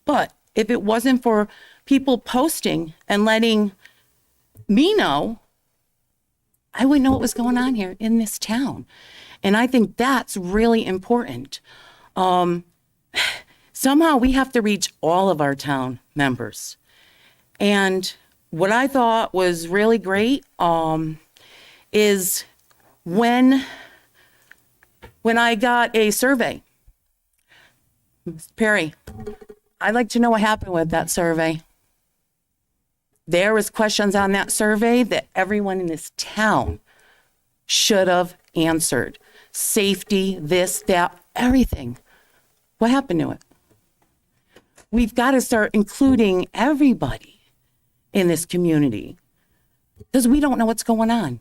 But if it wasn't for people posting and letting me know, I wouldn't know what was going on here in this town. And I think that's really important. Somehow we have to reach all of our town members. And what I thought was really great is when I got a survey. Ms. Perry, I'd like to know what happened with that survey. There was questions on that survey that everyone in this town should have answered. Safety, this, that, everything. What happened to it? We've got to start including everybody in this community because we don't know what's going on.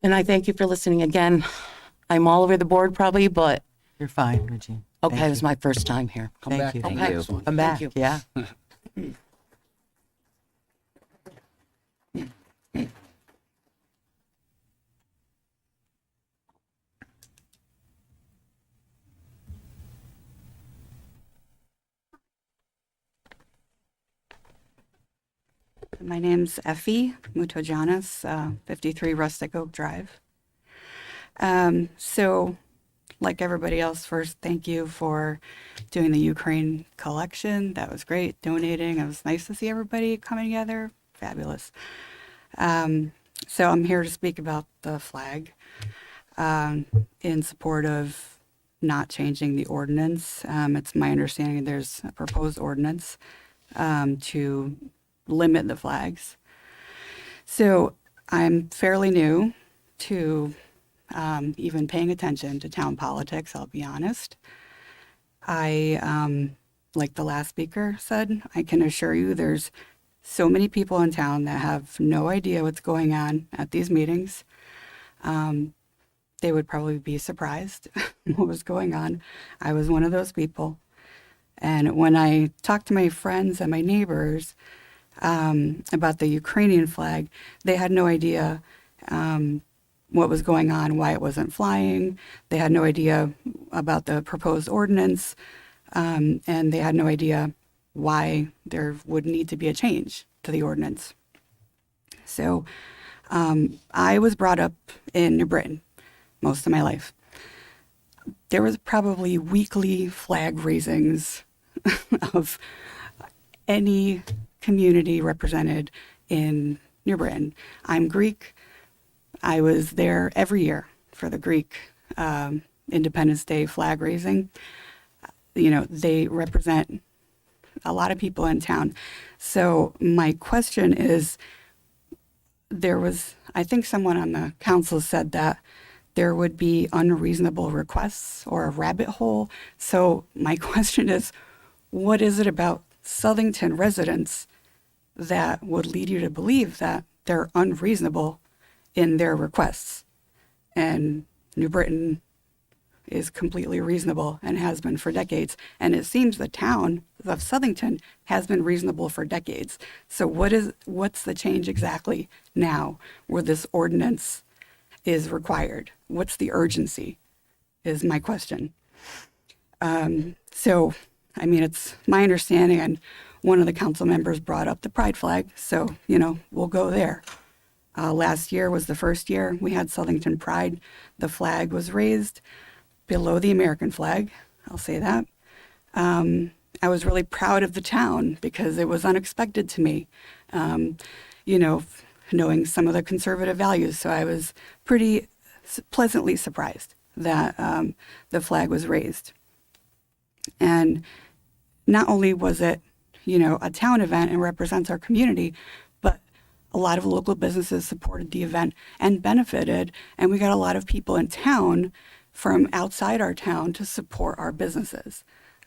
And I thank you for listening again. I'm all over the board probably, but. You're fine, Regine. Okay, it was my first time here. Thank back. you. Okay. Thank you. Come back, Thank you. yeah. My name's Effie Mutojanis, 53 Rustic Oak Drive. So, like everybody else, first, thank you for doing the Ukraine collection. That was great. Donating. It was nice to see everybody coming together. Fabulous. So I'm here to speak about the flag in support of not changing the ordinance. It's my understanding there's a proposed ordinance to limit the flags. So I'm fairly new to even paying attention to town politics, I'll be honest. I, like the last speaker said, I can assure you there's so many people in town that have no idea what's going on at these meetings. They would probably be surprised what was going on. I was one of those people. And when I talked to my friends and my neighbors about the Ukrainian flag, they had no idea what was going on, why it wasn't flying. They had no idea about the proposed ordinance, and they had no idea why there would need to be a change to the ordinance. So I was brought up in New Britain most of my life. There was probably weekly flag raisings of any community represented in New Britain. I'm Greek. I was there every year for the Greek Independence Day flag raising. You know, they represent a lot of people in town. So my question is, I think someone on the council said that there would be unreasonable requests or a rabbit hole. So my question is, what is it about Southington residents that would lead you to believe that they're unreasonable in their requests? And New Britain is completely reasonable and has been for decades. And it seems the town of Southington has been reasonable for decades. So what's the change exactly now where this ordinance is required? What's the urgency is my question. So, I mean, it's my understanding, and one of the council members brought up the pride flag. So, we'll go there. Last year was the first year we had Southington Pride. The flag was raised below the American flag. I'll say that. I was really proud of the town because it was unexpected to me, knowing some of the conservative values. So I was pretty pleasantly surprised that the flag was raised. And not only was it, a town event and represents our community, but a lot of local businesses supported the event and benefited. And we got a lot of people in town from outside our town to support our businesses.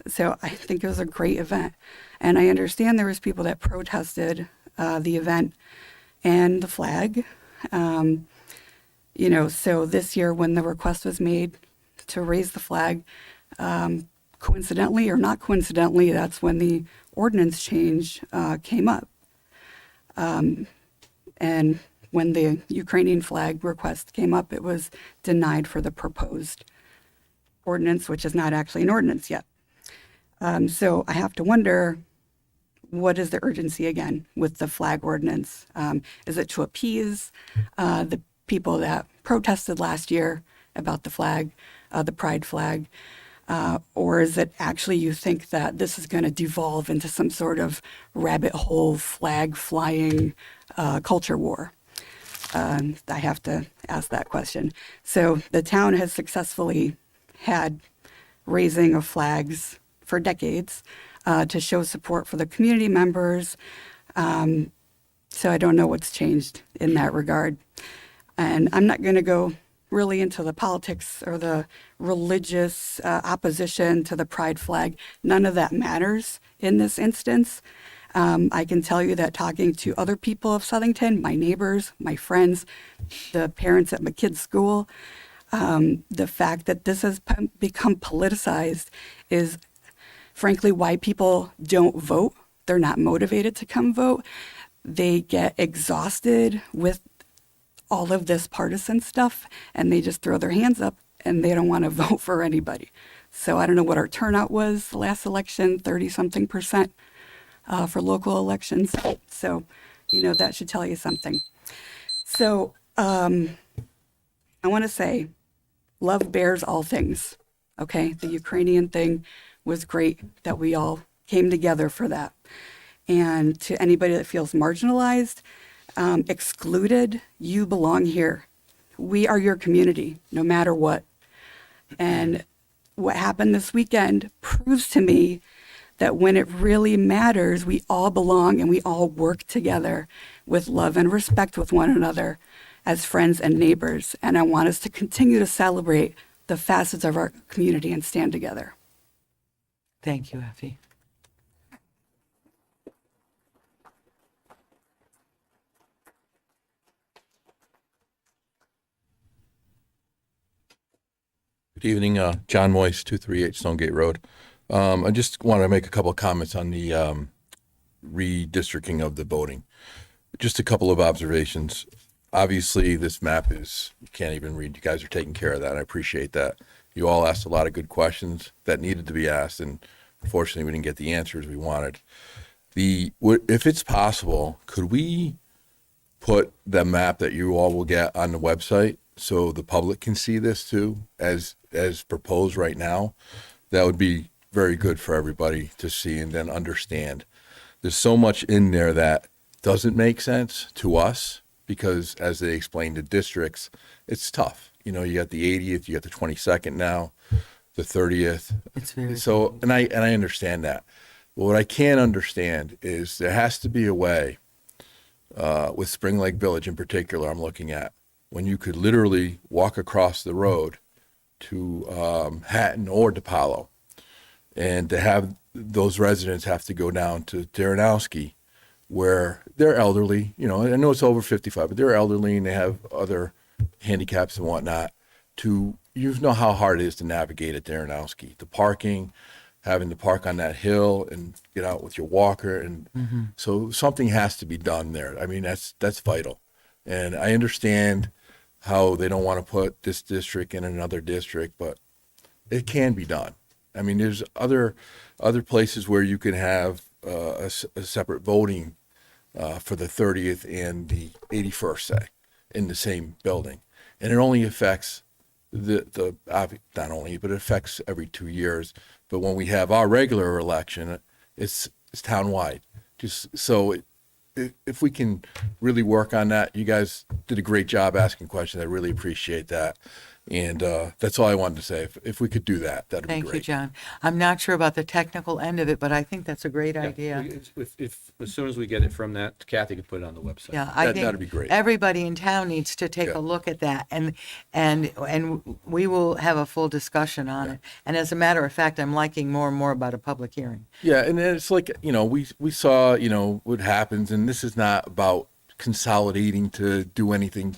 So I think it was a great event. And I understand there was people that protested the event and the flag. So this year when the request was made to raise the flag, coincidentally or not coincidentally, that's when the ordinance change came up. And when the Ukrainian flag request came up, it was denied for the proposed ordinance, which is not actually an ordinance yet. So I have to wonder, what is the urgency again with the flag ordinance? Is it to appease the people that protested last year about the flag, the pride flag? Or is it actually you think that this is going to devolve into some sort of rabbit hole flag flying culture war? I have to ask that question. So the town has successfully had raising of flags for decades to show support for the community members. So I don't know what's changed in that regard. And I'm not going to go really into the politics or the religious opposition to the pride flag. None of that matters in this instance. I can tell you that talking to other people of Southington, my neighbors, my friends, the parents at my kids' school, the fact that this has become politicized is frankly why people don't vote. They're not motivated to come vote. They get exhausted with all of this partisan stuff and they just throw their hands up and they don't want to vote for anybody. So I don't know what our turnout was the last election, 30-something% for local elections. So, that should tell you something. So I want to say love bears all things, okay? The Ukrainian thing was great that we all came together for that. And to anybody that feels marginalized, excluded, you belong here. We are your community, no matter what. And what happened this weekend proves to me that when it really matters, we all belong and we all work together with love and respect with one another as friends and neighbors. And I want us to continue to celebrate the facets of our community and stand together. Thank you, Effie. Good evening, John Moyes, 238 Stonegate Road. I just want to make a couple of comments on the redistricting of the voting. Just a couple of observations. Obviously, this map is, you can't even read. You guys are taking care of that. I appreciate that. You all asked a lot of good questions that needed to be asked, and unfortunately, we didn't get the answers we wanted. If it's possible, could we put the map that you all will get on the website so the public can see this too, as proposed right now? That would be very good for everybody to see and then understand. There's so much in there that doesn't make sense to us because, as they explained to districts, it's tough. You got the 80th, you got the 22nd now, the 30th. It's very so, and I understand that. But what I can't understand is there has to be a way, with Spring Lake Village in particular, I'm looking at, when you could literally walk across the road to Hatton or DePaulo, and to have those residents have to go down to Darrenowski, where they're elderly. I know it's over 55, but they're elderly and they have other handicaps and whatnot. You know how hard it is to navigate at Darrenowski. The parking, having to park on that hill and get out with your walker, and so something has to be done there. I mean, that's vital, and I understand how they don't want to put this district in another district, but it can be done. I mean, there's other places where you can have a separate voting for the 30th and the 81st, say, in the same building, and it only affects not only, but it affects every 2 years. But when we have our regular election, it's townwide. Just so if we can really work on that, you guys did a great job asking questions. I really appreciate that. And that's all I wanted to say. If we could do that, that'd be Thank great. you, John. I'm not sure about the technical end of it, but I think that's a great idea. If as soon as we get it from that, Kathy could put it on the website. Yeah, I that'd be think great. everybody in town needs to take Yeah. a look at that, and we will have a full discussion on it. And as a matter of fact, I'm liking more and more about a public hearing. Yeah, and it's like, we saw, what happens, and this is not about consolidating to do anything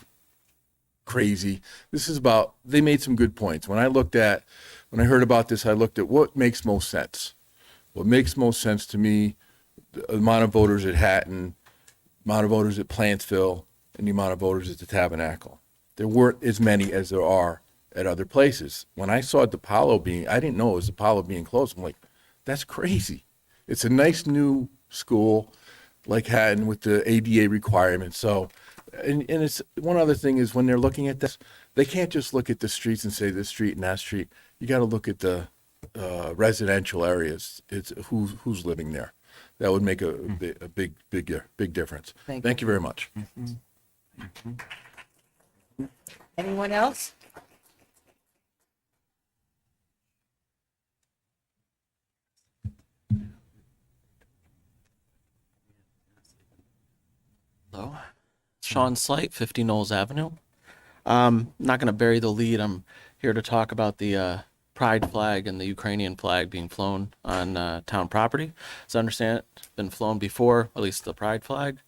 crazy. This is about, they made some good points. When I heard about this, I looked at what makes most sense. What makes most sense to me, the amount of voters at Hatton, amount of voters at Plantsville, and the amount of voters at the Tabernacle. There weren't as many as there are at other places. When I saw DePaulo I didn't know it was DePaulo being closed. I'm like, that's crazy. It's a nice new school like Hatton with the ADA requirements. So, and it's one other thing is when they're looking at this, they can't just look at the streets and say this street and that street. You got to look at the residential areas. It's who's living there. That would make a big difference. Thank Thank you very much. Anyone else? Hello, Sean Slight, 50 Knowles Avenue. Not going to bury the lead. I'm here to talk about the pride flag and the Ukrainian flag being flown on town property. As I understand it, it's been flown before, at least the pride flag.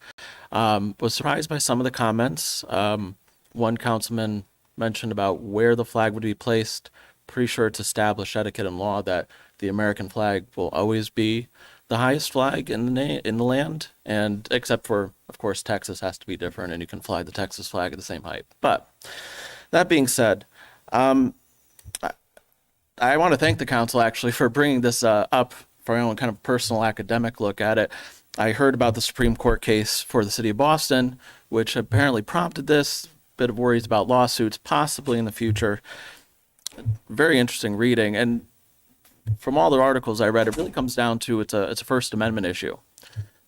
Was surprised by some of the comments. One councilman mentioned about where the flag would be placed. Pretty sure it's established etiquette and law that the American flag will always be the highest flag in the land, and except for, of course, Texas has to be different, and you can fly the Texas flag at the same height. But that being said, I want to thank the council actually for bringing this up for my own kind of personal academic look at it. I heard about the Supreme Court case for the city of Boston, which apparently prompted this. Bit of worries about lawsuits possibly in the future. Very interesting reading, and from all the articles I read, it really comes down to it's a First Amendment issue.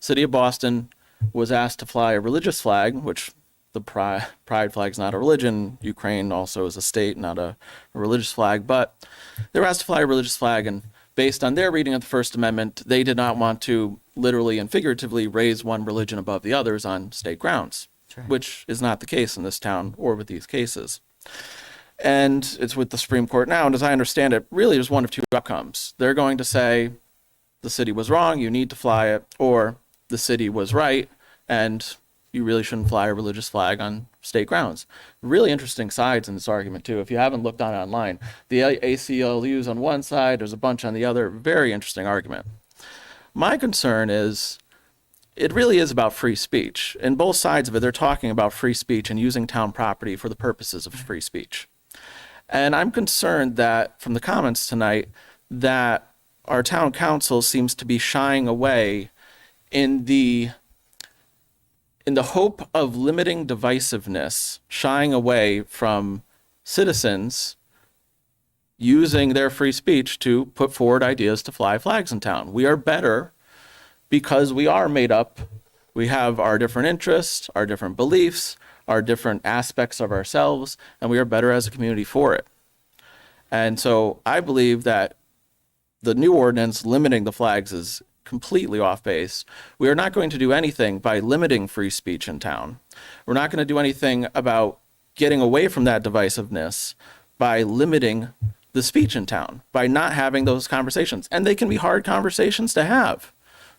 City of Boston was asked to fly a religious flag, which the pride flag is not a religion. Ukraine also is a state, not a religious flag. But they were asked to fly a religious flag, and based on their reading of the First Amendment, they did not want to literally and figuratively raise one religion above the others on state grounds, which is not the case in this town or with these cases. And it's with the Supreme Court now, and as I understand it, really there's one of two outcomes. They're going to say the city was wrong, you need to fly it, or the city was right, and you really shouldn't fly a religious flag on state grounds. Really interesting sides in this argument, too. If you haven't looked on it online, the ACLU's on one side, there's a bunch on the other. Very interesting argument. My concern is it really is about free speech. In both sides of it, they're talking about free speech and using town property for the purposes of free speech. And I'm concerned that from the comments tonight that our town council seems to be shying away in the hope of limiting divisiveness, shying away from citizens using their free speech to put forward ideas to fly flags in town. We are better because we are made up. We have our different interests, our different beliefs, our different aspects of ourselves, and we are better as a community for it. And so I believe that the new ordinance limiting the flags is completely off base. We are not going to do anything by limiting free speech in town. We're not going to do anything about getting away from that divisiveness by limiting the speech in town, by not having those conversations. And they can be hard conversations to have.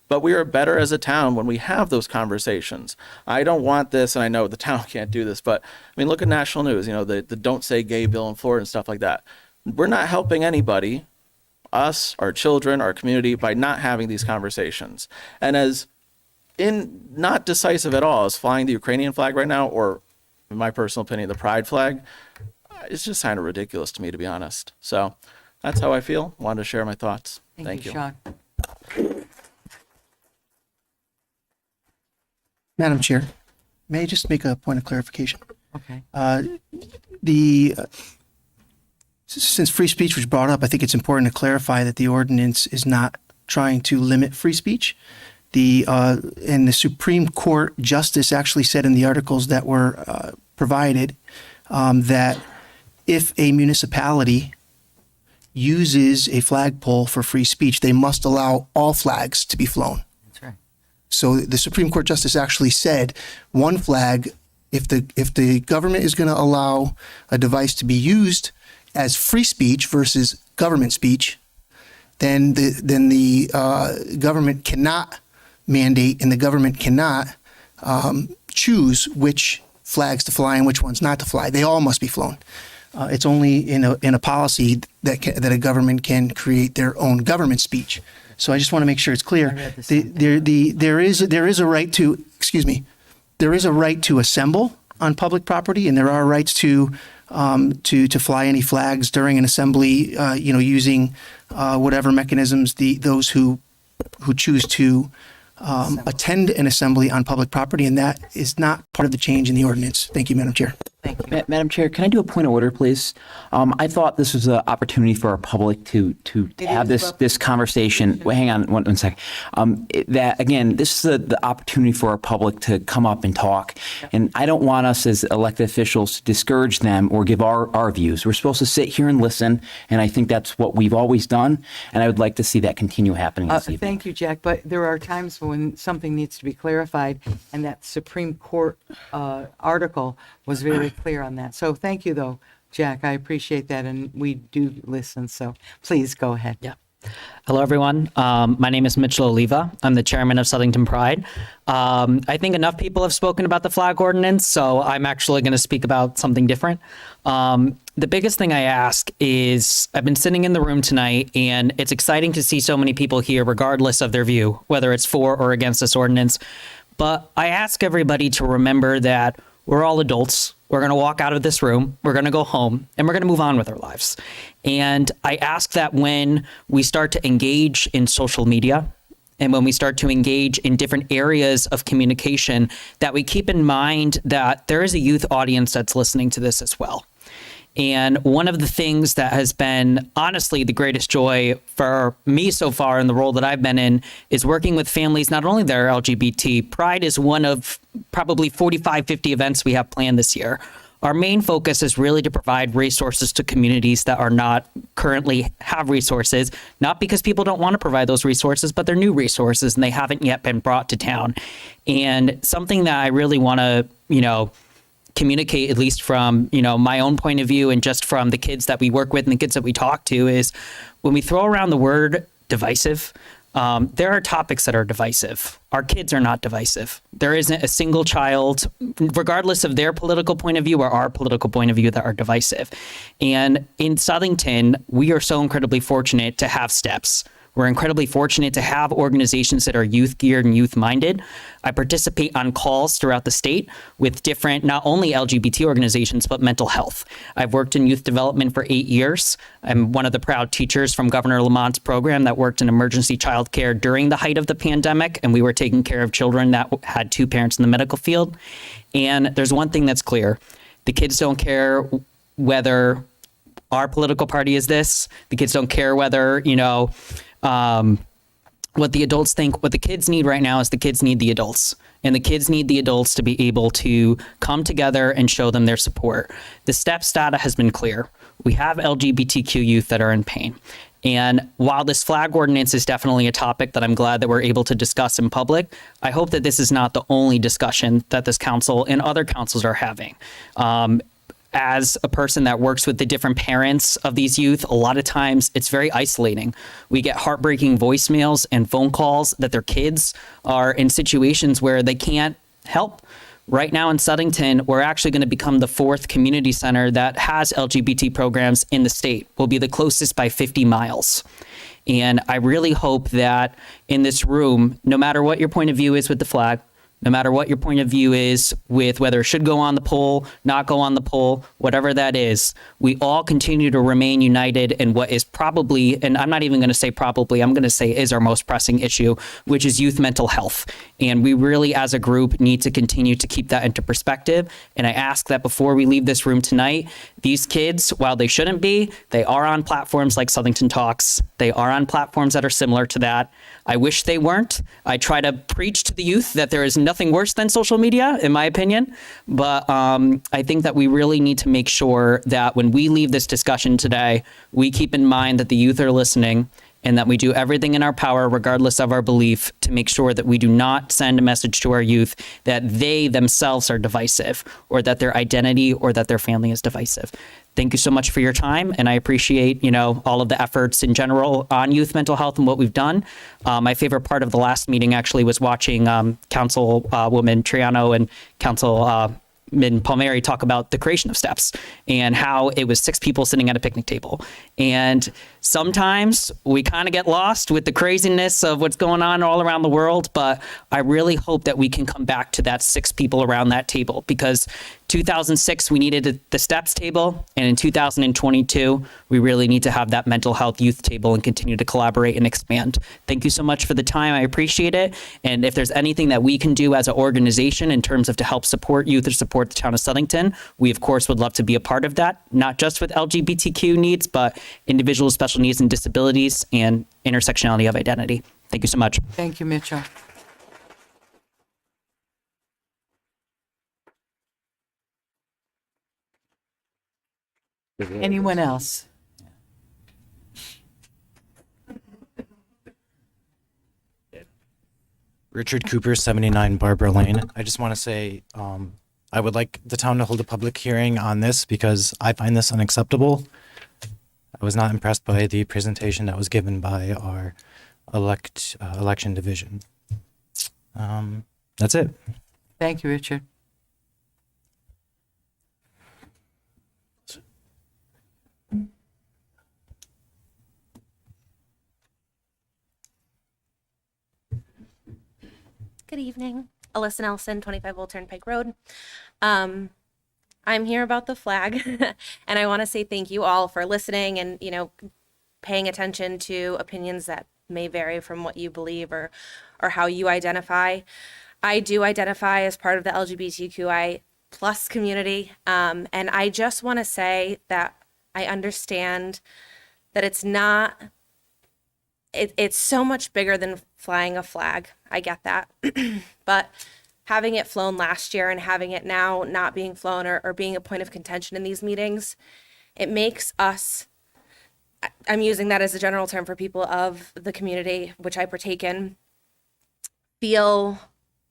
But we are better as a town when we have those conversations. I don't want this, and I know the town can't do this, but I mean, look at national news, the Don't Say Gay bill in Florida and stuff like that. We're not helping anybody, us, our children, our community, by not having these conversations. And as not decisive at all as flying the Ukrainian flag right now, or in my personal opinion, the pride flag, it's just kind of ridiculous to me, to be honest. So that's how I feel. Wanted to share my thoughts. Thank you. Sean. Madam Chair, may I just make a point of clarification? Okay. Since free speech was brought up, I think it's important to clarify that the ordinance is not trying to limit free speech. And the Supreme Court justice actually said in the articles that were provided that if a municipality uses a flagpole for free speech, they must allow all flags to be flown. That's right. So the Supreme Court justice actually said one flag, if the government is going to allow a device to be used as free speech versus government speech, then the government cannot mandate and the government cannot choose which flags to fly and which ones not to fly. They all must be flown. It's only in a policy that a government can create their own government speech. So I just want to make sure it's clear. There is a right to, there is a right to assemble on public property, and there are rights to fly any flags during an assembly, using whatever mechanisms those who choose to attend an assembly on public property, and that is not part of the change in the ordinance. Thank you, Madam Chair. Thank you. Madam Chair, can I do a point of order, please? I thought this was an opportunity for our public to have this conversation. Wait, hang on one second. That again, this is the opportunity for our public to come up and talk. And I don't want us as elected officials to discourage them or give our views. We're supposed to sit here and listen, and I think that's what we've always done. And I would like to see that continue happening this evening. Thank you, Jack. But there are times when something needs to be clarified, and that Supreme Court article was very clear on that. So thank you, though, Jack. I appreciate that, and we do listen. So please go ahead. Yeah. Hello, everyone. My name is Mitchell Oliva. I'm the chairman of Southington Pride. I think enough people have spoken about the flag ordinance, so I'm actually going to speak about something different. The biggest thing I ask is, I've been sitting in the room tonight, and it's exciting to see so many people here, regardless of their view, whether it's for or against this ordinance. But I ask everybody to remember that we're all adults. We're going to walk out of this room, we're going to go home, and we're going to move on with our lives. And I ask that when we start to engage in social media and when we start to engage in different areas of communication, that we keep in mind that there is a youth audience that's listening to this as well. And one of the things that has been honestly the greatest joy for me so far in the role that I've been in is working with families, not only that are LGBT. Pride is one of probably 45, 50 events we have planned this year. Our main focus is really to provide resources to communities that are not currently have resources, not because people don't want to provide those resources, but they're new resources and they haven't yet been brought to town. And something that I really want to, communicate, at least from, my own point of view and just from the kids that we work with and the kids that we talk to, is when we throw around the word divisive, there are topics that are divisive. Our kids are not divisive. There isn't a single child, regardless of their political point of view or our political point of view, that are divisive. And in Southington, we are so incredibly fortunate to have STEPS. We're incredibly fortunate to have organizations that are youth-geared and youth-minded. I participate on calls throughout the state with different, not only LGBT organizations, but mental health. I've worked in youth development for 8 years. I'm one of the proud teachers from Governor Lamont's program that worked in emergency child care during the height of the pandemic, and we were taking care of children that had two parents in the medical field. And there's one thing that's clear. The kids don't care whether our political party is this. The kids don't care whether, what the adults think. What the kids need right now is the kids need the adults. And the kids need the adults to be able to come together and show them their support. The STEPS data has been clear. We have LGBTQ youth that are in pain. And while this flag ordinance is definitely a topic that I'm glad that we're able to discuss in public, I hope that this is not the only discussion that this council and other councils are having. As a person that works with the different parents of these youth, a lot of times it's very isolating. We get heartbreaking voicemails and phone calls that their kids are in situations where they can't help. Right now in Southington, we're actually going to become the 4th community center that has LGBT programs in the state. We'll be the closest by 50 miles. And I really hope that in this room, no matter what your point of view is with the flag, no matter what your point of view is with whether it should go on the poll, not go on the poll, whatever that is, we all continue to remain united in what is probably, and I'm not even going to say probably, I'm going to say is our most pressing issue, which is youth mental health. And we really, as a group, need to continue to keep that into perspective. And I ask that before we leave this room tonight, these kids, while they shouldn't be, they are on platforms like Southington Talks. They are on platforms that are similar to that. I wish they weren't. I try to preach to the youth that there is nothing worse than social media, in my opinion. But I think that we really need to make sure that when we leave this discussion today, we keep in mind that the youth are listening and that we do everything in our power, regardless of our belief, to make sure that we do not send a message to our youth that they themselves are divisive or that their identity or that their family is divisive. Thank you so much for your time, and I appreciate, all of the efforts in general on youth mental health and what we've done. My favorite part of the last meeting actually was watching Councilwoman Triano and Councilman Palmieri talk about the creation of STEPS and how it was 6 people sitting at a picnic table. And sometimes we kind of get lost with the craziness of what's going on all around the world, but I really hope that we can come back to that 6 people around that table, because 2006, we needed the steps table, and in 2022, we really need to have that mental health youth table and continue to collaborate and expand. Thank you so much for the time. I appreciate it. And if there's anything that we can do as an organization in terms of to help support youth or support the town of Southington, we of course would love to be a part of that, not just with LGBTQ needs, but individuals with special needs and disabilities and intersectionality of identity. Thank you so much. Thank you, Mitchell. Anyone else? Richard Cooper, 79 Barbara Lane. I just want to say I would like the town to hold a public hearing on this because I find this unacceptable. I was not impressed by the presentation that was given by our election division. That's it. Thank you, Richard. Good evening. Alyssa Nelson, 25 Old Turnpike Road. I'm here about the flag, and I want to say thank you all for listening and, paying attention to opinions that may vary from what you believe or how you identify. I do identify as part of the LGBTQI plus community, and I just want to say that I understand that it's not it's so much bigger than flying a flag. I get that. But having it flown last year and having it now not being flown or being a point of contention in these meetings, it makes us, I'm using that as a general term for people of the community, which I partake in, feel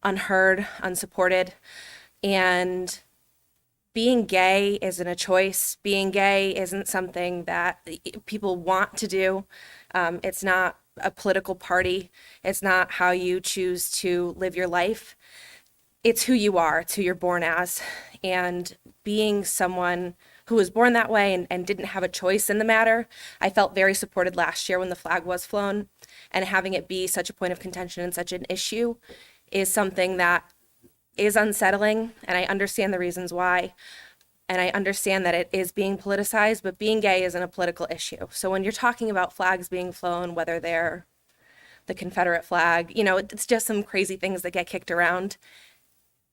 unheard, unsupported. And being gay isn't a choice. Being gay isn't something that people want to do. It's not a political party. It's not how you choose to live your life. It's who you are. It's who you're born as. And being someone who was born that way and didn't have a choice in the matter, I felt very supported last year when the flag was flown. And having it be such a point of contention and such an issue is something that is unsettling, and I understand the reasons why. And I understand that it is being politicized, but being gay isn't a political issue. So when you're talking about flags being flown, whether they're the Confederate flag, it's just some crazy things that get kicked around.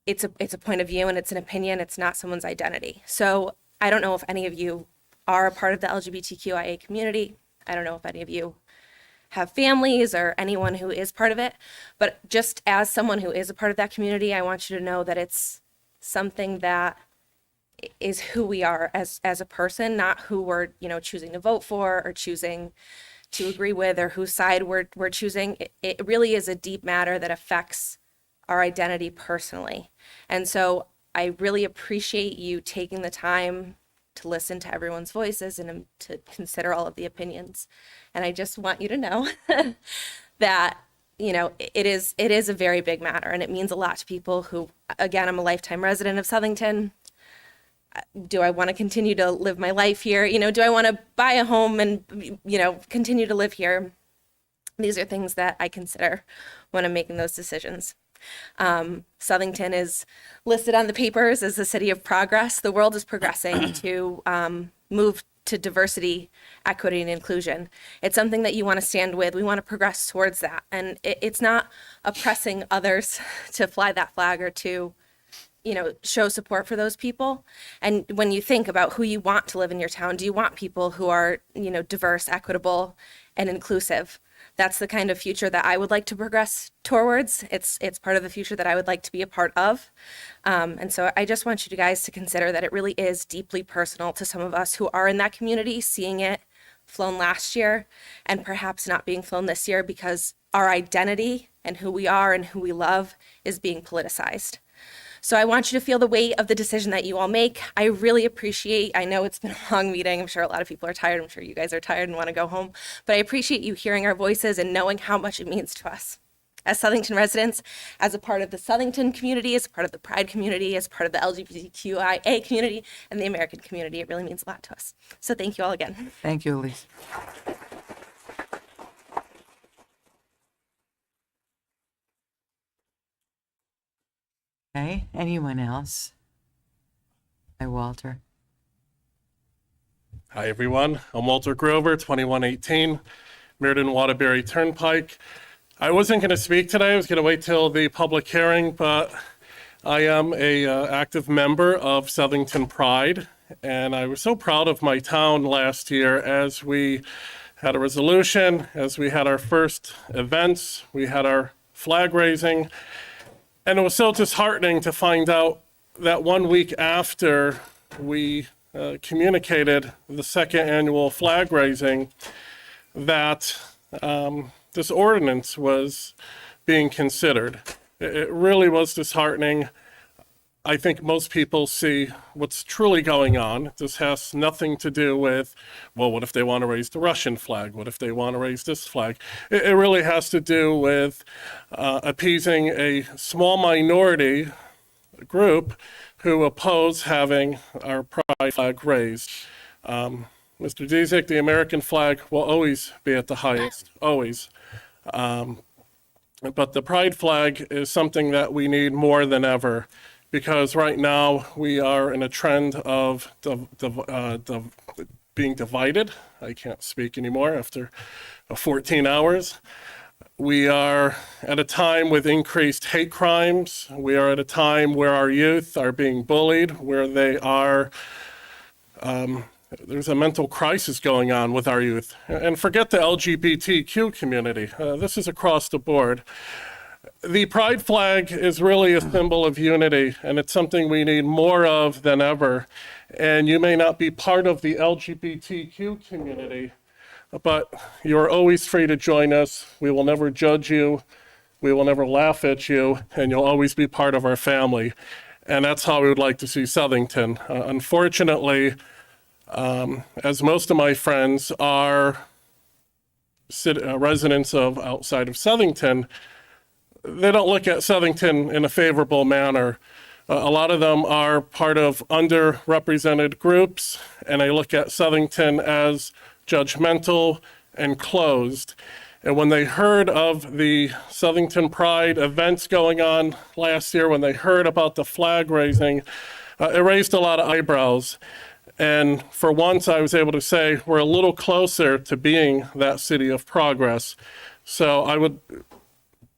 It's a point of view and it's an opinion. It's not someone's identity. So I don't know if any of you are a part of the LGBTQIA community. I don't know if any of you have families or anyone who is part of it. But just as someone who is a part of that community, I want you to know that it's something that is who we are as a person, not who we're, choosing to vote for or choosing to agree with or whose side we're choosing. It really is a deep matter that affects our identity personally. And so I really appreciate you taking the time to listen to everyone's voices and to consider all of the opinions. And I just want you to know that, it is a very big matter and it means a lot to people who, again, I'm a lifetime resident of Southington. Do I want to continue to live my life here? Do I want to buy a home and, continue to live here? These are things that I consider when I'm making those decisions. Southington is listed on the papers as a city of progress. The world is progressing to move to diversity, equity, and inclusion. It's something that you want to stand with. We want to progress towards that. And it's not oppressing others to fly that flag or to show support for those people. And when you think about who you want to live in your town, do you want people who are, diverse, equitable, and inclusive? That's the kind of future that I would like to progress towards. It's part of the future that I would like to be a part of. And so I just want you guys to consider that it really is deeply personal to some of us who are in that community, seeing it flown last year and perhaps not being flown this year because our identity and who we are and who we love is being politicized. So I want you to feel the weight of the decision that you all make. I really appreciate, I know it's been a long meeting. I'm sure a lot of people are tired. I'm sure you guys are tired and want to go home. But I appreciate you hearing our voices and knowing how much it means to us. As Southington residents, as a part of the Southington community, as a part of the Pride community, as part of the LGBTQIA community, and the American community, it really means a lot to us. So thank you all again. Thank you, Elise. Okay, anyone else? Hi, Walter. Hi, everyone. I'm Walter Grover, 2118 Meriden Waterbury Turnpike. I wasn't going to speak today. I was going to wait till the public hearing, but I am a active member of Southington Pride, and I was so proud of my town last year as we had a resolution, as we had our first events, we had our flag raising, and it was so disheartening to find out that 1 week after we communicated the second annual flag raising that this ordinance was being considered. It really was disheartening. I think most people see what's truly going on. This has nothing to do with, well, what if they want to raise the Russian flag? What if they want to raise this flag? It really has to do with appeasing a small minority group who oppose having our pride flag raised. Mr. Dzik, the American flag will always be at the highest, always. But the pride flag is something that we need more than ever, because right now we are in a trend of being divided. I can't speak anymore after 14 hours. We are at a time with increased hate crimes. We are at a time where our youth are being bullied, where they are, there's a mental crisis going on with our youth. And forget the LGBTQ community. This is across the board. The pride flag is really a symbol of unity, and it's something we need more of than ever. And you may not be part of the LGBTQ community, but you're always free to join us. We will never judge you. We will never laugh at you, and you'll always be part of our family. And that's how we would like to see Southington. Unfortunately, as most of my friends are residents of outside of Southington, they don't look at Southington in a favorable manner. A lot of them are part of underrepresented groups, and they look at Southington as judgmental and closed. And when they heard of the Southington Pride events going on last year, when they heard about the flag raising, it raised a lot of eyebrows. And for once, I was able to say we're a little closer to being that city of progress. So I would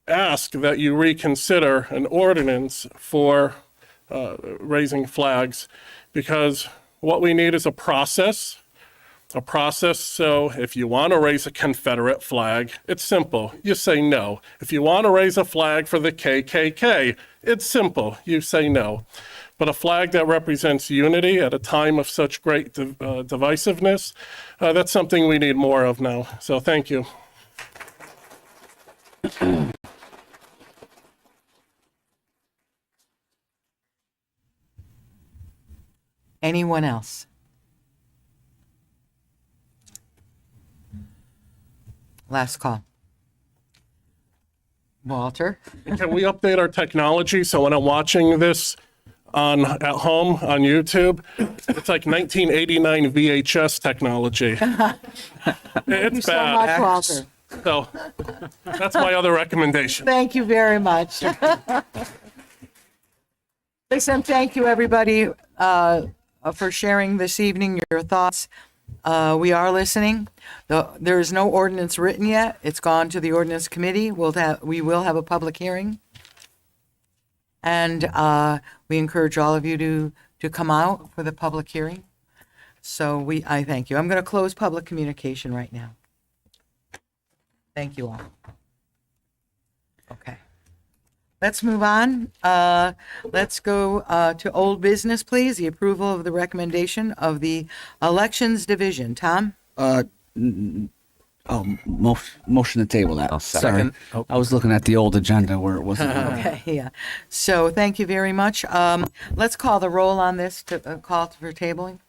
ask that you reconsider an ordinance for raising flags, because what we need is a process. So if you want to raise a Confederate flag, it's simple. You say no. If you want to raise a flag for the KKK, it's simple. You say no. But a flag that represents unity at a time of such great divisiveness, that's something we need more of now. So thank you. Anyone else? Last call. Walter? Can we update our technology so when I'm watching this at home on YouTube, it's like 1989 VHS technology. Thank you It's so bad. much, Walter. So that's my other recommendation. Thank you very much. Listen, thank you, everybody, for sharing this evening your thoughts. We are listening. There is no ordinance written yet. It's gone to the ordinance committee. We will have a public hearing. And we encourage all of you to come out for the public hearing. So I thank you. I'm going to close public communication right now. Thank you all. Okay. Let's move on. Let's go to old business, please. The approval of the recommendation of the Elections Division. Tom? Motion to table that. Sorry. I was looking at the old agenda where it wasn't. Okay, yeah. So thank you very much. Let's call the roll on this to call for tabling.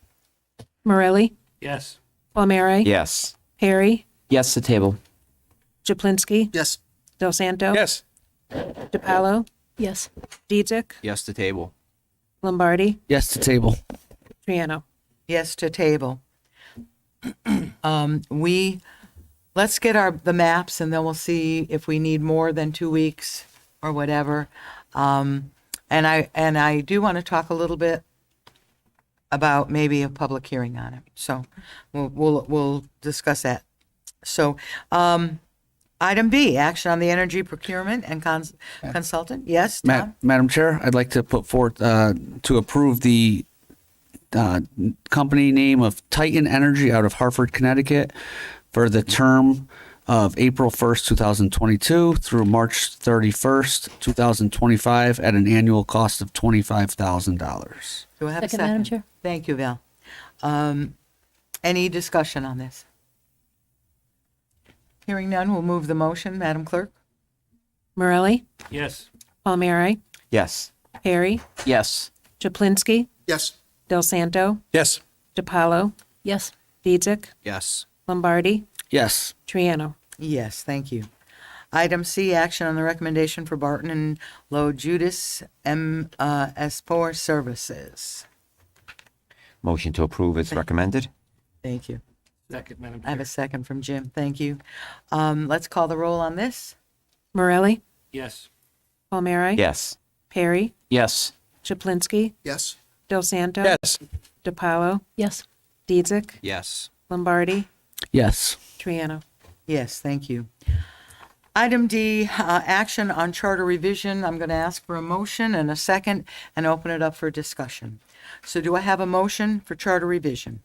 Morelli, Yes. Palmieri, Yes. Perry, Yes to table. Japlinski, Yes. Del Santo, Yes. DiPaolo, yes, Dzik, Yes to table. Lombardi, Yes to table. Triano. Yes to table. Let's get the maps, and then we'll see if we need more than 2 weeks or whatever. And I do want to talk a little bit about maybe a public hearing on it. So we'll discuss that. So, item B, action on the energy procurement and consultant. Yes, Tom? Madam Chair, I'd like to put forth to approve the company name of Titan Energy out of Hartford, Connecticut for the term of April 1st, 2022 through March 31st, 2025 at an annual cost of $25,000. Do I have a Second, Madam Chair. Thank you, Val. Any discussion on this? Hearing none, we'll move the motion. Madam Clerk? Morelli, Yes. Palmieri, Yes. Perry, Yes. Chaplinsky, Yes. Del Santo, Yes. DiPaolo, Yes. Dietzick, Yes. Lombardi, Yes. Triano. Yes, thank you. Item C, action on the recommendation for Barton and Low Judas MS4 Services. Motion to approve is recommended. Thank you. Second, Madam I have a second from Jim. Thank you. Let's call the roll on this. Morelli, Yes. Palmieri, Yes. Perry, Yes. Chaplinsky, Yes. Del Santo, Yes. DiPaolo, Yes. Dietzick, Yes. Lombardi, Yes. Triano. Yes, thank you. Item D, action on charter revision. I'm going to ask for a motion and a second and open it up for discussion. So do I have a motion for charter revision?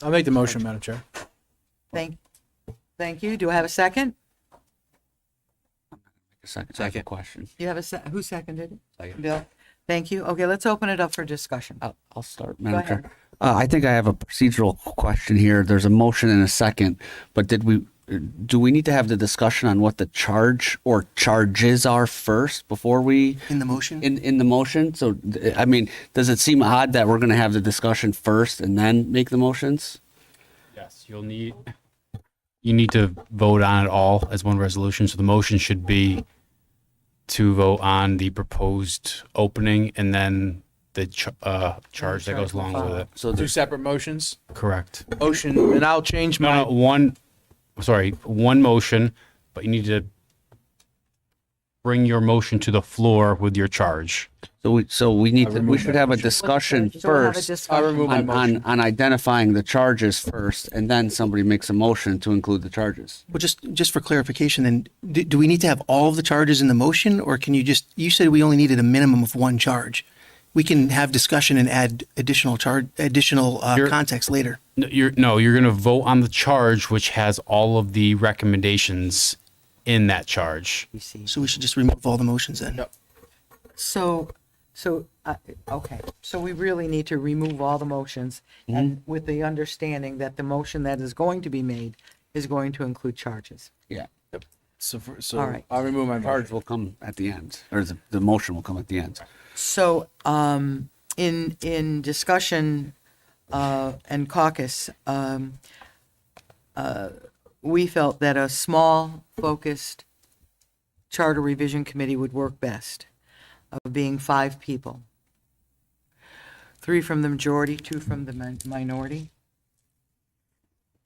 I'll make the motion, Madam Chair. Thank you. Do I have a second? Second question. You have who seconded it? Second. Bill. Thank you. Okay, let's open it up for discussion. I'll start, Go Madam ahead. Chair. I think I have a procedural question here. There's a motion and a second, but do we need to have the discussion on what the charge or charges are first before we? In the motion? In the motion? So, I mean, does it seem odd that we're going to have the discussion first and then make the motions? Yes, you need to vote on it all as one resolution. So the motion should be to vote on the proposed opening and then the charge that goes along with it. So Two separate motions? Correct. Motion, and I'll change my. One motion, but you need to bring your motion to the floor with your charge. we should have a discussion So we'll have a first discussion. I remove my motion. on identifying the charges first, and then somebody makes a motion to include the charges. Well, just for clarification, then, do we need to have all of the charges in the motion, or can you said we only needed a minimum of one charge? We can have discussion and add additional context later. You're going to vote on the charge, which has all of the recommendations in that charge. So we should just remove all the motions then? No. Okay, so we really need to remove all the motions and with the understanding that the motion that is going to be made is going to include charges. Yeah. So All right. I'll remove my Charge motion. will come at the end, or the motion will come at the end. So, in discussion, and caucus, we felt that a small, focused charter revision committee would work best, of being 5 people. 3 from the majority, 2 from the minority.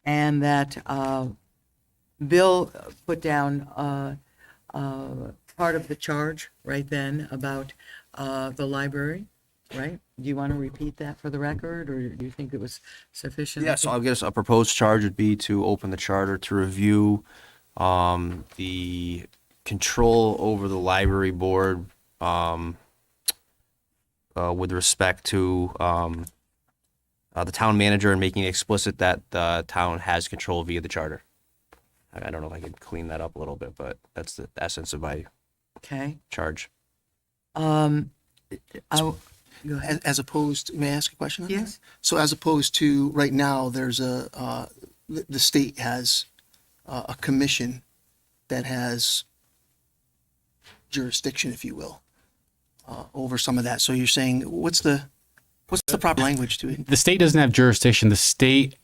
And that, Bill put down, part of the charge right then about, the library, right? Do you want to repeat that for the record, or do you think it was sufficient? Yeah, so I guess a proposed charge would be to open the charter to review the control over the library board with respect to the town manager and making it explicit that the town has control via the charter. I don't know if I can clean that up a little bit, but that's the essence of my Okay. charge. Go ahead. As opposed, may I ask a question on that? Yes. So as opposed to, right now, there's the state has a commission that has jurisdiction, if you will, over some of that. So you're saying, what's the proper language to it? The state doesn't have jurisdiction. The state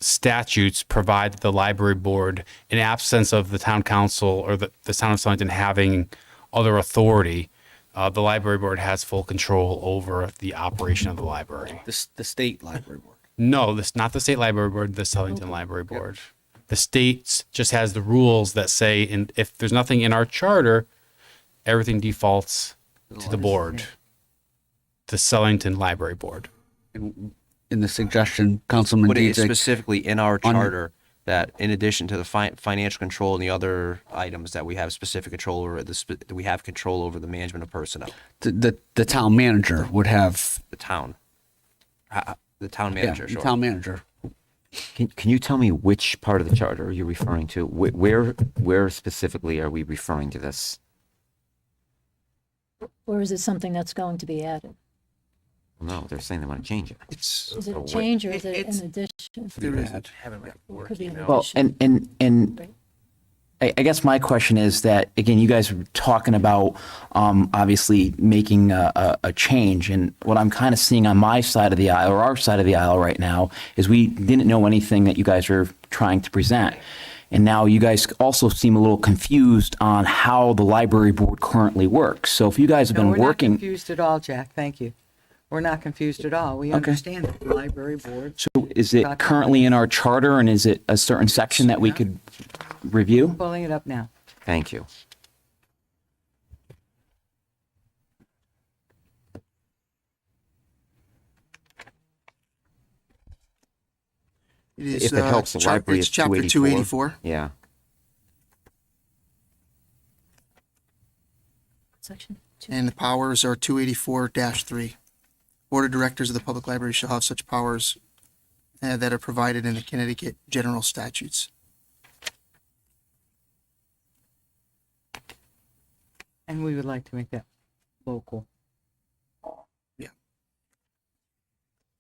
statutes provide that the library board, in absence of the town council or the town of Southington having other authority, the library board has full control over the operation of the library. The state library board. No, not the state library board, the Southington Library Board. The state just has the rules that say, and if there's nothing in our charter, everything defaults to the board, the Southington Library Board. In the suggestion, Councilman Put it Dietzick, specifically in our on- charter that in addition to the financial control and the other items that we have specific control over, that we have control over the management of personnel. the town manager would have, The town. The town manager, the sure. town manager. Can you tell me which part of the charter you're referring to? Where specifically are we referring to this? Or is it something that's going to be added? No, they're saying they want to change it. It's Is it So a what- change or is it It's- an addition? there is It could be an Well, addition. and I guess my question is that, again, you guys were talking about obviously making a change. And what I'm kind of seeing on my side of the aisle, or our side of the aisle right now, is we didn't know anything that you guys are trying to present. And now you guys also seem a little confused on how the library board currently works. So if you guys have No, been we're not working. confused at all, Jack. Thank you. We're not confused at all. We understand that the library board. So is it currently in our charter, and is it a certain section that we could review? Pulling it up now. Thank you. It is, If it helps the library, it's it's chapter 284. 284. Yeah. Section And the powers are 284-3. Board of Directors of the Public Library shall have such powers that are provided in the Connecticut General Statutes. And we would like to make that local.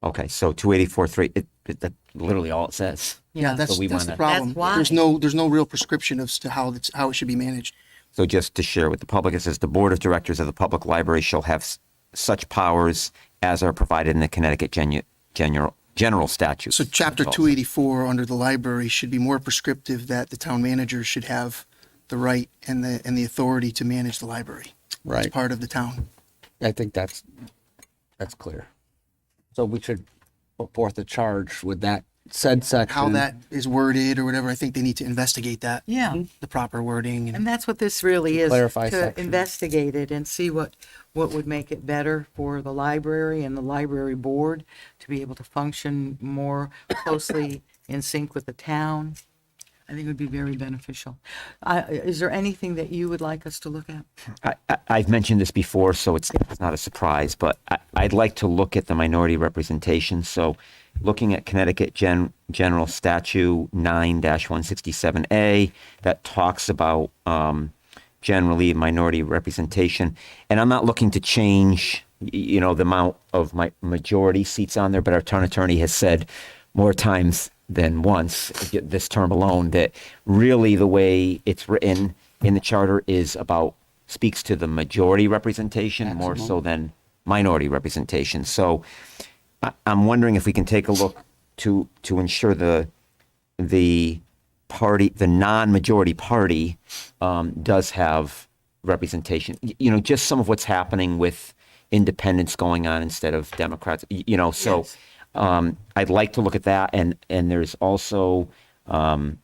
Okay, so 284.3, that's literally all it says. Yeah, that's So we the wanna- problem. That's why. There's no real prescription as to how it should be managed. So just to share with the public, it says the Board of Directors of the Public Library shall have such powers as are provided in the Connecticut General Statutes. So chapter That's all. 284 under the library should be more prescriptive that the town manager should have the right and the authority to manage the library. Right. As part of the town. I think that's clear. So we should put forth a charge with that said section. How that is worded or whatever, I think they need to investigate that. Yeah. The proper wording. And that's what this really is, Clarify to section. investigate it and see what would make it better for the library and the library board to be able to function more closely in sync with the town. I think it would be very beneficial. Is there anything that you would like us to look at? I've mentioned this before, so it's not a surprise, but I'd like to look at the minority representation. So looking at Connecticut General Statute 9-167A, that talks about generally minority representation. And I'm not looking to change, the amount of my majority seats on there, but our town attorney has said more times than once this term alone that really the way it's written in the charter speaks to the majority representation more so than minority representation. So I'm wondering if we can take a look to ensure the non-majority party does have representation. Just some of what's happening with independents going on instead of Democrats. So. Yes. I'd like to look at that, and there's also from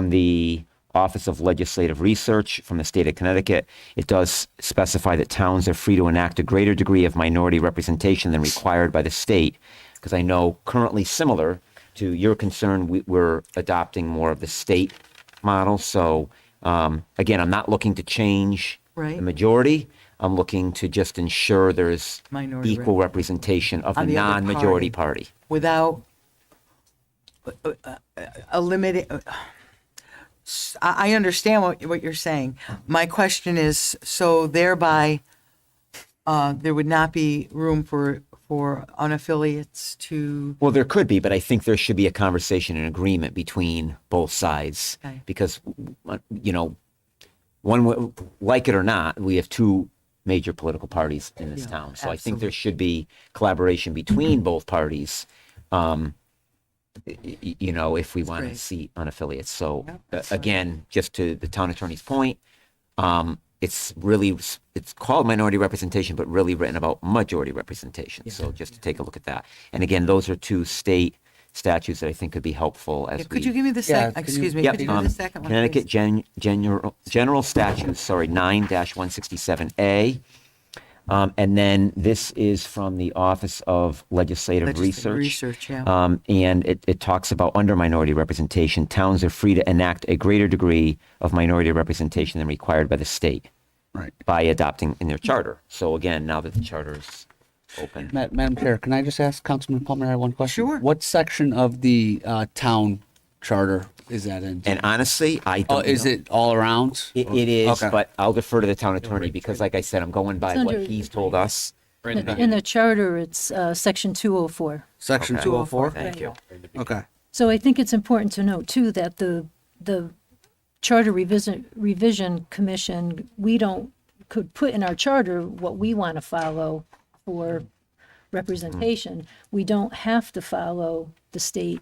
the Office of Legislative Research from the state of Connecticut, it does specify that towns are free to enact a greater degree of minority representation than required by the state. Because I know currently, similar to your concern, we're adopting more of the state model. So again, I'm not looking to change the majority. I'm looking to just ensure there's Minority equal representation of the On the other non-majority party. Without eliminating, I understand what you're saying. My question is, so thereby, there would not be room for unaffiliates to, Well, there could be, but I think there should be a conversation and agreement between both sides. Okay. Because, like it or not, we have two major political parties in this town. So I think there should be collaboration between both parties, if we want to see unaffiliates. So again, just to the town attorney's point, it's called minority representation, but really written about majority representation. So just to take a look at that. And again, those are two state statutes that I think could be helpful as could you give me the second, excuse me, could you give me the second one, Connecticut please? General Statutes, 9-167A. And then this is from the Office of Legislative Research. Research, yeah. And it talks about under minority representation, towns are free to enact a greater degree of minority representation than required by the state. Right. By adopting in their charter. So again, now that the charter is open. Madam Chair, can I just ask Councilman Palmer one question? Sure. What section of the town charter is that in? And honestly, I don't is know. it all around? It is, Okay. but I'll defer to the town attorney because like I said, I'm going by It's what under- he's told us. In the charter, it's section 204. Section Okay. 204? Thank you. Okay. So I think it's important to note too that the Charter Revision Commission, could put in our charter what we want to follow for representation. We don't have to follow the state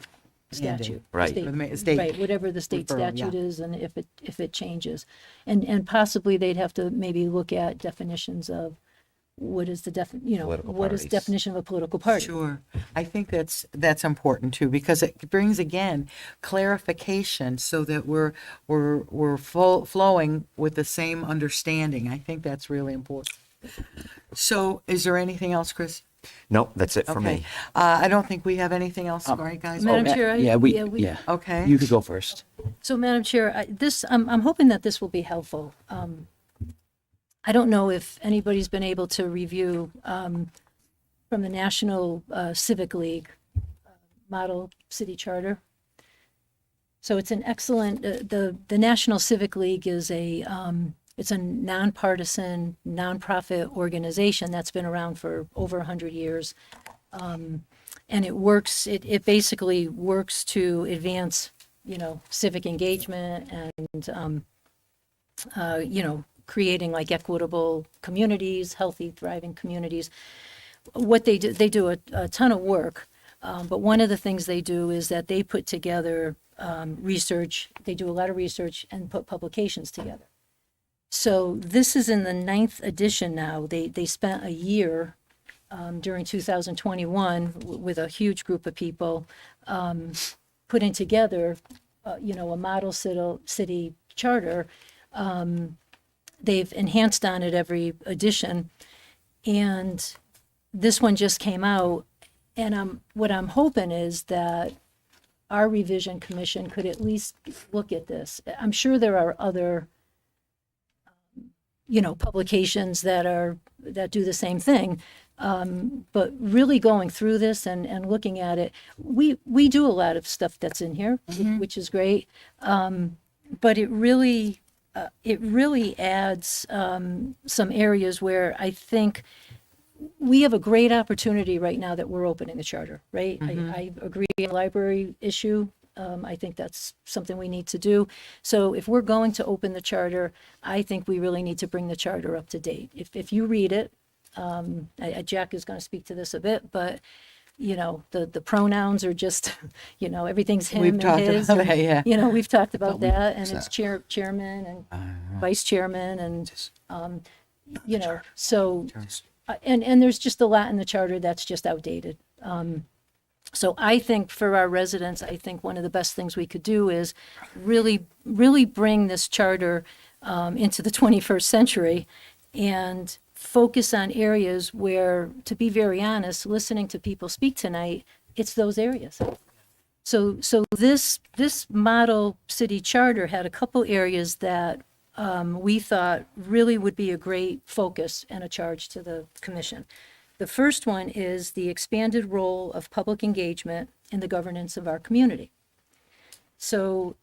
statute. Right. State- Or the state Right, whatever the state referral, yeah. statute is, and if it changes. And possibly they'd have to maybe look at definitions of what is the Political what is parties. definition of a political party? Sure. I think that's important too, because it brings again clarification so that we're flowing with the same understanding. I think that's really important. So is there anything else, Chris? Nope, that's it for Okay. me. I don't think we have anything else, right, guys? Madam Chair, Okay. You could go first. So, Madam Chair, I'm hoping that this will be helpful. I don't know if anybody's been able to review from the National Civic League Model City Charter. So it's an excellent, the National Civic League is it's a nonpartisan, nonprofit organization that's been around for over 100 years. And it basically works to advance, civic engagement and, creating like equitable communities, healthy, thriving communities. What they do a ton of work, but one of the things they do is that they put together research. They do a lot of research and put publications together. So this is in the 9th edition now. They spent a year during 2021 with a huge group of people putting together, a model city charter. They've enhanced on it every edition, and this one just came out. And what I'm hoping is that our revision commission could at least look at this. I'm sure there are other, publications that do the same thing. But really going through this and looking at it, we do a lot of stuff that's in here, which is great. But it really adds some areas where I think we have a great opportunity right now that we're opening the charter, right? I agree on the library issue. I think that's something we need to do. So if we're going to open the charter, I think we really need to bring the charter up to date. If you read it, Jack is going to speak to this a bit, but the pronouns are just, everything's him We've and talked his. about that, yeah. We've talked about that, and it's chairman and vice chairman, and so and there's just a lot in the charter that's just outdated. So I think for our residents, I think one of the best things we could do is really, really bring this charter into the 21st century and focus on areas where, to be very honest, listening to people speak tonight, it's those areas. So this model city charter had a couple areas that we thought really would be a great focus and a charge to the commission. The first one is the expanded role of public engagement in the governance of our community. So,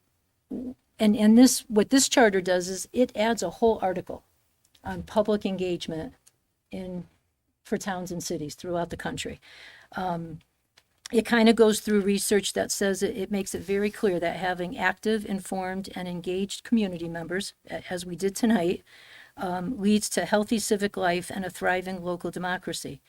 and this, what this charter does is it adds a whole article on public engagement for towns and cities throughout the country. It kind of goes through research that says it makes it very clear that having active, informed, and engaged community members, as we did tonight, leads to healthy civic life and a thriving local democracy.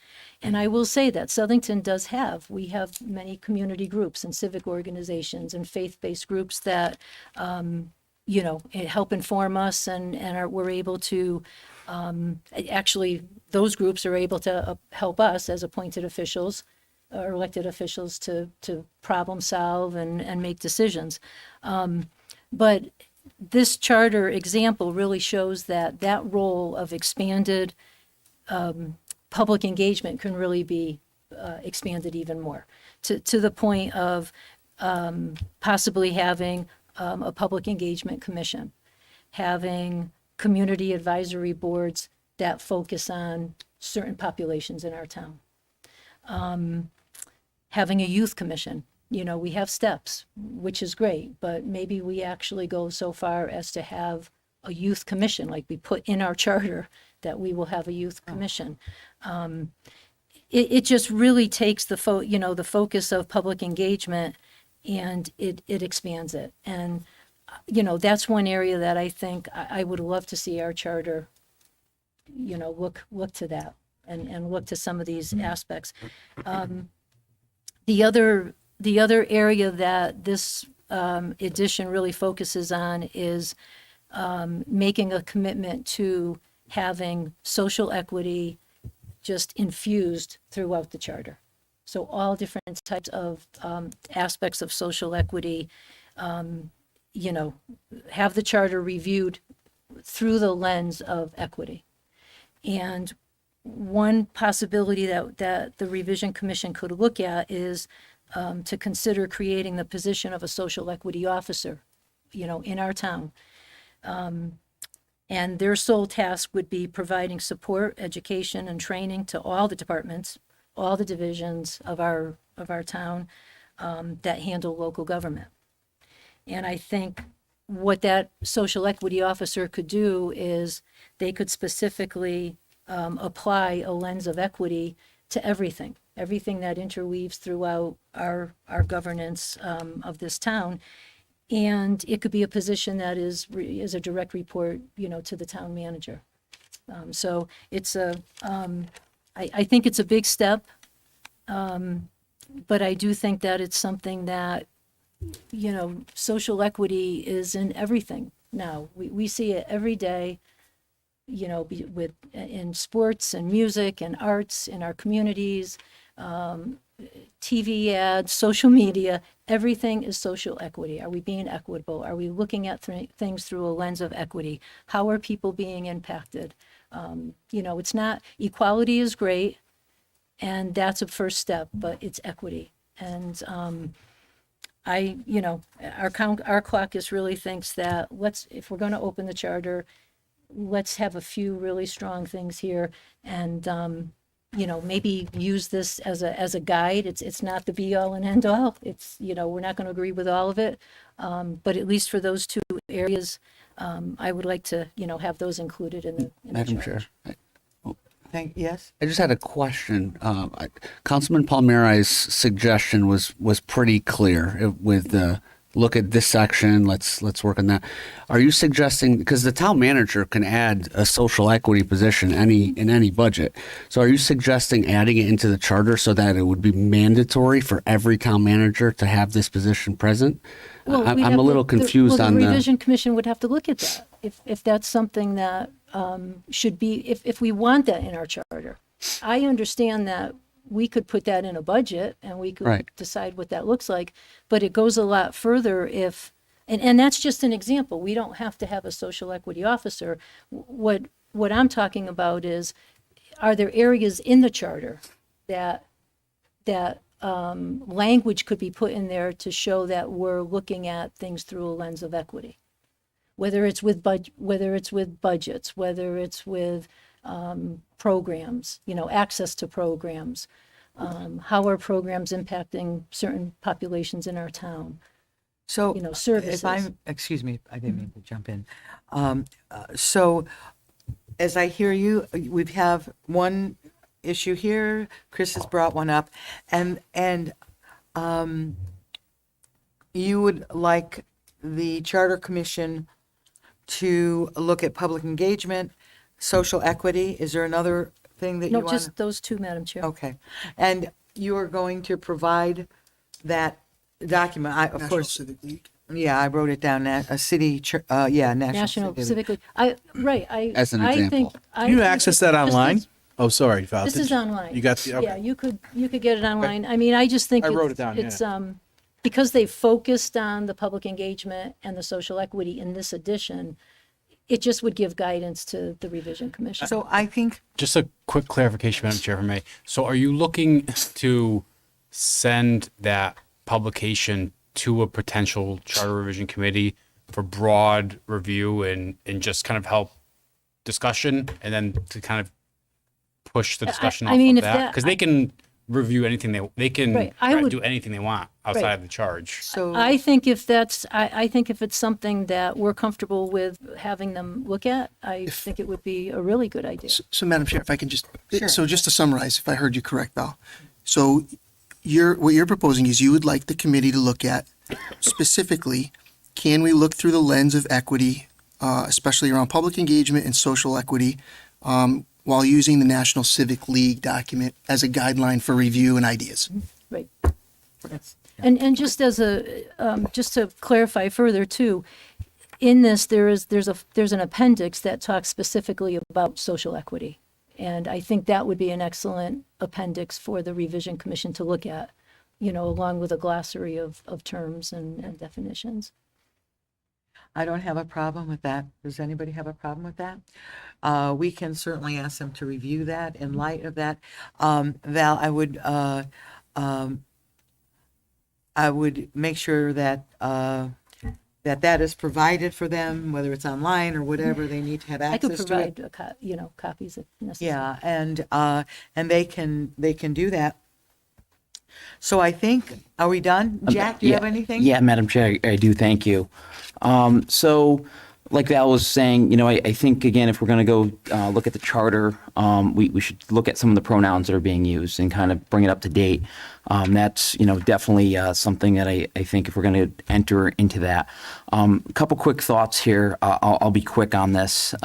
And I will say that Southington we have many community groups and civic organizations and faith-based groups that, help inform us and we're able to, actually, those groups are able to help us as appointed officials or elected officials to problem solve and make decisions. But this charter example really shows that role of expanded public engagement can really be expanded even more to the point of possibly having a public engagement commission, having community advisory boards that focus on certain populations in our town, having a youth commission. You know, we have steps, which is great, but maybe we actually go so far as to have a youth commission, like we put in our charter that we will have a youth commission. It just really takes the the focus of public engagement, and it expands it. And that's one area that I think I would love to see our charter, look to that and look to some of these aspects. The other area that this edition really focuses on is making a commitment to having social equity just infused throughout the charter. So all different types of aspects of social equity, have the charter reviewed through the lens of equity. And one possibility that the Revision Commission could look at is to consider creating the position of a social equity officer, in our town. And their sole task would be providing support, education, and training to all the departments, all the divisions of our town that handle local government. And I think what that social equity officer could do is they could specifically apply a lens of equity to everything that interweaves throughout our governance of this town. And it could be a position that is a direct report, to the town manager. So it's I think it's a big step, but I do think that it's something that, social equity is in everything now. We see it every day, in sports and music and arts in our communities, TV ads, social media, everything is social equity. Are we being equitable? Are we looking at things through a lens of equity? How are people being impacted? It's not, equality is great, and that's a first step, but it's equity. And our caucus really thinks that if we're going to open the charter, let's have a few really strong things here, and maybe use this as a guide. It's not the be all and end all. It's, we're not going to agree with all of it. But at least for those two areas, I would like to, have those included in the Madam charter. Chair, Yes. I just had a question. Councilman Palmieri's suggestion was pretty clear with look at this section. Let's work on that. Are you suggesting, because the town manager can add a social equity position in any budget? So are you suggesting adding it into the charter so that it would be mandatory for every town manager to have this position present? Well, I'm a little confused on the Revision Commission would have to look at that if that's something that should be, if we want that in our charter. I understand that we could put that in a budget and we could decide what that looks like, but it goes a lot further and that's just an example. We don't have to have a social equity officer. What I'm talking about is, are there areas in the charter that language could be put in there to show that we're looking at things through a lens of equity? Whether it's with budgets, whether it's with programs, access to programs, how are programs impacting certain populations in our town? So, services. excuse me, I didn't mean to jump in. So, as I hear you, we have one issue here. Chris has brought one up, and you would like the Charter Commission to look at public engagement, social equity. Is there another thing that you want? No, just those two, Madam Chair. Okay. And you are going to provide that document, of National course. Civic League. Yeah, I wrote it down, National Civic League. As an example. Can you access that online? Oh, sorry, Val. This is online. You got the, okay. Yeah, you could get it online. I mean, I just think I wrote it down, it's because they focused on the public engagement and the social equity in this edition, it just would give guidance to the revision commission. So I think, Just a quick clarification, Madam Chair, if I may. So are you looking to send that publication to a potential charter revision committee for broad review and just kind of help discussion, and then to kind of push the discussion I off mean, of if that? that- Because they can review anything they can Right, I try to would- do anything they want outside Right. of the charge. so. I think if that's, I think if it's something that we're comfortable with having them look at, I think it would be a really good idea. So, Madam Chair, if I can just, Sure. so just to summarize, if I heard you correct, Val. So what you're proposing is you would like the committee to look at specifically, can we look through the lens of equity, especially around public engagement and social equity, while using the National Civic League document as a guideline for review and ideas? Right. And just as a, just to clarify further too, in this, there's an appendix that talks specifically about social equity. And I think that would be an excellent appendix for the revision commission to look at, along with a glossary of terms and definitions. I don't have a problem with that. Does anybody have a problem with that? We can certainly ask them to review that in light of that. Val, I would make sure that that is provided for them, whether it's online or whatever. They need to have I could access to it. provide, copies if necessary. Yeah, and they can do that. So I think, are we done? Jack, do you have anything? Yeah, Madam Chair, I do. Thank you. So, like Val was saying, I think, again, if we're going to go look at the charter, we should look at some of the pronouns that are being used and kind of bring it up to date. That's, definitely something that I think if we're going to enter into that. A couple quick thoughts here. I'll be quick on this.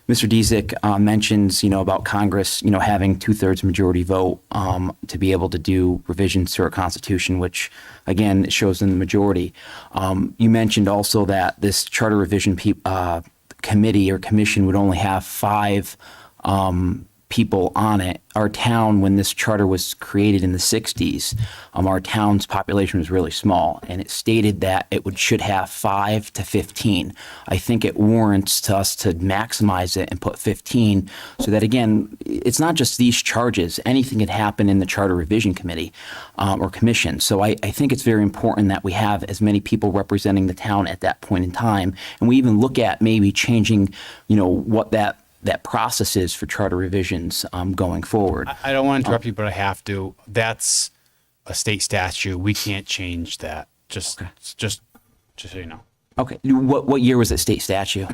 Mr. Dezek mentions, about Congress, having 2/3 majority vote to be able to do revisions to our Constitution, which, again, it shows in the majority. You mentioned also that this charter revision committee or commission would only have 5 people on it. Our town, when this charter was created in the 60s, our town's population was really small, and it stated that it should have 5 to 15. I think it warrants to us to maximize it and put 15, so that, again, it's not just these charges. Anything could happen in the charter revision committee or commission. So I think it's very important that we have as many people representing the town at that point in time, and we even look at maybe changing, what that process is for charter revisions going forward. I don't want to interrupt you, but I have to. That's a state statute. We can't change that. Just so you know. Okay. What year was it state statute?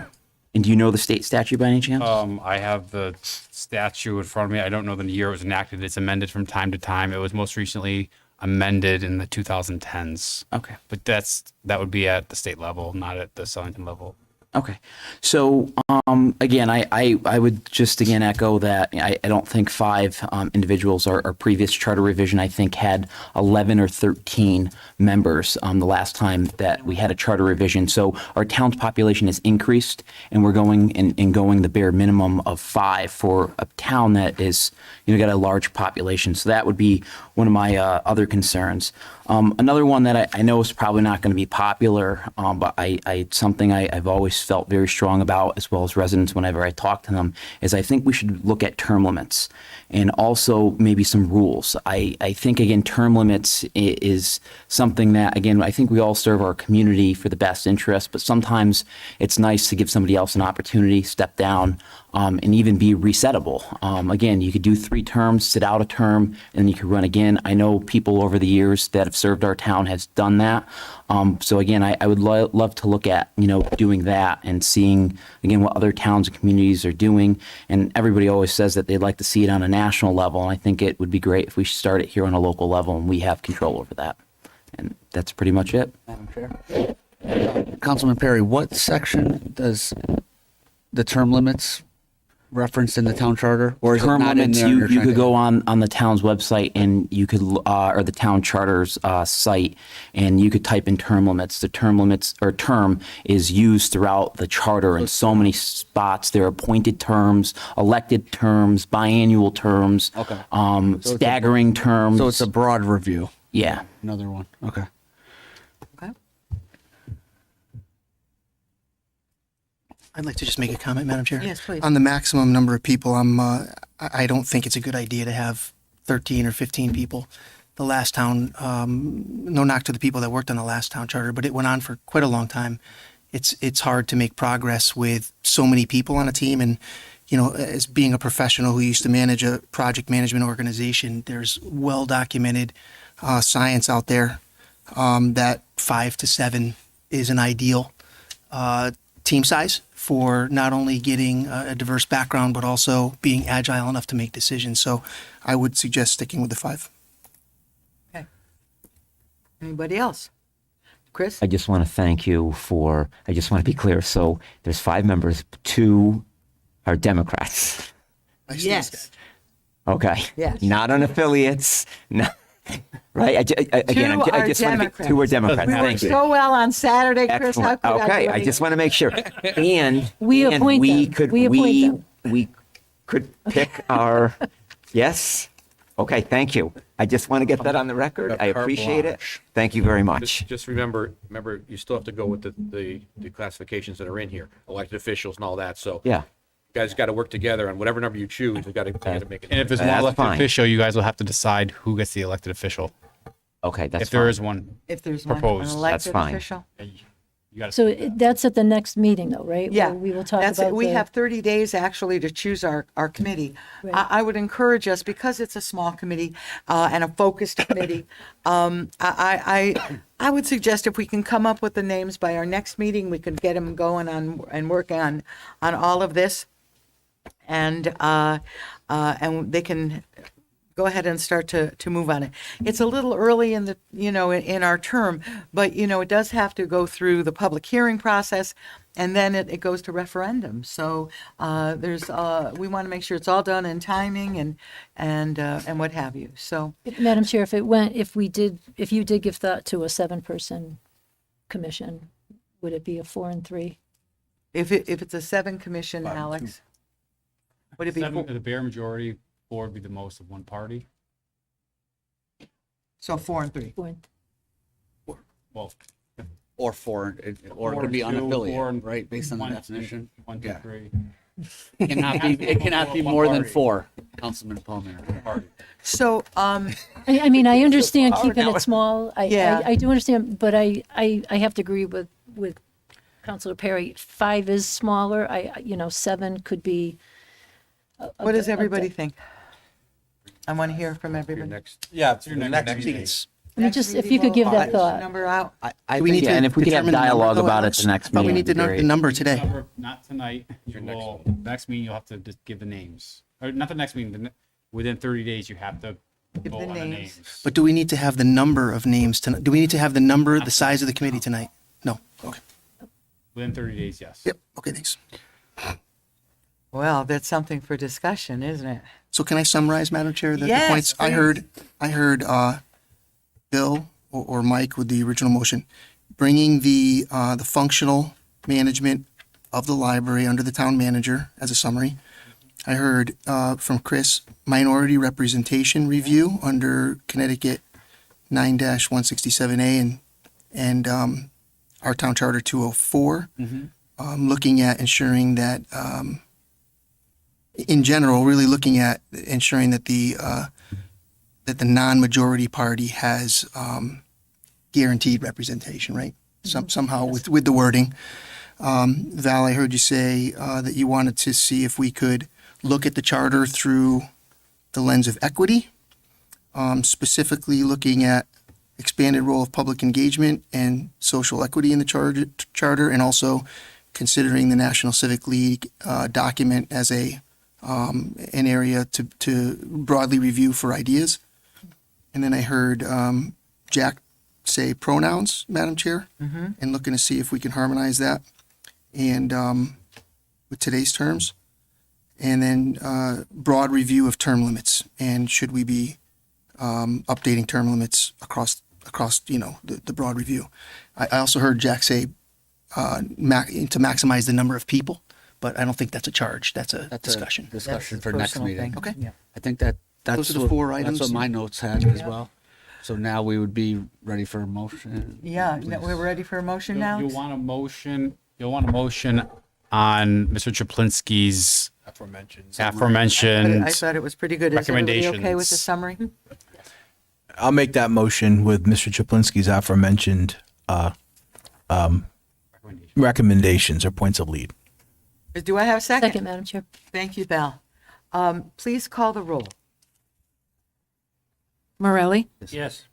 And do you know the state statute by any chance? I have the statute in front of me. I don't know the year it was enacted. It's amended from time to time. It was most recently amended in the 2010s. Okay. But that would be at the state level, not at the Sullivan level. Okay. So, again, I would just, again, echo that I don't think 5 individuals. Our previous charter revision, I think, had 11 or 13 members the last time that we had a charter revision. So our town's population has increased, and we're going and going the bare minimum of 5 for a town that is, got a large population. So that would be one of my other concerns. Another one that I know is probably not going to be popular, but it's something I've always felt very strong about, as well as residents whenever I talk to them, is I think we should look at term limits and also maybe some rules. I think, again, term limits is something that, again, I think we all serve our community for the best interest, but sometimes it's nice to give somebody else an opportunity, step down, and even be resettable. Again, you could do 3 terms, sit out a term, and you could run again. I know people over the years that have served our town has done that. So again, I would love to look at, doing that and seeing, again, what other towns and communities are doing. And everybody always says that they'd like to see it on a national level. And I think it would be great if we start it here on a local level and we have control over that. And that's pretty much it. Madam Chair. Councilman Perry, what section does the term limits referenced in the town charter, or is Term it not limits, in there? you could go on the town's website and you could, or the town charter's site, and you could type in term limits. The term limits or term is used throughout the charter in so many spots. There are appointed terms, elected terms, biannual terms, staggering terms. So it's a broad review. Yeah. Another one. Okay. I'd like to just make a comment, Madam Chair. Yes, please. On the maximum number of people, I don't think it's a good idea to have 13 or 15 people. The last town, no knock to the people that worked on the last town charter, but it went on for quite a long time. It's hard to make progress with so many people on a team. And, you know, as being a professional who used to manage a project management organization, there's well-documented science out there that 5 to 7 is an ideal team size for not only getting a diverse background, but also being agile enough to make decisions. So I would suggest sticking with the 5. Okay. Anybody else? Chris? I just want to thank you for, I just want to be clear. So there's 5 members, 2 are Democrats. Yes. Okay. Yes. Not on affiliates. No. Right? Again, Two I are just want to be, Democrats. 2 are Democrats. We Thank worked you. so well on Saturday, Chris. How Excellent. could I Okay, do I any- just want to make sure. And We and appoint we them. could We appoint them. we could pick our yes. Okay, thank you. I just want to get that on the record. I appreciate it. Thank you very much. Just remember, you still have to go with the classifications that are in here, elected officials and all that. So Yeah. you guys got to work together on whatever number you choose. We got to make it. And if there's one That's elected fine. official, you guys will have to decide who gets the elected official. Okay, that's If there fine. is one If there's one, an proposed. elected fine. official. You got So that's at the next meeting though, right? Yeah, Where we will talk that's about it. We the- have 30 days actually to choose our committee. Right. I would encourage us, because it's a small committee and a focused committee, I would suggest if we can come up with the names by our next meeting, we could get them going on and working on all of this. And they can go ahead and start to move on it. It's a little early in the, in our term, but, it does have to go through the public hearing process, and then it goes to referendum. So we want to make sure it's all done in timing and what have you. So, Madam Chair, if you did give thought to a 7-person commission, would it be a 4 and 3? if it's a 7 commission, Alex, would it be the bare majority, 4 would be the most of one party. so 4 and 3? 4 and Well, Or 4, or it could be 2, unaffiliated, 4, and right? Based on the 1, definition. 1, 2, Yeah. 3. It cannot be more than 4, Councilman Palmer. So, I mean, I understand keeping it small. Yeah. I do understand, but I have to agree with Councilor Perry. 5 is smaller. 7 could be. what does everybody think? I want to hear from everybody. Yeah, your next meeting. I mean, just if you could give that thought. Number out. I Do we need think, to and if we could have determine the number, dialogue though, about it Alex? the next But meeting. we need that'd be the great. number today. Not tonight. Next meeting, you'll have to just give the names. Or not the next meeting, within 30 days, you have to Give vote the on the names. names. But do we need to have the number of names tonight? Do we need to have the number, the size of the committee tonight? No. Okay. Within 30 days, yes. Yep. Okay, thanks. Well, that's something for discussion, isn't it? So can I summarize, Madam Chair, the Yes, points? I heard Bill or Mike with the original motion, bringing the functional management of the library under the town manager as a summary. I heard from Chris, minority representation review under Connecticut 9-167A and our town charter 204, looking at ensuring that in general, really looking at ensuring that the non-majority party has guaranteed representation, right? Somehow with the wording. Val, I heard you say that you wanted to see if we could look at the charter through the lens of equity, specifically looking at expanded role of public engagement and social equity in the charter, and also considering the National Civic League document as an area to broadly review for ideas. And then I heard Jack say pronouns, Madam Chair, and looking to see if we can harmonize that and with today's terms. And then broad review of term limits, and should we be updating term limits across the broad review. I also heard Jack say to maximize the number of people, but I don't think that's a charge. That's a discussion. Discussion That's for a next personal meeting. thing. Okay. Yeah. I think that's Those are the what, 4 that's items. what my notes had as well. So now we would be ready for a motion. Yeah, we're ready for a motion now? You'll want a motion on Mr. Chaplinsky's Aforementioned. aforementioned I thought it was pretty good. Is everybody okay with the recommendations. summary? I'll make that motion with Mr. Chaplinsky's aforementioned recommendations or points of lead. Do I have a second? Second, Madam Chair. Thank you, Val. Please call the roll. Morelli, Yes.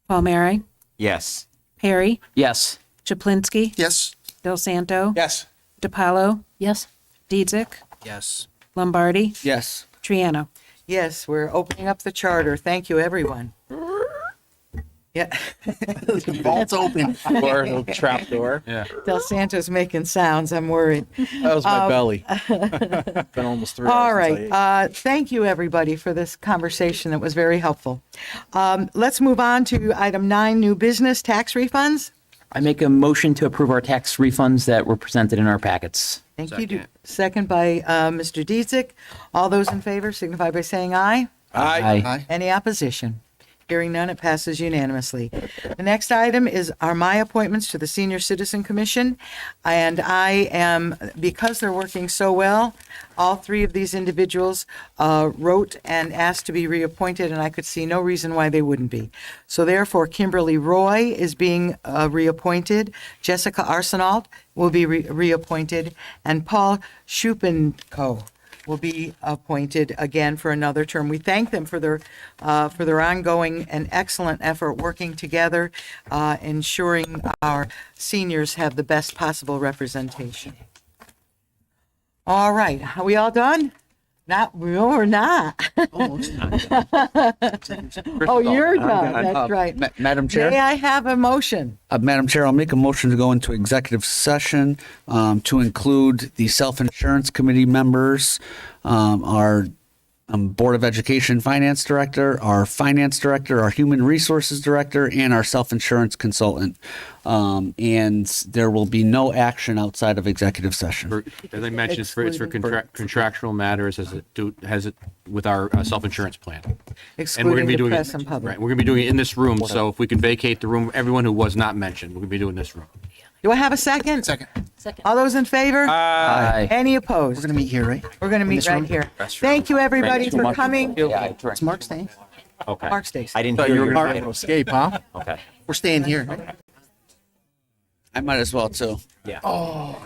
Palmieri, Yes. Perry, Yes. Chaplinsky, Yes. Del Santo, Yes. DiPaolo, Yes. Dietzick, Yes. Lombardi, Yes. Triano. Yes, we're opening up the charter. Thank you, everyone. Yeah. Vault's open. Or no trap door. Yeah. Del Santo's making sounds. I'm worried. That was my belly. Been almost 3 hours. All since I ate. right. Thank you, everybody, for this conversation. That was very helpful. Let's move on to item 9, new business, tax refunds. I make a motion to approve our tax refunds that were presented in our packets. Thank you. Second by Mr. Dietzick. All those in favor signify by saying aye. Aye. Any opposition? Hearing none, it passes unanimously. The next item are my appointments to the Senior Citizen Commission. And I am, because they're working so well, all 3 of these individuals wrote and asked to be reappointed, and I could see no reason why they wouldn't be. So therefore, Kimberly Roy is being reappointed. Jessica Arsenault will be reappointed. And Paul Schupenko will be appointed again for another term. We thank them for their ongoing and excellent effort working together, ensuring our seniors have the best possible representation. All right, are we all done? We're not. Oh, you're done. That's right. Madam Chair. May I have a motion? Madam Chair, I'll make a motion to go into executive session to include the Self-Insurance Committee members, our Board of Education Finance Director, our Finance Director, our Human Resources Director, and our Self-Insurance Consultant. And there will be no action outside of executive session. As I mentioned, it's for contractual matters as it with our self-insurance plan. And we're Excluding going to be the doing press it, and public. right, we're going to be doing it in this room. So if we can vacate the room, everyone who was not mentioned, we're going to be doing this room. Do I have a second? Second. All those in favor? Aye. Any opposed? We're going to meet here, right? We're going to meet this right room? here. Thank you, everybody, Thank you for much. coming. It's Mark's day. Okay. Mark's Days. I didn't Thought hear you were your going to escape, huh? Okay. We're staying here. Right? I might as well too. Yeah. Oh.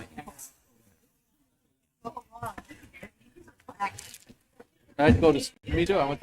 I had to go to. Me too. I went to